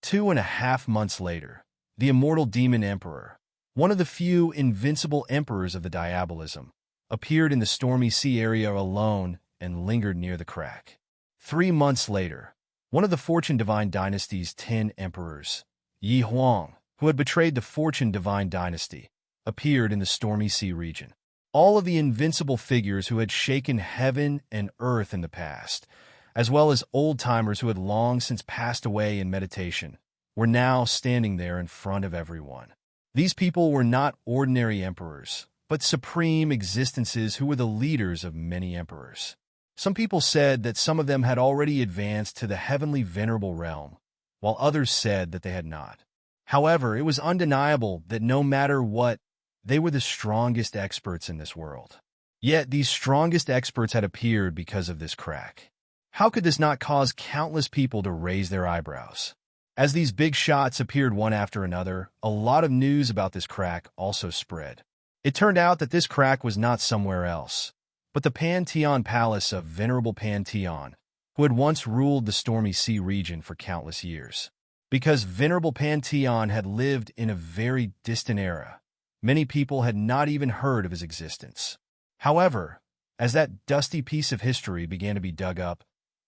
2.5 months later, the immortal demon emperor, one of the few invincible emperors of the diabolism, appeared in the Stormy Sea area alone and lingered near the crack. 3 months later, one of the Fortune Divine Dynasty's 10 emperors, Yi Huang, who had betrayed the Fortune Divine Dynasty, appeared in the Stormy Sea region. All of the invincible figures who had shaken heaven and earth in the past, as well as old-timers who had long since passed away in meditation, were now standing there in front of everyone. These people were not ordinary emperors, but supreme existences who were the leaders of many emperors. Some people said that some of them had already advanced to the heavenly venerable realm, while others said that they had not. However, it was undeniable that no matter what, they were the strongest experts in this world. Yet these strongest experts had appeared because of this crack. How could this not cause countless people to raise their eyebrows? As these big shots appeared one after another, a lot of news about this crack also spread. It turned out that this crack was not somewhere else, but the Pantheon Palace of Venerable Pantheon, who had once ruled the Stormy Sea region for countless years. Because Venerable Pantheon had lived in a very distant era, many people had not even heard of his existence. However, as that dusty piece of history began to be dug up,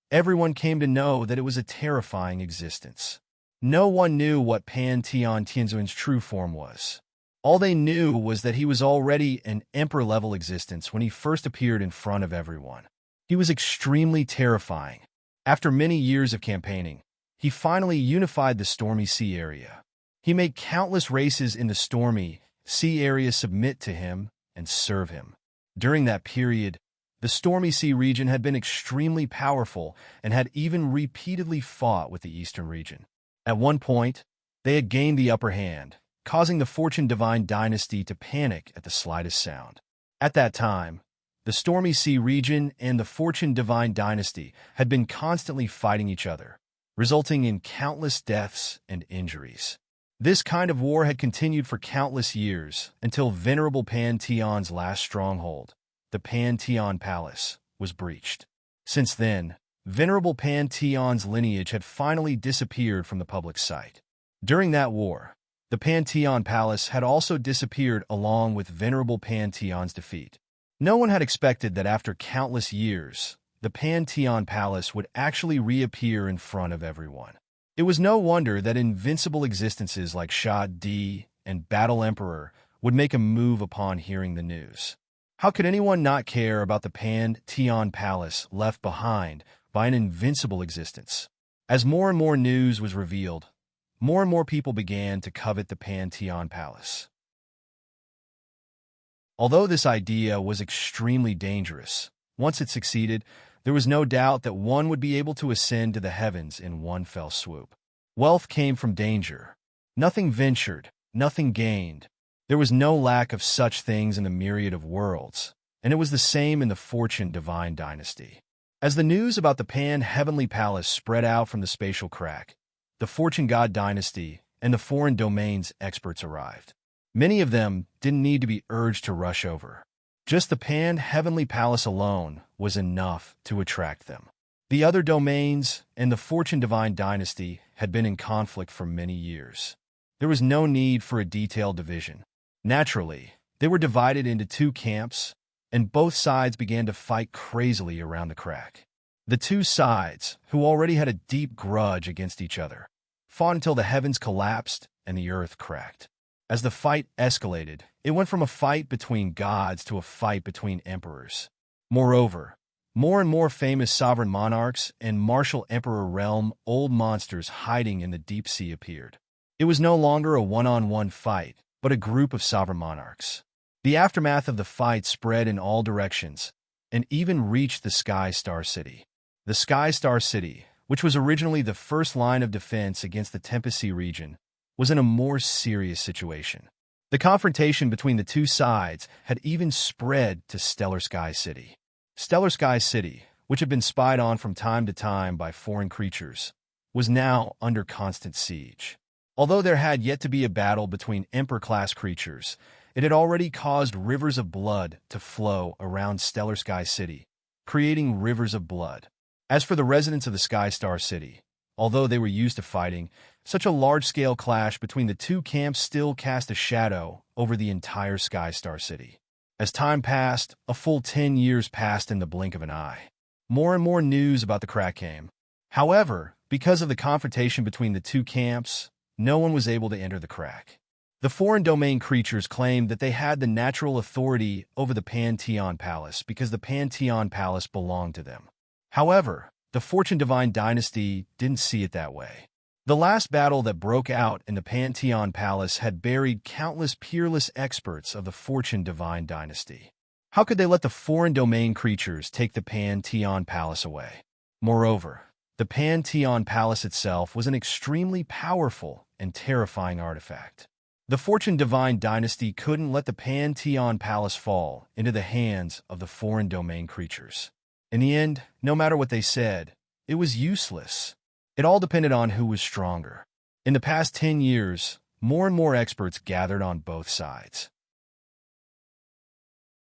everyone came to know that it was a terrifying existence. No one knew what Pantheon Tianzuan's true form was. All they knew was that he was already an emperor-level existence when he first appeared in front of everyone. He was extremely terrifying. After many years of campaigning, he finally unified the Stormy Sea area. He made countless races in the Stormy Sea area submit to him and serve him. During that period, the Stormy Sea region had been extremely powerful and had even repeatedly fought with the Eastern region. At one point, they had gained the upper hand, causing the Fortune Divine Dynasty to panic at the slightest sound. At that time, the Stormy Sea region and the Fortune Divine Dynasty had been constantly fighting each other, resulting in countless deaths and injuries. This kind of war had continued for countless years until Venerable Pantheon's last stronghold, the Pantheon Palace, was breached. Since then, Venerable Pantheon's lineage had finally disappeared from the public sight. During that war, the Pantheon Palace had also disappeared along with Venerable Pantheon's defeat. No one had expected that after countless years, the Pantheon Palace would actually reappear in front of everyone. It was no wonder that invincible existences like Sha Di and Battle Emperor would make a move upon hearing the news. How could anyone not care about the Pantheon Palace left behind by an invincible existence? As more and more news was revealed, more and more people began to covet the Pantheon Palace. Although this idea was extremely dangerous, once it succeeded, there was no doubt that one would be able to ascend to the heavens in one fell swoop. Wealth came from danger. Nothing ventured, nothing gained. There was no lack of such things in the myriad of worlds, and it was the same in the Fortune Divine dynasty. As the news about the Pan-Heavenly Palace spread out from the spatial crack, the Fortune God dynasty and the foreign domains experts arrived. Many of them didn't need to be urged to rush over. Just the Pan-Heavenly Palace alone was enough to attract them. The other domains and the Fortune Divine dynasty had been in conflict for many years. There was no need for a detailed division. Naturally, they were divided into two camps, and both sides began to fight crazily around the crack. The two sides, who already had a deep grudge against each other, fought until the heavens collapsed and the earth cracked. As the fight escalated, it went from a fight between gods to a fight between emperors. Moreover, more and more famous sovereign monarchs and martial emperor realm old monsters hiding in the deep sea appeared. It was no longer a one-on-one fight, but a group of sovereign monarchs. The aftermath of the fight spread in all directions and even reached the Sky Star City. The Sky Star City, which was originally the first line of defense against the Tempest Sea region, was in a more serious situation. The confrontation between the two sides had even spread to Stellar Sky City. Stellar Sky City, which had been spied on from time to time by foreign creatures, was now under constant siege. Although there had yet to be a battle between Emperor-class creatures, it had already caused rivers of blood to flow around Stellar Sky City, creating rivers of blood. As for the residents of the Sky Star City, although they were used to fighting, such a large-scale clash between the two camps still cast a shadow over the entire Sky Star City. As time passed, a full 10 years passed in the blink of an eye. More and more news about the crack came. However, because of the confrontation between the two camps, no one was able to enter the crack. The foreign domain creatures claimed that they had the natural authority over the Pantheon Palace because the Pantheon Palace belonged to them. However, the Fortune Divine dynasty didn't see it that way. The last battle that broke out in the Pantheon Palace had buried countless peerless experts of the Fortune Divine dynasty. How could they let the foreign domain creatures take the Pantheon Palace away? Moreover, the Pantheon Palace itself was an extremely powerful and terrifying artifact. The Fortune Divine dynasty couldn't let the Pantheon Palace fall into the hands of the foreign domain creatures. In the end, no matter what they said, it was useless. It all depended on who was stronger. In the past 10 years, more and more experts gathered on both sides.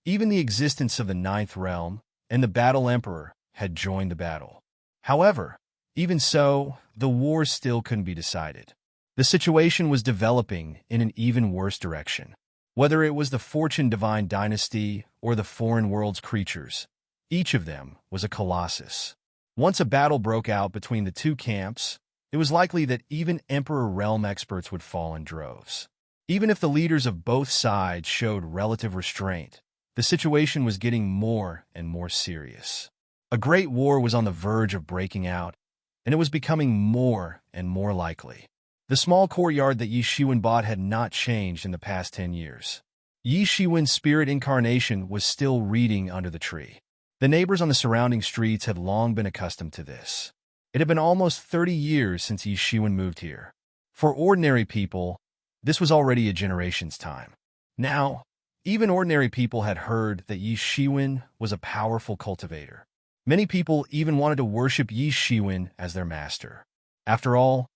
Even the existence of the Ninth Realm and the Battle Emperor had joined the battle. However, even so, the war still couldn't be decided. The situation was developing in an even worse direction. Whether it was the Fortune Divine dynasty or the foreign world's creatures, each of them was a colossus. Once a battle broke out between the two camps, it was likely that even Emperor Realm experts would fall in droves. Even if the leaders of both sides showed relative restraint, the situation was getting more and more serious. A great war was on the verge of breaking out, and it was becoming more and more likely. The small courtyard that Yi Shiwen bought had not changed in the past 10 years. Yi Shiwen's spirit incarnation was still reading under the tree. The neighbors on the surrounding streets had long been accustomed to this. It had been almost 30 years since Yi Shiwen moved here. For ordinary people, this was already a generation's time. Now, even ordinary people had heard that Yi Shiwen was a powerful cultivator. Many people even wanted to worship Yi Shiwen as their master. After all,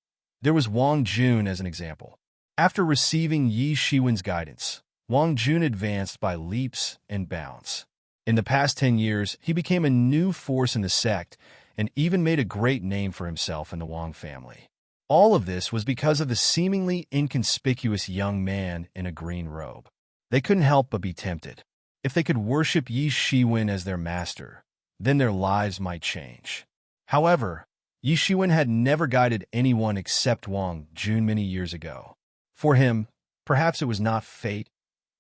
there was Wang Jun as an example. After receiving Yi Shiwen's guidance, Wang Jun advanced by leaps and bounds. In the past 10 years, he became a new force in the sect and even made a great name for himself in the Wang family. All of this was because of the seemingly inconspicuous young man in a green robe. They couldn't help but be tempted. If they could worship Yi Shiwen as their master, then their lives might change. However, Yi Shiwen had never guided anyone except Wang Jun many years ago. For him, perhaps it was not fate,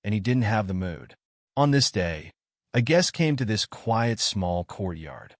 and he didn't have the mood. On this day, a guest came to this quiet, small courtyard.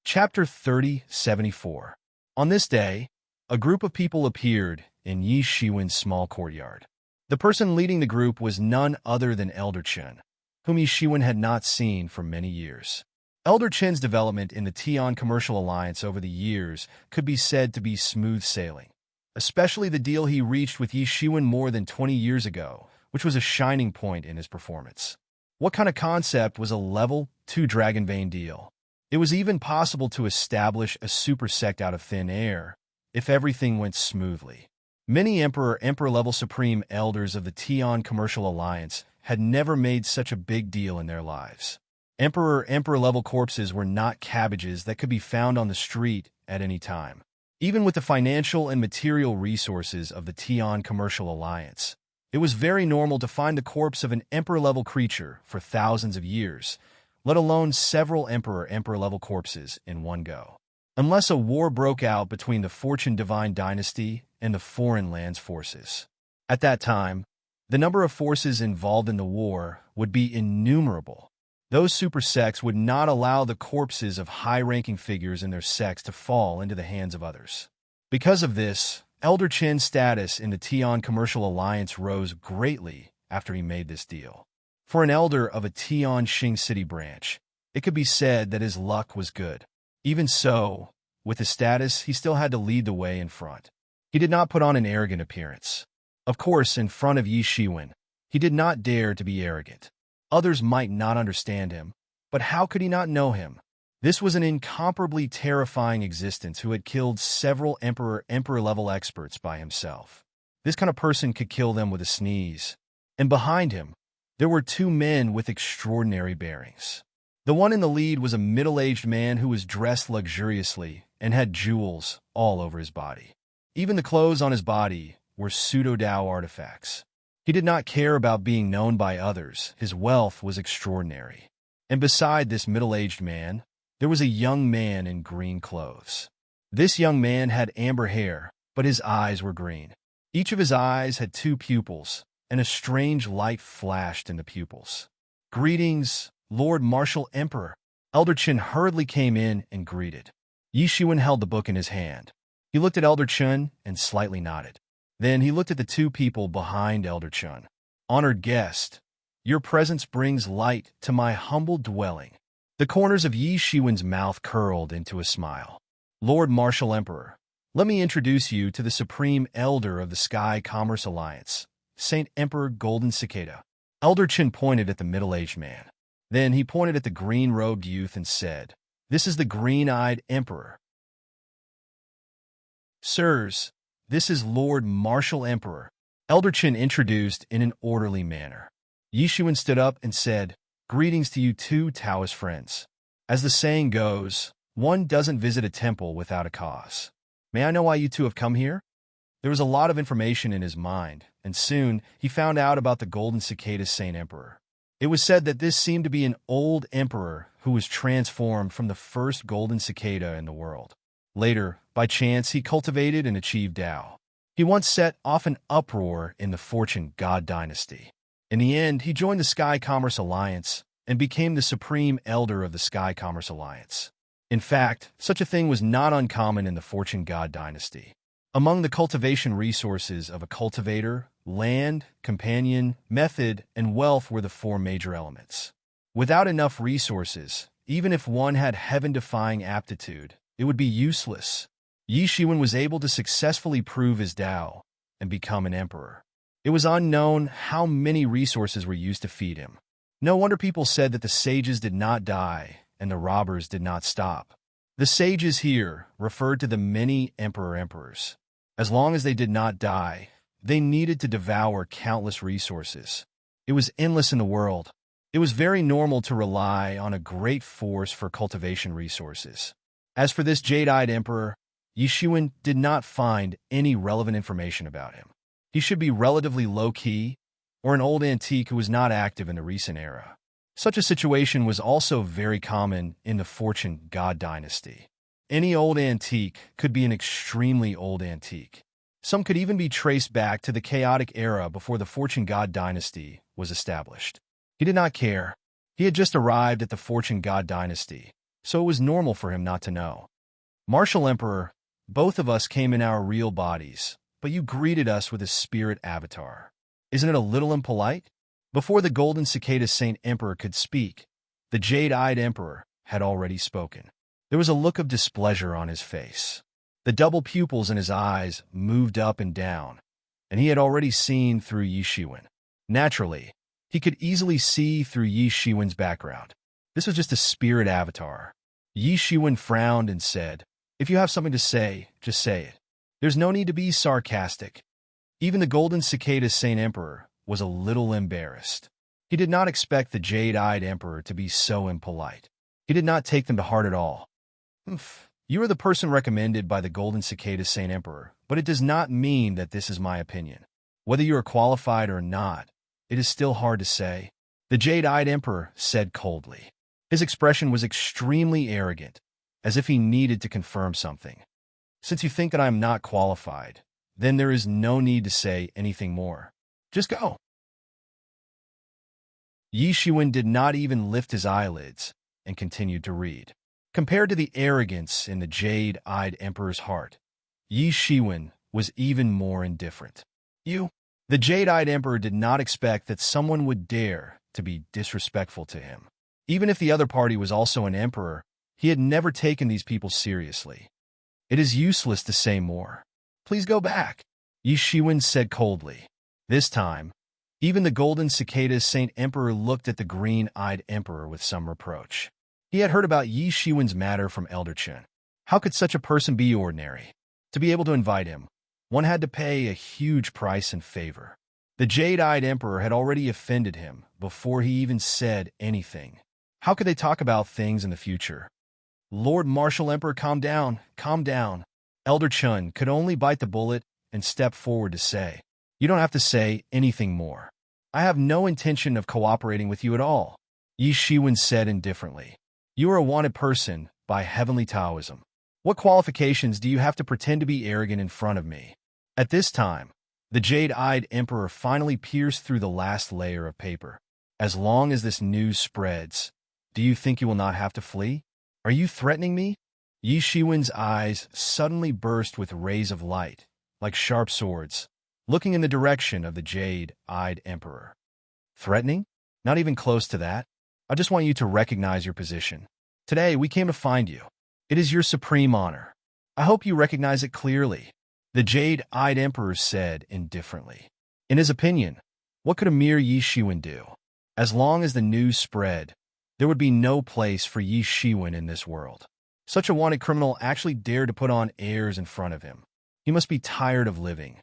Chapter 3074. On this day, a group of people appeared in Yi Shiwen's small courtyard. The person leading the group was none other than Elder Chen, whom Yi Shiwen had not seen for many years. Elder Chin's development in the Tian Commercial Alliance over the years could be said to be smooth sailing, especially the deal he reached with Yi Shiwen more than 20 years ago, which was a shining point in his performance. What kind of concept was a level 2 Dragon Vein deal? It was even possible to establish a super sect out of thin air, if everything went smoothly. Many Emperor-level Supreme Elders of the Tian Commercial Alliance had never made such a big deal in their lives. Emperor-level corpses were not cabbages that could be found on the street at any time. Even with the financial and material resources of the Tian Commercial Alliance, it was very normal to find the corpse of an Emperor-level creature for thousands of years, let alone several Emperor-level corpses in one go. Unless a war broke out between the Fortune Divine Dynasty and the Foreign Lands forces. At that time, the number of forces involved in the war would be innumerable. Those super sects would not allow the corpses of high-ranking figures in their sects to fall into the hands of others. Because of this, Elder Chin's status in the Tian Commercial Alliance rose greatly after he made this deal. For an elder of a Tian Xing City branch, it could be said that his luck was good. Even so, with his status, he still had to lead the way in front. He did not put on an arrogant appearance. Of course, in front of Yi Shiwen, he did not dare to be arrogant. Others might not understand him, but how could he not know him? This was an incomparably terrifying existence who had killed several Emperor-level experts by himself. This kind of person could kill them with a sneeze. And behind him, there were two men with extraordinary bearings. The one in the lead was a middle-aged man who was dressed luxuriously and had jewels all over his body. Even the clothes on his body were pseudo-Dao artifacts. He did not care about being known by others. His wealth was extraordinary. And beside this middle-aged man, there was a young man in green clothes. This young man had amber hair, but his eyes were green. Each of his eyes had two pupils, and a strange light flashed in the pupils. "Greetings, Lord Martial Emperor." Elder Chin hurriedly came in and greeted. Yi Shiwen held the book in his hand. He looked at Elder Chin and slightly nodded. Then he looked at the two people behind Elder Chin. "Honored guest, your presence brings light to my humble dwelling." The corners of Yi Shiwen's mouth curled into a smile. "Lord Martial Emperor, let me introduce you to the Supreme Elder of the Sky Commerce Alliance, Saint Emperor Golden Cicada." Elder Chin pointed at the middle-aged man. Then he pointed at the green-robed youth and said, "This is the green-eyed emperor." "Sirs, this is Lord Martial Emperor." Elder Chin introduced in an orderly manner. Yi Shiwen stood up and said, "Greetings to you two Taoist friends. As the saying goes, one doesn't visit a temple without a cause. May I know why you two have come here?" There was a lot of information in his mind, and soon he found out about the Golden Cicada Saint Emperor. It was said that this seemed to be an old emperor who was transformed from the first golden cicada in the world. Later, by chance, he cultivated and achieved Tao. He once set off an uproar in the Fortune God Dynasty. In the end, he joined the Sky Commerce Alliance and became the Supreme Elder of the Sky Commerce Alliance. In fact, such a thing was not uncommon in the Fortune God Dynasty. Among the cultivation resources of a cultivator, land, companion, method, and wealth were the four major elements. Without enough resources, even if one had heaven-defying aptitude, it would be useless. Yi Shiwen was able to successfully prove his Tao and become an emperor. It was unknown how many resources were used to feed him. No wonder people said that the sages did not die and the robbers did not stop. The sages here referred to the many emperors. As long as they did not die, they needed to devour countless resources. It was endless in the world. It was very normal to rely on a great force for cultivation resources. As for this jade-eyed emperor, Yi Shiwen did not find any relevant information about him. He should be relatively low-key, or an old antique who was not active in the recent era. Such a situation was also very common in the Fortune God Dynasty. Any old antique could be an extremely old antique. Some could even be traced back to the chaotic era before the Fortune God Dynasty was established. He did not care. He had just arrived at the Fortune God Dynasty, so it was normal for him not to know. "Martial Emperor, both of us came in our real bodies, but you greeted us with a spirit avatar. Isn't it a little impolite?" Before the Golden Cicada Saint Emperor could speak, the jade-eyed emperor had already spoken. There was a look of displeasure on his face. The double pupils in his eyes moved up and down, and he had already seen through Yi Shiwen. Naturally, he could easily see through Yi Shiwen's background. This was just a spirit avatar. Yi Shiwen frowned and said, "If you have something to say, just say it. There's no need to be sarcastic." Even the golden cicada Saint Emperor was a little embarrassed. He did not expect the jade-eyed emperor to be so impolite. He did not take them to heart at all. You are the person recommended by the golden cicada Saint Emperor, but it does not mean that this is my opinion. Whether you are qualified or not, it is still hard to say. The jade-eyed emperor said coldly. His expression was extremely arrogant, as if he needed to confirm something. Since you think that I am not qualified, then there is no need to say anything more. Just go. Yi Shiwen did not even lift his eyelids and continued to read. Compared to the arrogance in the jade-eyed emperor's heart, Yi Shiwen was even more indifferent. The jade-eyed emperor did not expect that someone would dare to be disrespectful to him. Even if the other party was also an emperor, he had never taken these people seriously. It is useless to say more. Please go back, Yi Shiwen said coldly. This time, even the golden cicada's Saint Emperor looked at the green-eyed emperor with some reproach. He had heard about Yi Shiwen's matter from Elder Chen. How could such a person be ordinary? To be able to invite him, one had to pay a huge price in favor. The jade-eyed emperor had already offended him before he even said anything. How could they talk about things in the future? Lord Martial Emperor, calm down, calm down. Elder Chen could only bite the bullet and step forward to say, "You don't have to say anything more. I have no intention of cooperating with you at all," Yi Shiwen said indifferently. "You are a wanted person by heavenly Taoism. What qualifications do you have to pretend to be arrogant in front of me?" At this time, the jade-eyed emperor finally pierced through the last layer of paper. "As long as this news spreads, do you think you will not have to flee? Are you threatening me?" Yi Shiwen's eyes suddenly burst with rays of light, like sharp swords, looking in the direction of the jade-eyed emperor. "Threatening? Not even close to that. I just want you to recognize your position. Today, we came to find you. It is your supreme honor. I hope you recognize it clearly," the jade-eyed emperor said indifferently. In his opinion, what could a mere Yi Shiwen do? As long as the news spread, there would be no place for Yi Shiwen in this world. Such a wanted criminal actually dared to put on airs in front of him. He must be tired of living.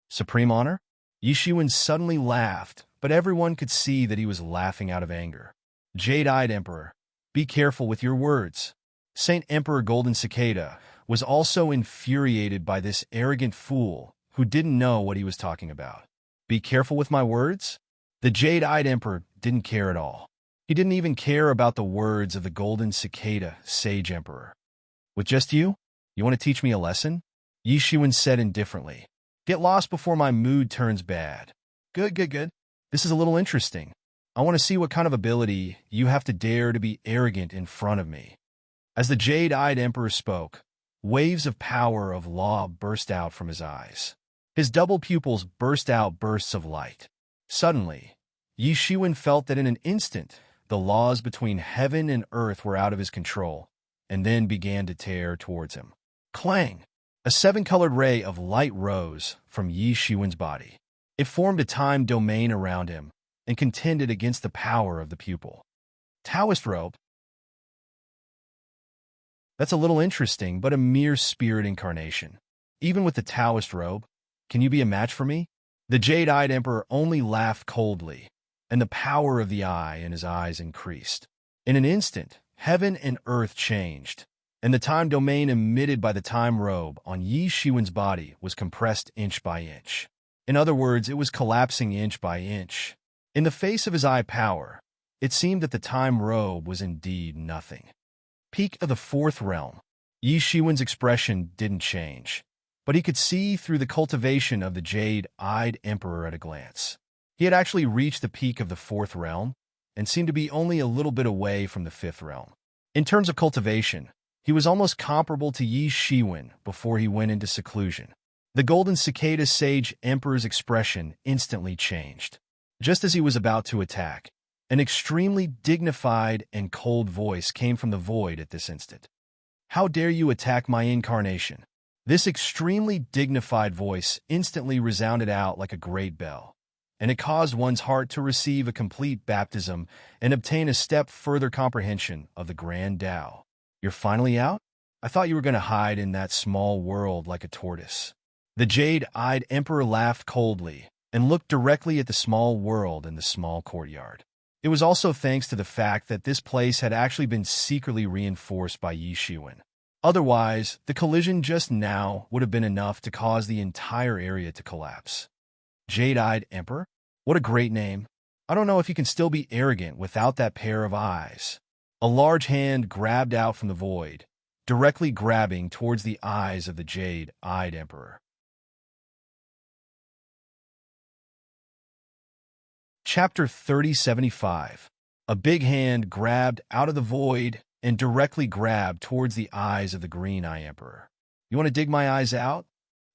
Supreme honor? Yi Shiwen suddenly laughed, but everyone could see that he was laughing out of anger. Jade-eyed emperor, be careful with your words. Saint Emperor Golden Cicada was also infuriated by this arrogant fool who didn't know what he was talking about. Be careful with my words? The jade-eyed emperor didn't care at all. He didn't even care about the words of the Golden Cicada Sage Emperor. With just you? You want to teach me a lesson? Yi Shiwen said indifferently. Get lost before my mood turns bad. Good. This is a little interesting. I want to see what kind of ability you have to dare to be arrogant in front of me. As the jade-eyed emperor spoke, waves of power of law burst out from his eyes. His double pupils burst out bursts of light. Suddenly, Yi Shiwen felt that in an instant, the laws between heaven and earth were out of his control, and then began to tear towards him. Clang! A seven-colored ray of light rose from Yi Shiwen's body. It formed a time domain around him and contended against the power of the pupil. Taoist robe? That's a little interesting, but a mere spirit incarnation. Even with the Taoist robe, can you be a match for me? The jade-eyed emperor only laughed coldly, and the power of the eye in his eyes increased. In an instant, heaven and earth changed, and the time domain emitted by the time robe on Yi Shiwen's body was compressed inch by inch. In other words, it was collapsing inch by inch. In the face of his eye power, it seemed that the time robe was indeed nothing. Peak of the fourth realm. Yi Shiwen's expression didn't change, but he could see through the cultivation of the jade-eyed emperor at a glance. He had actually reached the peak of the fourth realm and seemed to be only a little bit away from the fifth realm. In terms of cultivation, he was almost comparable to Yi Shiwen before he went into seclusion. The golden cicada sage emperor's expression instantly changed. Just as he was about to attack, An extremely dignified and cold voice came from the void at this instant. "How dare you attack my incarnation?" This extremely dignified voice instantly resounded out like a great bell, and it caused one's heart to receive a complete baptism and obtain a step further comprehension of the grand Tao. "You're finally out? I thought you were going to hide in that small world like a tortoise." The jade-eyed emperor laughed coldly and looked directly at the small world in the small courtyard. It was also thanks to the fact that this place had actually been secretly reinforced by Yi Shiwen. Otherwise, the collision just now would have been enough to cause the entire area to collapse. Jade-eyed Emperor? What a great name. I don't know if you can still be arrogant without that pair of eyes. A large hand grabbed out from the void, directly grabbing towards the eyes of the jade-eyed Emperor. Chapter 3075. A big hand grabbed out of the void and directly grabbed towards the eyes of the Green-Eye Emperor. "You want to dig my eyes out?"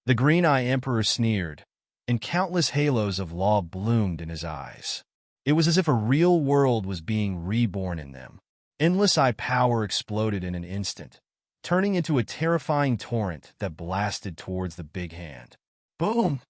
The Green-Eye Emperor sneered, and countless halos of law bloomed in his eyes. It was as if a real world was being reborn in them. Endless eye power exploded in an instant, turning into a terrifying torrent that blasted towards the big hand. Boom!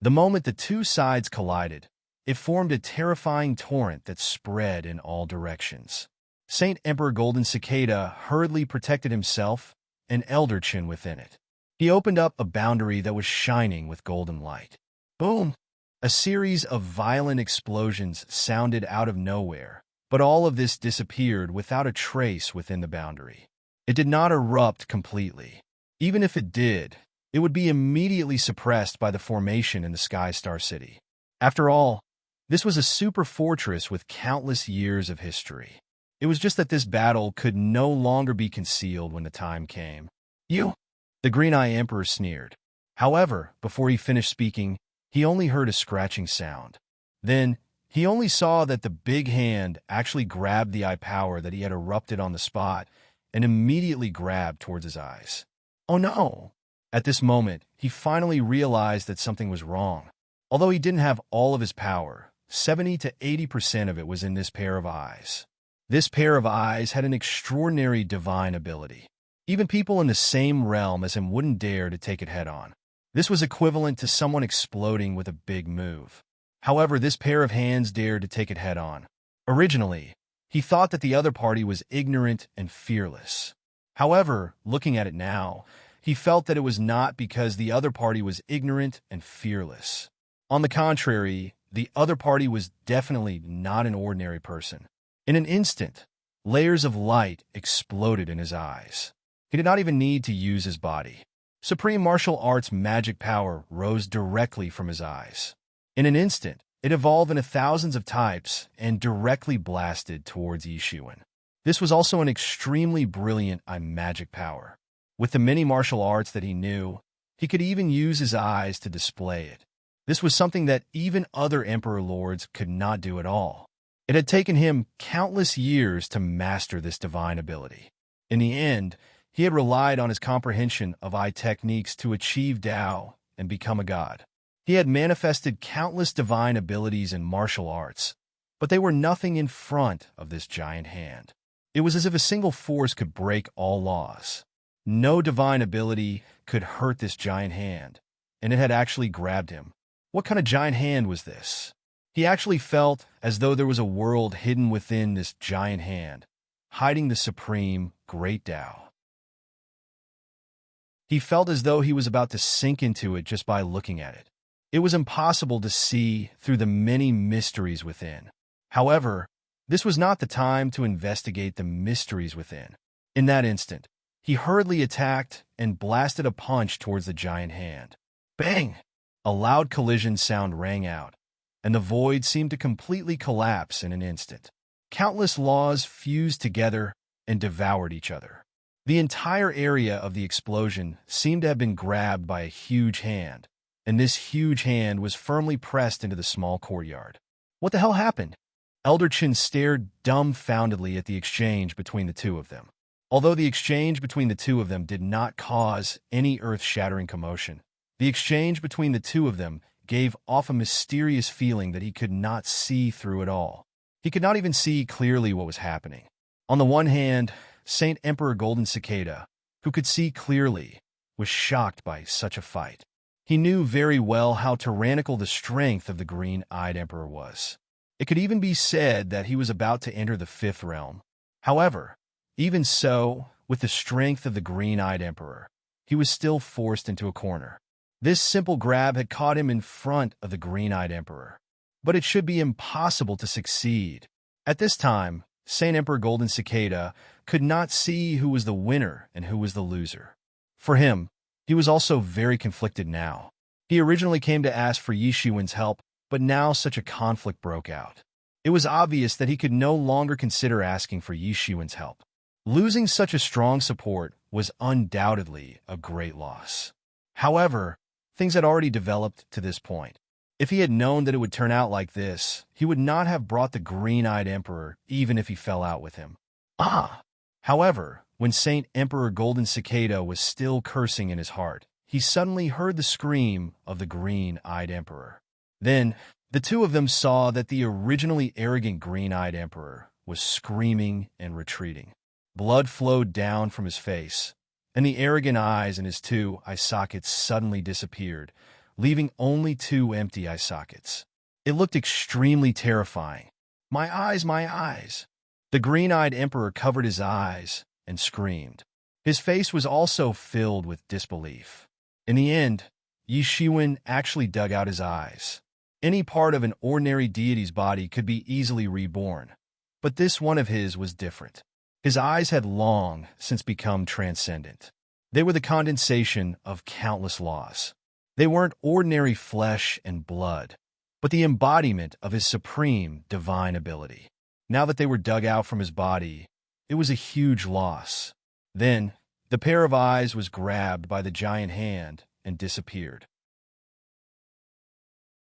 The moment the two sides collided, it formed a terrifying torrent that spread in all directions. Saint Emperor Golden Cicada hurriedly protected himself and Elder Chin within it. He opened up a boundary that was shining with golden light. Boom! A series of violent explosions sounded out of nowhere, but all of this disappeared without a trace within the boundary. It did not erupt completely. Even if it did, it would be immediately suppressed by the formation in the Sky Star City. After all, this was a super fortress with countless years of history. It was just that this battle could no longer be concealed when the time came. "You!" The Green-Eye Emperor sneered. However, before he finished speaking, he only heard a scratching sound. Then, he only saw that the big hand actually grabbed the eye power that he had erupted on the spot and immediately grabbed towards his eyes. Oh no! At this moment, he finally realized that something was wrong. Although he didn't have all of his power, 70 to 80% of it was in this pair of eyes. This pair of eyes had an extraordinary divine ability. Even people in the same realm as him wouldn't dare to take it head-on. This was equivalent to someone exploding with a big move. However, this pair of hands dared to take it head-on. Originally, he thought that the other party was ignorant and fearless. However, looking at it now, he felt that it was not because the other party was ignorant and fearless. On the contrary, the other party was definitely not an ordinary person. In an instant, layers of light exploded in his eyes. He did not even need to use his body. Supreme martial arts magic power rose directly from his eyes. In an instant, it evolved into thousands of types and directly blasted towards Yi Shiwen. This was also an extremely brilliant eye magic power. With the many martial arts that he knew, he could even use his eyes to display it. This was something that even other Emperor Lords could not do at all. It had taken him countless years to master this divine ability. In the end, he had relied on his comprehension of eye techniques to achieve Tao and become a god. He had manifested countless divine abilities in martial arts, but they were nothing in front of this giant hand. It was as if a single force could break all laws. No divine ability could hurt this giant hand, and it had actually grabbed him. What kind of giant hand was this? He actually felt as though there was a world hidden within this giant hand, hiding the supreme, great Tao. He felt as though he was about to sink into it just by looking at it. It was impossible to see through the many mysteries within. However, this was not the time to investigate the mysteries within. In that instant, he hurriedly attacked and blasted a punch towards the giant hand. Bang! A loud collision sound rang out, and the void seemed to completely collapse in an instant. Countless laws fused together and devoured each other. The entire area of the explosion seemed to have been grabbed by a huge hand, and this huge hand was firmly pressed into the small courtyard. What the hell happened? Elder Chin stared dumbfoundedly at the exchange between the two of them. Although the exchange between the two of them did not cause any earth-shattering commotion, the exchange between the two of them gave off a mysterious feeling that he could not see through at all. He could not even see clearly what was happening. On the one hand, Saint Emperor Golden Cicada, who could see clearly, was shocked by such a fight. He knew very well how tyrannical the strength of the green-eyed emperor was. It could even be said that he was about to enter the fifth realm. However, even so, with the strength of the green-eyed emperor, he was still forced into a corner. This simple grab had caught him in front of the green-eyed emperor. But it should be impossible to succeed. At this time, Saint Emperor Golden Cicada could not see who was the winner and who was the loser. For him, he was also very conflicted now. He originally came to ask for Yi Shiwen's help, but now such a conflict broke out. It was obvious that he could no longer consider asking for Yi Shiwen's help. Losing such a strong support was undoubtedly a great loss. However, things had already developed to this point. If he had known that it would turn out like this, he would not have brought the green-eyed emperor even if he fell out with him. However, when Saint Emperor Golden Cicada was still cursing in his heart, he suddenly heard the scream of the green-eyed emperor. Then, the two of them saw that the originally arrogant green-eyed emperor was screaming and retreating. Blood flowed down from his face, and the arrogant eyes in his two eye sockets suddenly disappeared, leaving only two empty eye sockets. It looked extremely terrifying. My eyes, my eyes! The green-eyed emperor covered his eyes and screamed. His face was also filled with disbelief. In the end, Yi Shiwen actually dug out his eyes. Any part of an ordinary deity's body could be easily reborn, but this one of his was different. His eyes had long since become transcendent. They were the condensation of countless laws. They weren't ordinary flesh and blood, but the embodiment of his supreme divine ability. Now that they were dug out from his body, it was a huge loss. Then, the pair of eyes was grabbed by the giant hand and disappeared.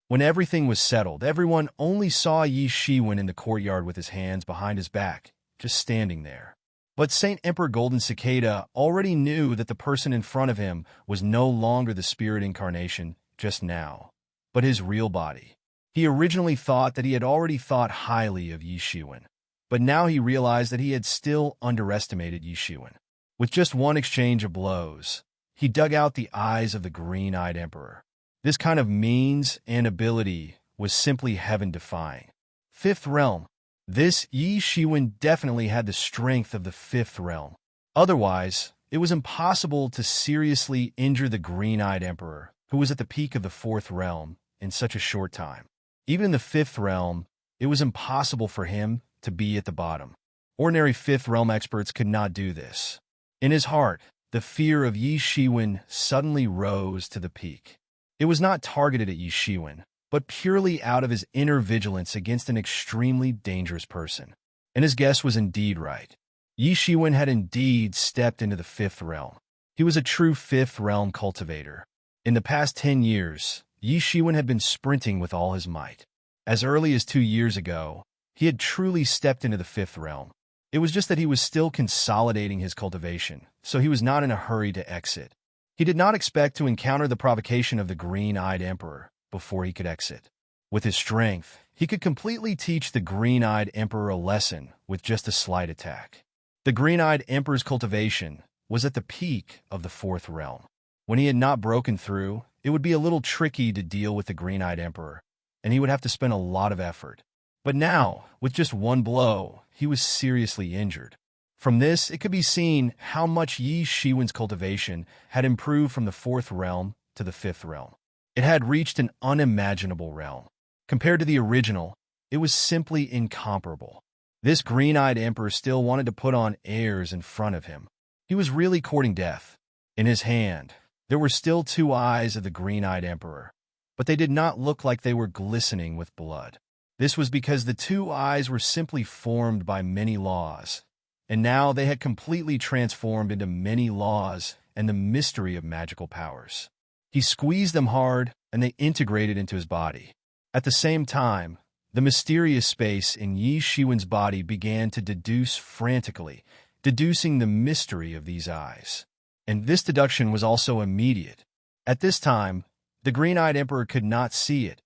When everything was settled, everyone only saw Yi Shiwen in the courtyard with his hands behind his back, just standing there. But Saint Emperor Golden Cicada already knew that the person in front of him was no longer the spirit incarnation just now, but his real body. He originally thought that he had already thought highly of Yi Shiwen, but now he realized that he had still underestimated Yi Shiwen. With just one exchange of blows, he dug out the eyes of the green-eyed emperor. This kind of means and ability was simply heaven-defying. Fifth realm. This Yi Shiwen definitely had the strength of the fifth realm. Otherwise, it was impossible to seriously injure the green-eyed emperor, who was at the peak of the fourth realm, in such a short time. Even in the fifth realm, it was impossible for him to be at the bottom. Ordinary fifth realm experts could not do this. In his heart, the fear of Yi Shiwen suddenly rose to the peak. It was not targeted at Yi Shiwen, but purely out of his inner vigilance against an extremely dangerous person. And his guess was indeed right. Yi Shiwen had indeed stepped into the fifth realm. He was a true fifth realm cultivator. In the past 10 years, Yi Shiwen had been sprinting with all his might. As early as 2 years ago, he had truly stepped into the fifth realm. It was just that he was still consolidating his cultivation, so he was not in a hurry to exit. He did not expect to encounter the provocation of the green-eyed emperor before he could exit. With his strength, he could completely teach the green-eyed emperor a lesson with just a slight attack. The green-eyed emperor's cultivation was at the peak of the fourth realm. When he had not broken through, it would be a little tricky to deal with the green-eyed emperor, and he would have to spend a lot of effort. But now, with just one blow, he was seriously injured. From this, it could be seen how much Yi Shiwen's cultivation had improved from the fourth realm to the fifth realm. It had reached an unimaginable realm. Compared to the original, it was simply incomparable. This green-eyed emperor still wanted to put on airs in front of him. He was really courting death. In his hand, there were still 2 eyes of the green-eyed emperor, but they did not look like they were glistening with blood. This was because the 2 eyes were simply formed by many laws, and now they had completely transformed into many laws and the mystery of magical powers. He squeezed them hard, and they integrated into his body. At the same time, the mysterious space in Yi Shiwen's body began to deduce frantically, deducing the mystery of these eyes. And this deduction was also immediate. At this time, the green-eyed emperor could not see it,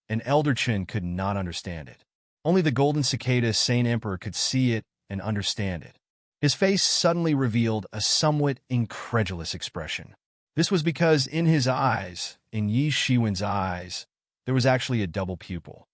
and Elder Chen could not understand it. Only the golden cicada Saint Emperor could see it and understand it. His face suddenly revealed a somewhat incredulous expression. This was because in his eyes, in Yi Shiwen's eyes, there was actually a double pupil.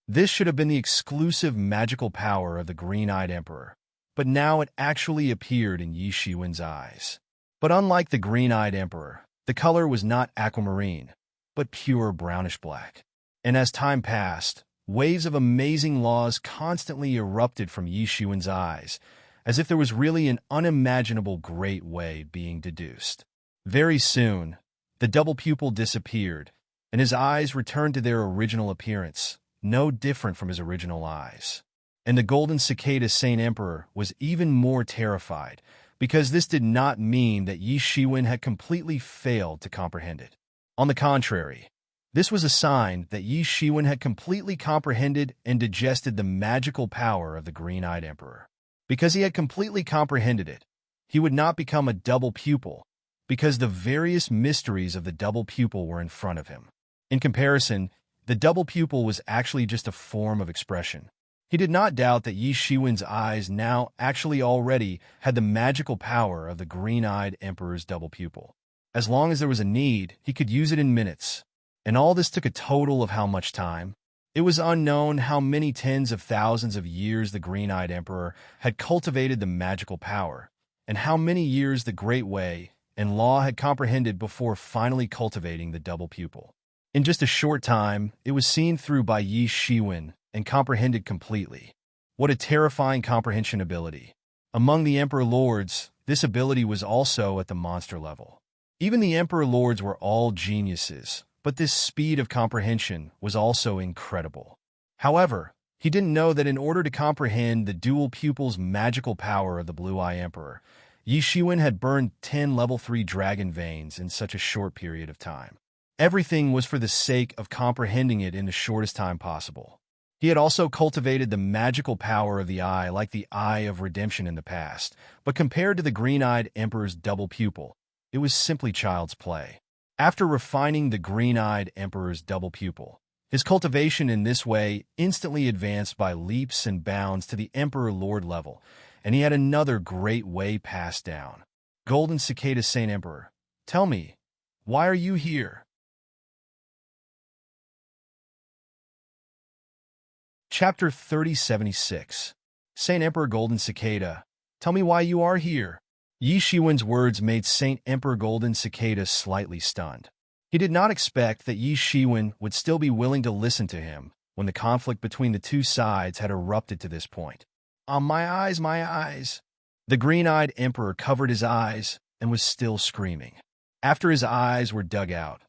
This should have been the exclusive magical power of the green-eyed emperor, but now it actually appeared in Yi Shiwen's eyes. But unlike the green-eyed emperor, the color was not aquamarine, but pure brownish-black. And as time passed, waves of amazing laws constantly erupted from Yi Shiwen's eyes, as if there was really an unimaginable great way being deduced. Very soon, the double pupil disappeared, and his eyes returned to their original appearance, no different from his original eyes. And the golden cicada Saint Emperor was even more terrified, because this did not mean that Yi Shiwen had completely failed to comprehend it. On the contrary, this was a sign that Yi Shiwen had completely comprehended and digested the magical power of the green-eyed emperor. Because he had completely comprehended it, he would not become a double pupil, because the various mysteries of the double pupil were in front of him. In comparison, the double pupil was actually just a form of expression. He did not doubt that Yi Shiwen's eyes now actually already had the magical power of the green-eyed emperor's double pupil. As long as there was a need, he could use it in minutes. And all this took a total of how much time? It was unknown how many tens of thousands of years the green-eyed emperor had cultivated the magical power, and how many years the Great Way and Law had comprehended before finally cultivating the double pupil. In just a short time, it was seen through by Yi Shiwen and comprehended completely. What a terrifying comprehension ability. Among the Emperor Lords, this ability was also at the monster level. Even the Emperor Lords were all geniuses, but this speed of comprehension was also incredible. However, he didn't know that in order to comprehend the dual pupil's magical power of the Blue-Eye Emperor, Yi Shiwen had burned 10 level 3 dragon veins in such a short period of time. Everything was for the sake of comprehending it in the shortest time possible. He had also cultivated the magical power of the eye like the Eye of Redemption in the past, but compared to the green-eyed Emperor's double pupil, it was simply child's play. After refining the green-eyed Emperor's double pupil, his cultivation in this way instantly advanced by leaps and bounds to the Emperor Lord level, and he had another great way passed down. Golden Cicada Saint Emperor, tell me, why are you here? Chapter 3076. Saint Emperor Golden Cicada, tell me why you are here. Yi Shiwen's words made Saint Emperor Golden Cicada slightly stunned. He did not expect that Yi Shiwen would still be willing to listen to him when the conflict between the two sides had erupted to this point. My eyes, my eyes. The green-eyed emperor covered his eyes and was still screaming. After his eyes were dug out,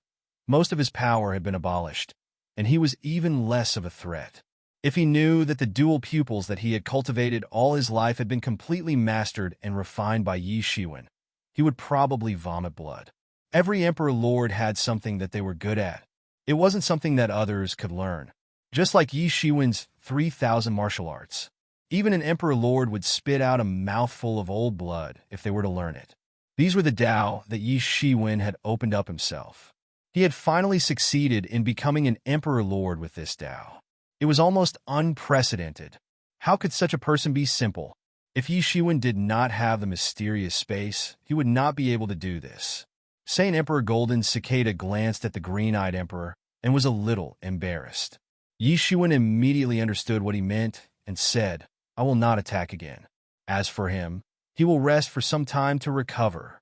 most of his power had been abolished, and he was even less of a threat. If he knew that the dual pupils that he had cultivated all his life had been completely mastered and refined by Yi Shiwen, he would probably vomit blood. Every Emperor Lord had something that they were good at. It wasn't something that others could learn. Just like Yi Shiwen's 3,000 martial arts, even an Emperor Lord would spit out a mouthful of old blood if they were to learn it. These were the Tao that Yi Shiwen had opened up himself. He had finally succeeded in becoming an Emperor Lord with this Tao. It was almost unprecedented. How could such a person be simple? If Yi Shiwen did not have the mysterious space, he would not be able to do this. Saint Emperor Golden Cicada glanced at the green-eyed emperor and was a little embarrassed. Yi Shiwen immediately understood what he meant and said, I will not attack again. As for him, he will rest for some time to recover.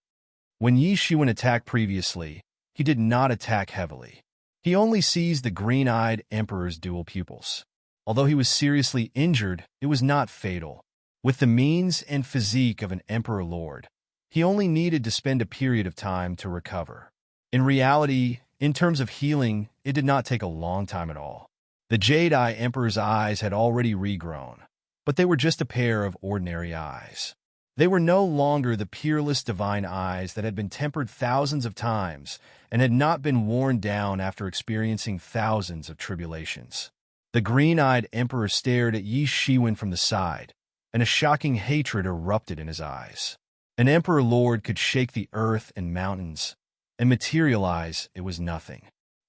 When Yi Shiwen attacked previously, he did not attack heavily. He only seized the green-eyed emperor's dual pupils. Although he was seriously injured, it was not fatal. With the means and physique of an Emperor Lord, he only needed to spend a period of time to recover. In reality, in terms of healing, it did not take a long time at all. The Jade-Eye Emperor's eyes had already regrown, but they were just a pair of ordinary eyes. They were no longer the peerless divine eyes that had been tempered thousands of times and had not been worn down after experiencing thousands of tribulations. The green-eyed emperor stared at Yi Shiwen from the side, and a shocking hatred erupted in his eyes. An Emperor Lord could shake the earth and mountains, and materialize it was nothing.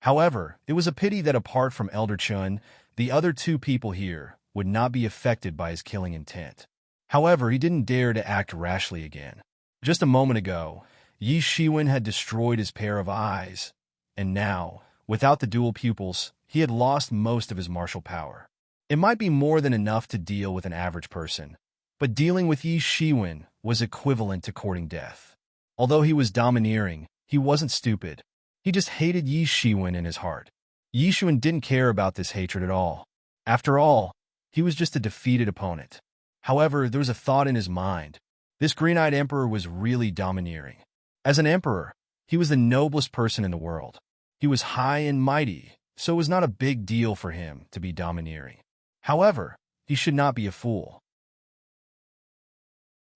However, it was a pity that apart from Elder Chun, the other two people here would not be affected by his killing intent. However, he didn't dare to act rashly again. Just a moment ago, Yi Shiwen had destroyed his pair of eyes, and now, without the dual pupils, he had lost most of his martial power. It might be more than enough to deal with an average person, but dealing with Yi Shiwen was equivalent to courting death. Although he was domineering, he wasn't stupid. He just hated Yi Shiwen in his heart. Yi Shiwen didn't care about this hatred at all. After all, he was just a defeated opponent. However, there was a thought in his mind. This green-eyed emperor was really domineering. As an emperor, he was the noblest person in the world. He was high and mighty, so it was not a big deal for him to be domineering. However, he should not be a fool.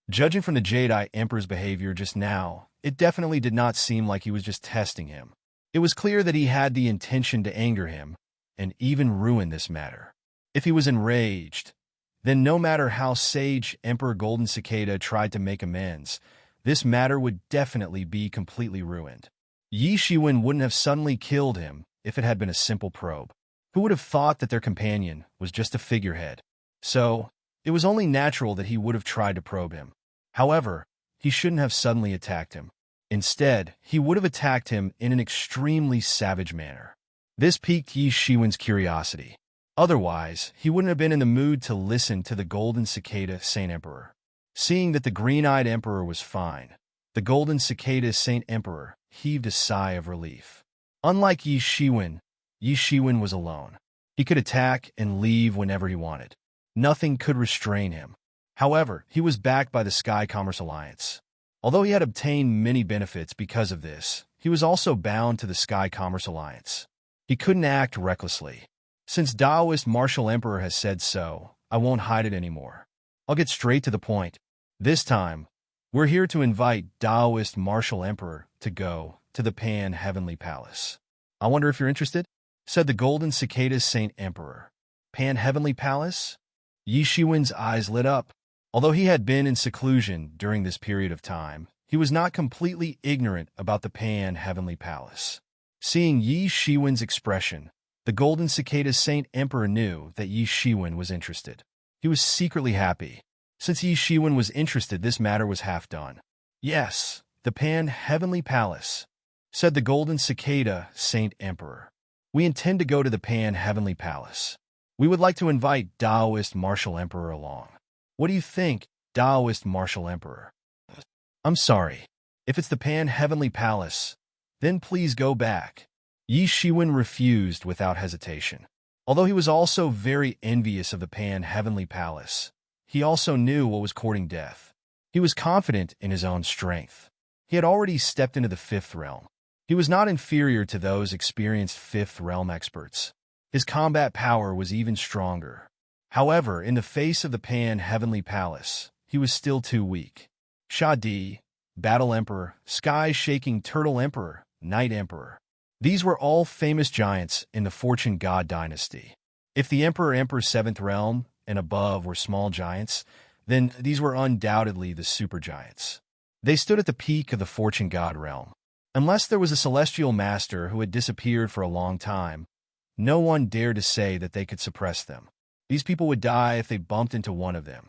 Judging from the Jedi Emperor's behavior just now, it definitely did not seem like he was just testing him. It was clear that he had the intention to anger him and even ruin this matter. If he was enraged, then no matter how sage Emperor Golden Cicada tried to make amends, this matter would definitely be completely ruined. Yi Shiwen wouldn't have suddenly killed him if it had been a simple probe. Who would have thought that their companion was just a figurehead? So, it was only natural that he would have tried to probe him. However, he shouldn't have suddenly attacked him. Instead, he would have attacked him in an extremely savage manner. This piqued Yi Shiwen's curiosity. Otherwise, he wouldn't have been in the mood to listen to the Golden Cicada Saint Emperor. Seeing that the green-eyed emperor was fine, the Golden Cicada Saint Emperor heaved a sigh of relief. Unlike Yi Shiwen was alone. He could attack and leave whenever he wanted. Nothing could restrain him. However, he was backed by the Sky Commerce Alliance. Although he had obtained many benefits because of this, he was also bound to the Sky Commerce Alliance. He couldn't act recklessly. Since Taoist Martial Emperor has said so, I won't hide it anymore. I'll get straight to the point. This time, we're here to invite Taoist Martial Emperor to go to the Pan-Heavenly Palace. I wonder if you're interested? Said the Golden Cicada Saint Emperor. Pan-Heavenly Palace? Yi Shiwen's eyes lit up. Although he had been in seclusion during this period of time, he was not completely ignorant about the Pan-Heavenly Palace. Seeing Yi Shiwen's expression, the Golden Cicada Saint Emperor knew that Yi Shiwen was interested. He was secretly happy. Since Yi Shiwen was interested, this matter was half done. Yes, the Pan-Heavenly Palace, said the Golden Cicada Saint Emperor. We intend to go to the Pan-Heavenly Palace. We would like to invite Taoist Martial Emperor along. What do you think, Taoist Martial Emperor? I'm sorry. If it's the Pan-Heavenly Palace, then please go back. Yi Shiwen refused without hesitation. Although he was also very envious of the Pan-Heavenly Palace, he also knew what was courting death. He was confident in his own strength. He had already stepped into the Fifth Realm. He was not inferior to those experienced Fifth Realm experts. His combat power was even stronger. However, in the face of the Pan-Heavenly Palace, he was still too weak. Shadi, Battle Emperor, Sky-Shaking Turtle Emperor, Night Emperor. These were all famous giants in the Fortune God dynasty. If the Emperor's Seventh Realm and above were small giants, then these were undoubtedly the supergiants. They stood at the peak of the Fortune God realm. Unless there was a celestial master who had disappeared for a long time, no one dared to say that they could suppress them. These people would die if they bumped into one of them.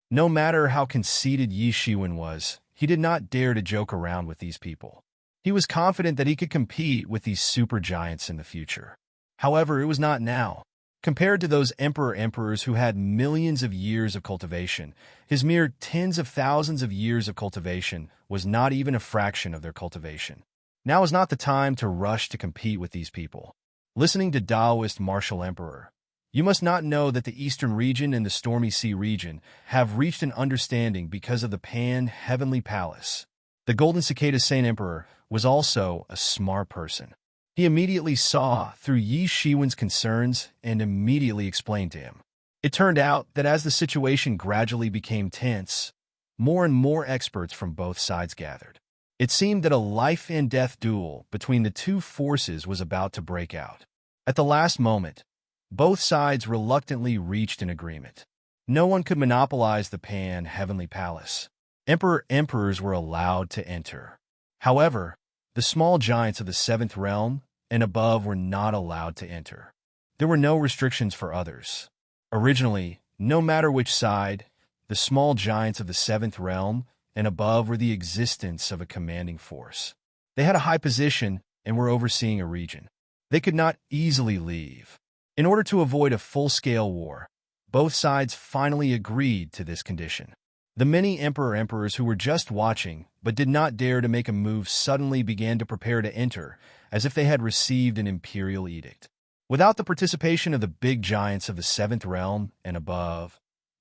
No matter how conceited Yi Shiwen was, he did not dare to joke around with these people. He was confident that he could compete with these supergiants in the future. However, it was not now. Compared to those emperors who had millions of years of cultivation, his mere tens of thousands of years of cultivation was not even a fraction of their cultivation. Now is not the time to rush to compete with these people. Listening to Taoist Martial Emperor, you must not know that the Eastern region and the Stormy Sea region have reached an understanding because of the Pan-Heavenly Palace. The Golden Cicada Saint Emperor was also a smart person. He immediately saw through Yi Shiwen's concerns and immediately explained to him. It turned out that as the situation gradually became tense, more and more experts from both sides gathered. It seemed that a life-and-death duel between the two forces was about to break out. At the last moment, both sides reluctantly reached an agreement. No one could monopolize the Pan-Heavenly Palace. Emperors were allowed to enter. However, The small giants of the seventh realm and above were not allowed to enter. There were no restrictions for others. Originally, no matter which side, the small giants of the seventh realm and above were the existence of a commanding force. They had a high position and were overseeing a region. They could not easily leave. In order to avoid a full-scale war, both sides finally agreed to this condition. The many emperors who were just watching but did not dare to make a move suddenly began to prepare to enter, as if they had received an imperial edict. Without the participation of the big giants of the seventh realm and above,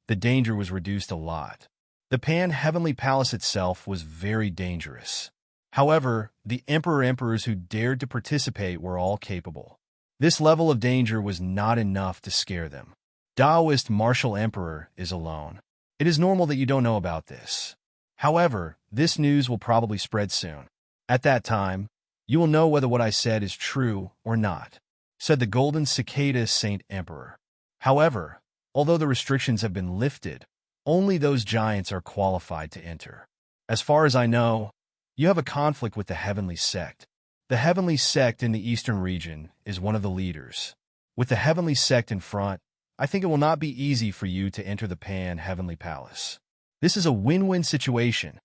the danger was reduced a lot. The Pan-Heavenly Palace itself was very dangerous. However, the emperors who dared to participate were all capable. This level of danger was not enough to scare them. Taoist martial emperor is alone. It is normal that you don't know about this. However, this news will probably spread soon. At that time, you will know whether what I said is true or not, said the golden cicada Saint Emperor. However, although the restrictions have been lifted, only those giants are qualified to enter. As far as I know, you have a conflict with the Heavenly Sect. The Heavenly Sect in the Eastern region is one of the leaders. With the Heavenly Sect in front, I think it will not be easy for you to enter the Pan-Heavenly Palace. This is a win-win situation.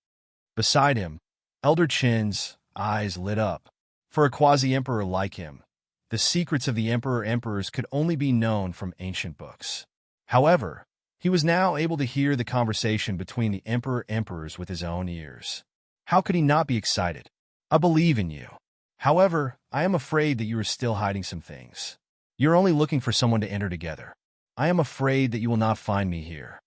Beside him, Elder Qin's eyes lit up. For a quasi-emperor like him, the secrets of the emperors could only be known from ancient books. However, he was now able to hear the conversation between the emperors with his own ears. How could he not be excited? I believe in you. However, I am afraid that you are still hiding some things. You're only looking for someone to enter together. I am afraid that you will not find me here.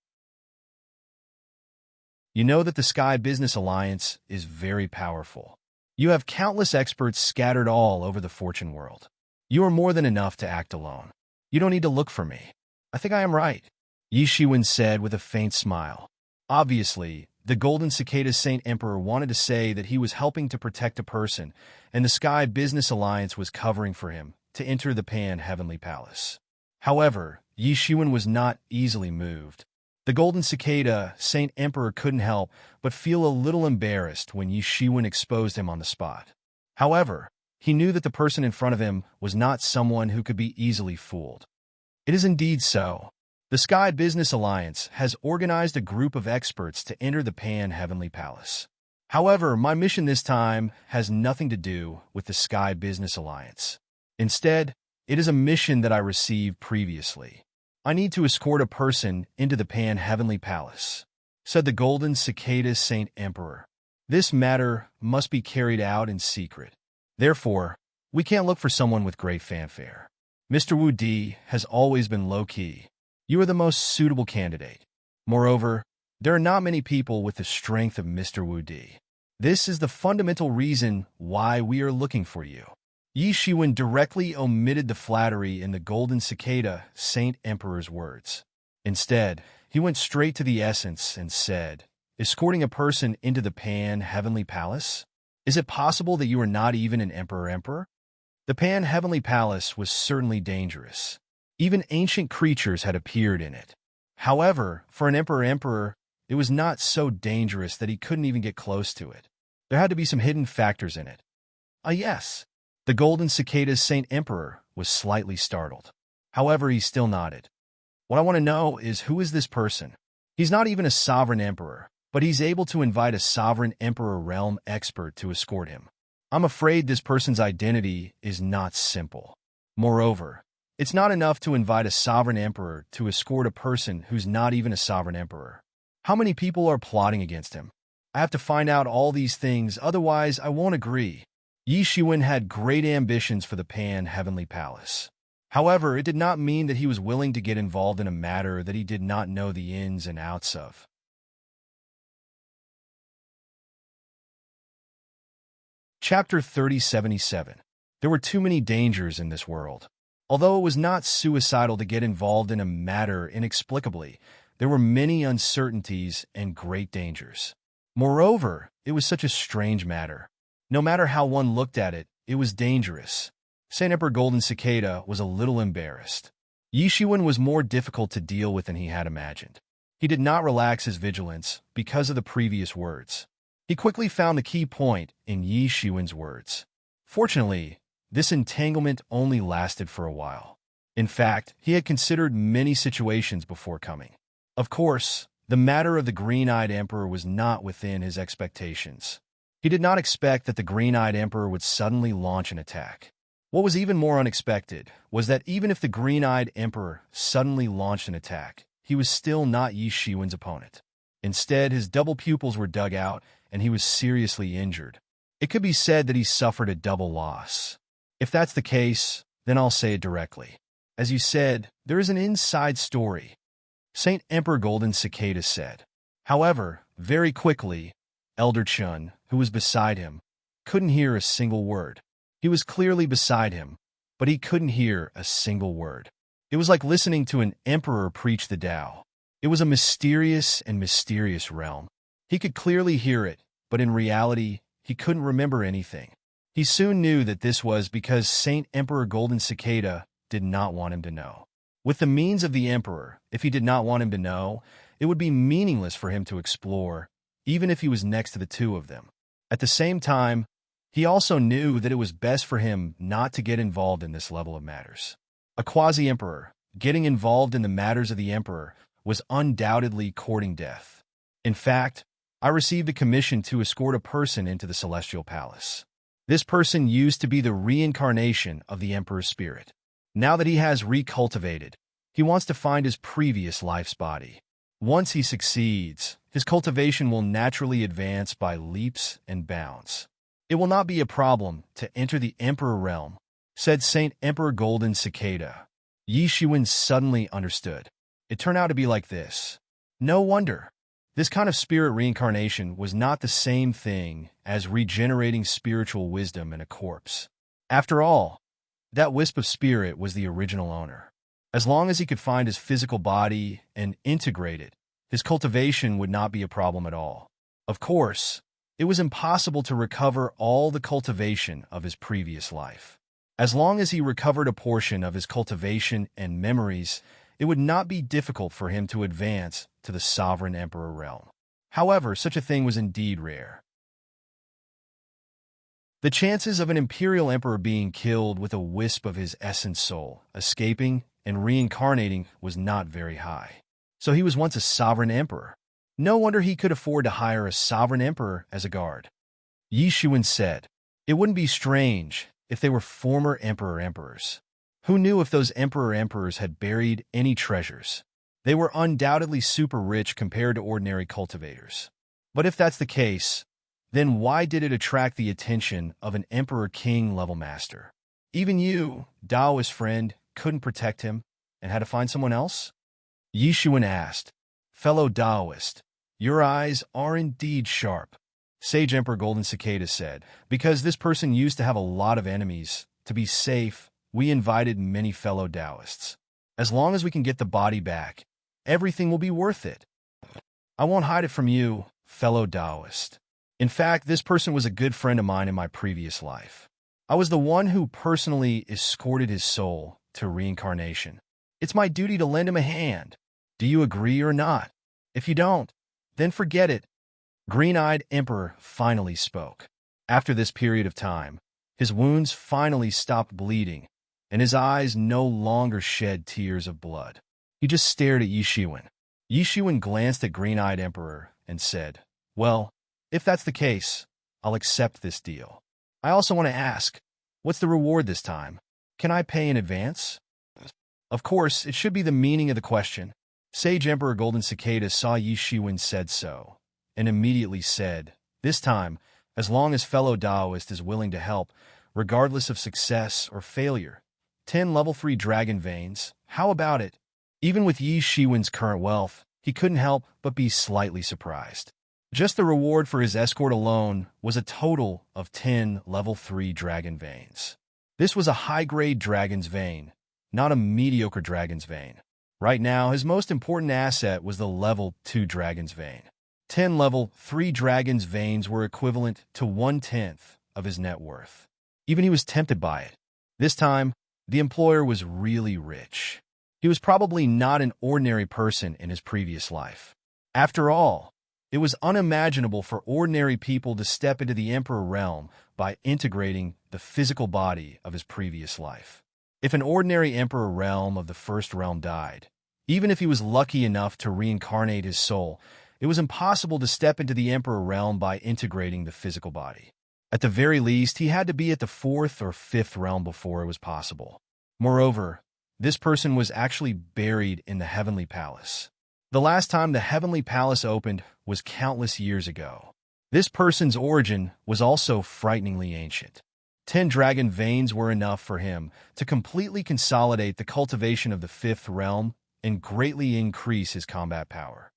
You know that the Sky Business Alliance is very powerful. You have countless experts scattered all over the fortune world. You are more than enough to act alone. You don't need to look for me. I think I am right, Yi Shiwen said with a faint smile. Obviously, the Golden Cicada Saint Emperor wanted to say that he was helping to protect a person, and the Sky Business Alliance was covering for him to enter the Pan-Heavenly Palace. However, Yi Shiwen was not easily moved. The Golden Cicada Saint Emperor couldn't help but feel a little embarrassed when Yi Shiwen exposed him on the spot. However, he knew that the person in front of him was not someone who could be easily fooled. It is indeed so. The Sky Business Alliance has organized a group of experts to enter the Pan-Heavenly Palace. However, my mission this time has nothing to do with the Sky Business Alliance. Instead, it is a mission that I received previously. I need to escort a person into the Pan-Heavenly Palace, said the Golden Cicada Saint Emperor. This matter must be carried out in secret. Therefore, we can't look for someone with great fanfare. Mr. Wu Di has always been low-key. You are the most suitable candidate. Moreover, there are not many people with the strength of Mr. Wu Di. This is the fundamental reason why we are looking for you. Yi Shiwen directly omitted the flattery in the Golden Cicada Saint Emperor's words. Instead, he went straight to the essence and said, escorting a person into the Pan-Heavenly Palace? Is it possible that you are not even an emperor? The Pan-Heavenly Palace was certainly dangerous. Even ancient creatures had appeared in it. However, for an emperor, it was not so dangerous that he couldn't even get close to it. There had to be some hidden factors in it. Yes. The Golden Cicada's Saint Emperor was slightly startled. However, he still nodded. What I want to know is, who is this person? He's not even a sovereign emperor, but he's able to invite a sovereign emperor realm expert to escort him. I'm afraid this person's identity is not simple. Moreover, it's not enough to invite a sovereign emperor to escort a person who's not even a sovereign emperor. How many people are plotting against him? I have to find out all these things, otherwise I won't agree. Yi Shiwen had great ambitions for the Pan-Heavenly Palace. However, it did not mean that he was willing to get involved in a matter that he did not know the ins and outs of. Chapter 3077. There were too many dangers in this world. Although it was not suicidal to get involved in a matter inexplicably, there were many uncertainties and great dangers. Moreover, it was such a strange matter. No matter how one looked at it, it was dangerous. Saint Emperor Golden Cicada was a little embarrassed. Yi Shiwen was more difficult to deal with than he had imagined. He did not relax his vigilance because of the previous words. He quickly found the key point in Yi Shiwen's words. Fortunately, this entanglement only lasted for a while. In fact, he had considered many situations before coming. Of course, the matter of the green-eyed emperor was not within his expectations. He did not expect that the green-eyed emperor would suddenly launch an attack. What was even more unexpected was that even if the green-eyed emperor suddenly launched an attack, he was still not Yi Shiwen's opponent. Instead, his double pupils were dug out, and he was seriously injured. It could be said that he suffered a double loss. If that's the case, then I'll say it directly. As you said, there is an inside story, Saint Emperor Golden Cicada said. However, very quickly, Elder Chun, who was beside him, couldn't hear a single word. He was clearly beside him, but he couldn't hear a single word. It was like listening to an emperor preach the Tao. It was a mysterious realm. He could clearly hear it, but in reality, he couldn't remember anything. He soon knew that this was because Saint Emperor Golden Cicada did not want him to know. With the means of the emperor, if he did not want him to know, it would be meaningless for him to explore, even if he was next to the two of them. At the same time, he also knew that it was best for him not to get involved in this level of matters. A quasi-emperor, getting involved in the matters of the emperor, was undoubtedly courting death. In fact, I received a commission to escort a person into the celestial palace. This person used to be the reincarnation of the emperor's spirit. Now that he has recultivated, he wants to find his previous life's body. Once he succeeds, his cultivation will naturally advance by leaps and bounds. It will not be a problem to enter the Emperor realm, said Saint Emperor Golden Cicada. Yi Shiwen suddenly understood. It turned out to be like this. No wonder. This kind of spirit reincarnation was not the same thing as regenerating spiritual wisdom in a corpse. After all, that wisp of spirit was the original owner. As long as he could find his physical body and integrate it, his cultivation would not be a problem at all. Of course, it was impossible to recover all the cultivation of his previous life. As long as he recovered a portion of his cultivation and memories, it would not be difficult for him to advance to the sovereign emperor realm. However, such a thing was indeed rare. The chances of an imperial emperor being killed with a wisp of his essence soul, escaping and reincarnating, was not very high. So he was once a sovereign emperor. No wonder he could afford to hire a sovereign emperor as a guard. Yi Shiwen said, it wouldn't be strange if they were former emperors. Who knew if those emperors had buried any treasures? They were undoubtedly super rich compared to ordinary cultivators. But if that's the case, then why did it attract the attention of an emperor-king level master? Even you, Daoist friend, couldn't protect him and had to find someone else? Yi Shiwen asked, fellow Daoist, your eyes are indeed sharp. Sage Emperor Golden Cicada said, because this person used to have a lot of enemies. To be safe, we invited many fellow Daoists. As long as we can get the body back, everything will be worth it. I won't hide it from you, fellow Daoist. In fact, this person was a good friend of mine in my previous life. I was the one who personally escorted his soul to reincarnation. It's my duty to lend him a hand. Do you agree or not? If you don't, then forget it. Green-eyed Emperor finally spoke. After this period of time, his wounds finally stopped bleeding, and his eyes no longer shed tears of blood. He just stared at Yi Shiwen. Yi Shiwen glanced at Green-eyed Emperor and said, well, if that's the case, I'll accept this deal. I also want to ask, what's the reward this time? Can I pay in advance? Of course, it should be the meaning of the question. Sage Emperor Golden Cicada saw Yi Shiwen said so, and immediately said, this time, as long as fellow Daoist is willing to help, regardless of success or failure. 10 level 3 dragon veins, how about it? Even with Yi Shiwen's current wealth, he couldn't help but be slightly surprised. Just the reward for his escort alone was a total of 10 level 3 dragon veins. This was a high-grade dragon's vein, not a mediocre dragon's vein. Right now, his most important asset was the level 2 dragon's vein. 10 level 3 dragon's veins were equivalent to 1/10 of his net worth. Even he was tempted by it. This time, the employer was really rich. He was probably not an ordinary person in his previous life. After all, It was unimaginable for ordinary people to step into the Emperor realm by integrating the physical body of his previous life. If an ordinary Emperor realm of the first realm died, even if he was lucky enough to reincarnate his soul, it was impossible to step into the Emperor realm by integrating the physical body. At the very least, he had to be at the fourth or fifth realm before it was possible. Moreover, this person was actually buried in the Heavenly Palace. The last time the Heavenly Palace opened was countless years ago. This person's origin was also frighteningly ancient. 10 dragon veins were enough for him to completely consolidate the cultivation of the fifth realm and greatly increase his combat power.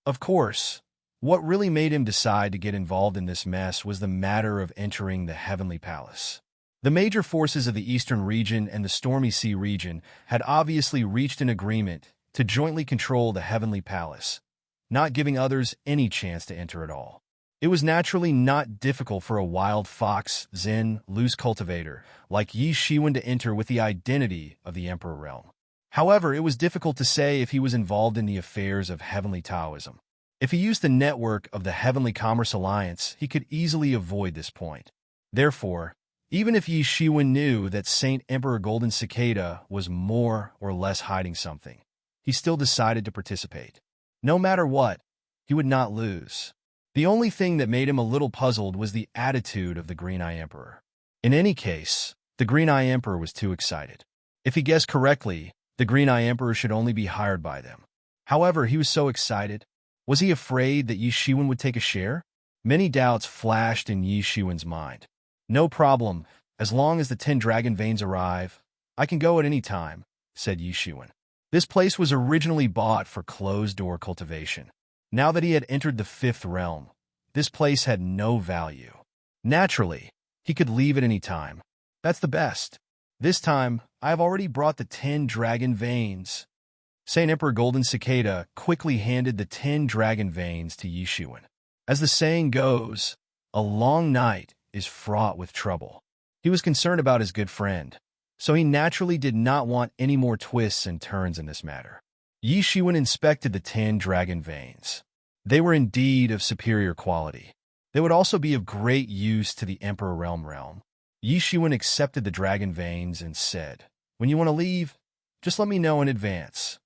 Of course, what really made him decide to get involved in this mess was the matter of entering the Heavenly Palace. The major forces of the Eastern region and the Stormy Sea region had obviously reached an agreement to jointly control the Heavenly Palace, not giving others any chance to enter at all. It was naturally not difficult for a wild fox, Zen, loose cultivator like Yi Shiwen to enter with the identity of the Emperor realm. However, it was difficult to say if he was involved in the affairs of Heavenly Taoism. If he used the network of the Heavenly Commerce Alliance, he could easily avoid this point. Therefore, even if Yi Shiwen knew that Saint Emperor Golden Cicada was more or less hiding something, he still decided to participate. No matter what, he would not lose. The only thing that made him a little puzzled was the attitude of the Green-Eye Emperor. In any case, the Green-Eye Emperor was too excited. If he guessed correctly, the Green-Eye Emperor should only be hired by them. However, he was so excited. Was he afraid that Yi Shiwen would take a share? Many doubts flashed in Yi Shiwen's mind. No problem, as long as the 10 dragon veins arrive, I can go at any time, said Yi Shiwen. This place was originally bought for closed-door cultivation. Now that he had entered the fifth realm, this place had no value. Naturally, he could leave at any time. That's the best. This time, I have already brought the 10 dragon veins. Saint Emperor Golden Cicada quickly handed the 10 dragon veins to Yi Shiwen. As the saying goes, a long night is fraught with trouble. He was concerned about his good friend, so he naturally did not want any more twists and turns in this matter. Yi Shiwen inspected the 10 dragon veins. They were indeed of superior quality. They would also be of great use to the Emperor realm. Yi Shiwen accepted the dragon veins and said, "When you want to leave, just let me know in advance.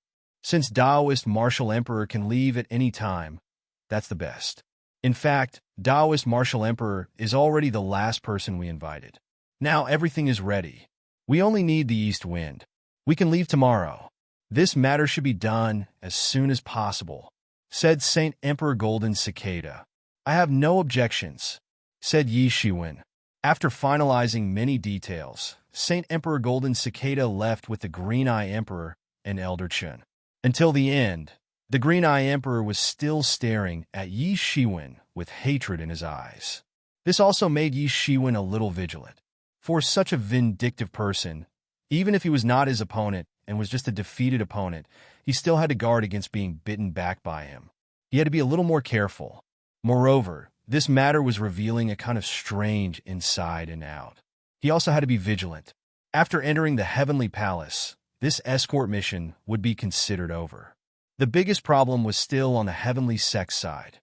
Since Taoist Martial Emperor can leave at any time, that's the best." In fact, Taoist Martial Emperor is already the last person we invited. Now everything is ready. We only need the east wind. We can leave tomorrow. This matter should be done as soon as possible, said Saint Emperor Golden Cicada. I have no objections, said Yi Shiwen. After finalizing many details, Saint Emperor Golden Cicada left with the Green-Eye Emperor and Elder Chun. Until the end, the Green-Eye Emperor was still staring at Yi Shiwen with hatred in his eyes. This also made Yi Shiwen a little vigilant. For such a vindictive person, even if he was not his opponent and was just a defeated opponent, he still had to guard against being bitten back by him. He had to be a little more careful. Moreover, this matter was revealing a kind of strange inside and out. He also had to be vigilant. After entering the Heavenly Palace, this escort mission would be considered over. The biggest problem was still on the Heavenly Sect side.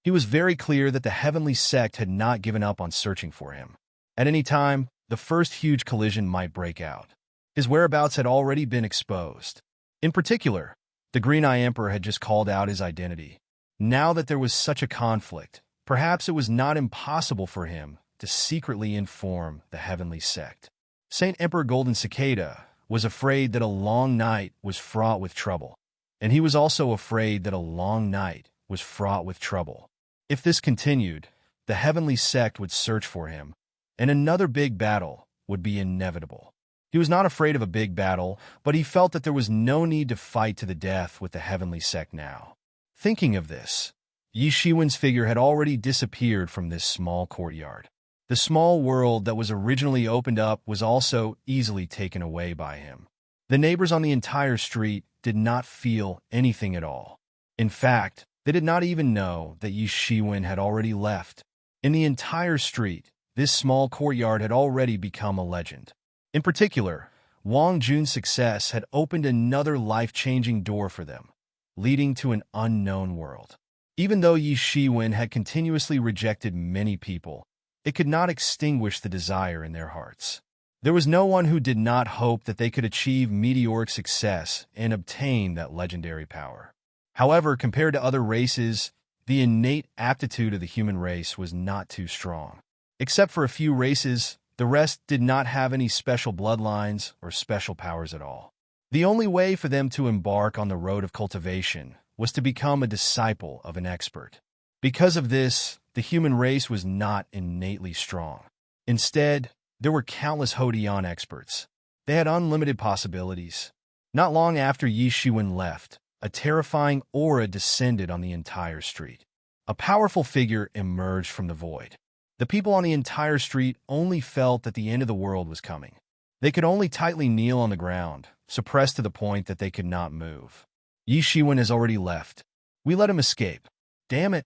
He was very clear that the Heavenly Sect had not given up on searching for him. At any time, the first huge collision might break out. His whereabouts had already been exposed. In particular, the Green-Eye Emperor had just called out his identity. Now that there was such a conflict, perhaps it was not impossible for him to secretly inform the Heavenly Sect. Saint Emperor Golden Cicada was afraid that a long night was fraught with trouble, and he was also afraid that a long night was fraught with trouble. If this continued, the Heavenly Sect would search for him, and another big battle would be inevitable. He was not afraid of a big battle, but he felt that there was no need to fight to the death with the Heavenly Sect now. Thinking of this, Yi Shiwen's figure had already disappeared from this small courtyard. The small world that was originally opened up was also easily taken away by him. The neighbors on the entire street did not feel anything at all. In fact, they did not even know that Yi Shiwen had already left. In the entire street, this small courtyard had already become a legend. In particular, Wang Jun's success had opened another life-changing door for them, leading to an unknown world. Even though Yi Shiwen had continuously rejected many people, it could not extinguish the desire in their hearts. There was no one who did not hope that they could achieve meteoric success and obtain that legendary power. However, compared to other races, the innate aptitude of the human race was not too strong. Except for a few races, the rest did not have any special bloodlines or special powers at all. The only way for them to embark on the road of cultivation was to become a disciple of an expert. Because of this, the human race was not innately strong. Instead, there were countless Hodian experts. They had unlimited possibilities. Not long after Yi Shiwen left, a terrifying aura descended on the entire street. A powerful figure emerged from the void. The people on the entire street only felt that the end of the world was coming. They could only tightly kneel on the ground, suppressed to the point that they could not move. Yi Shiwen has already left. We let him escape. Damn it!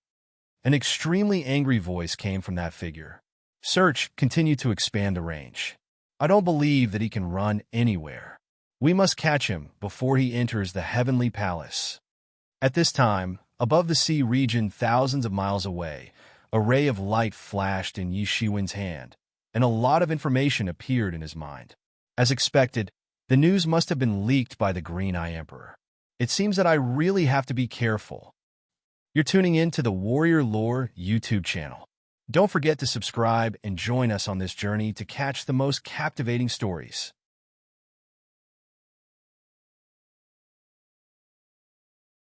An extremely angry voice came from that figure. Search continued to expand the range. I don't believe that he can run anywhere. We must catch him before he enters the heavenly palace. At this time, above the sea region thousands of miles away, a ray of light flashed in Yi Shiwen's hand, and a lot of information appeared in his mind. As expected, the news must have been leaked by the Green Eye Emperor. It seems that I really have to be careful. You're tuning in to the Warrior Lore YouTube channel. Don't forget to subscribe and join us on this journey to catch the most captivating stories.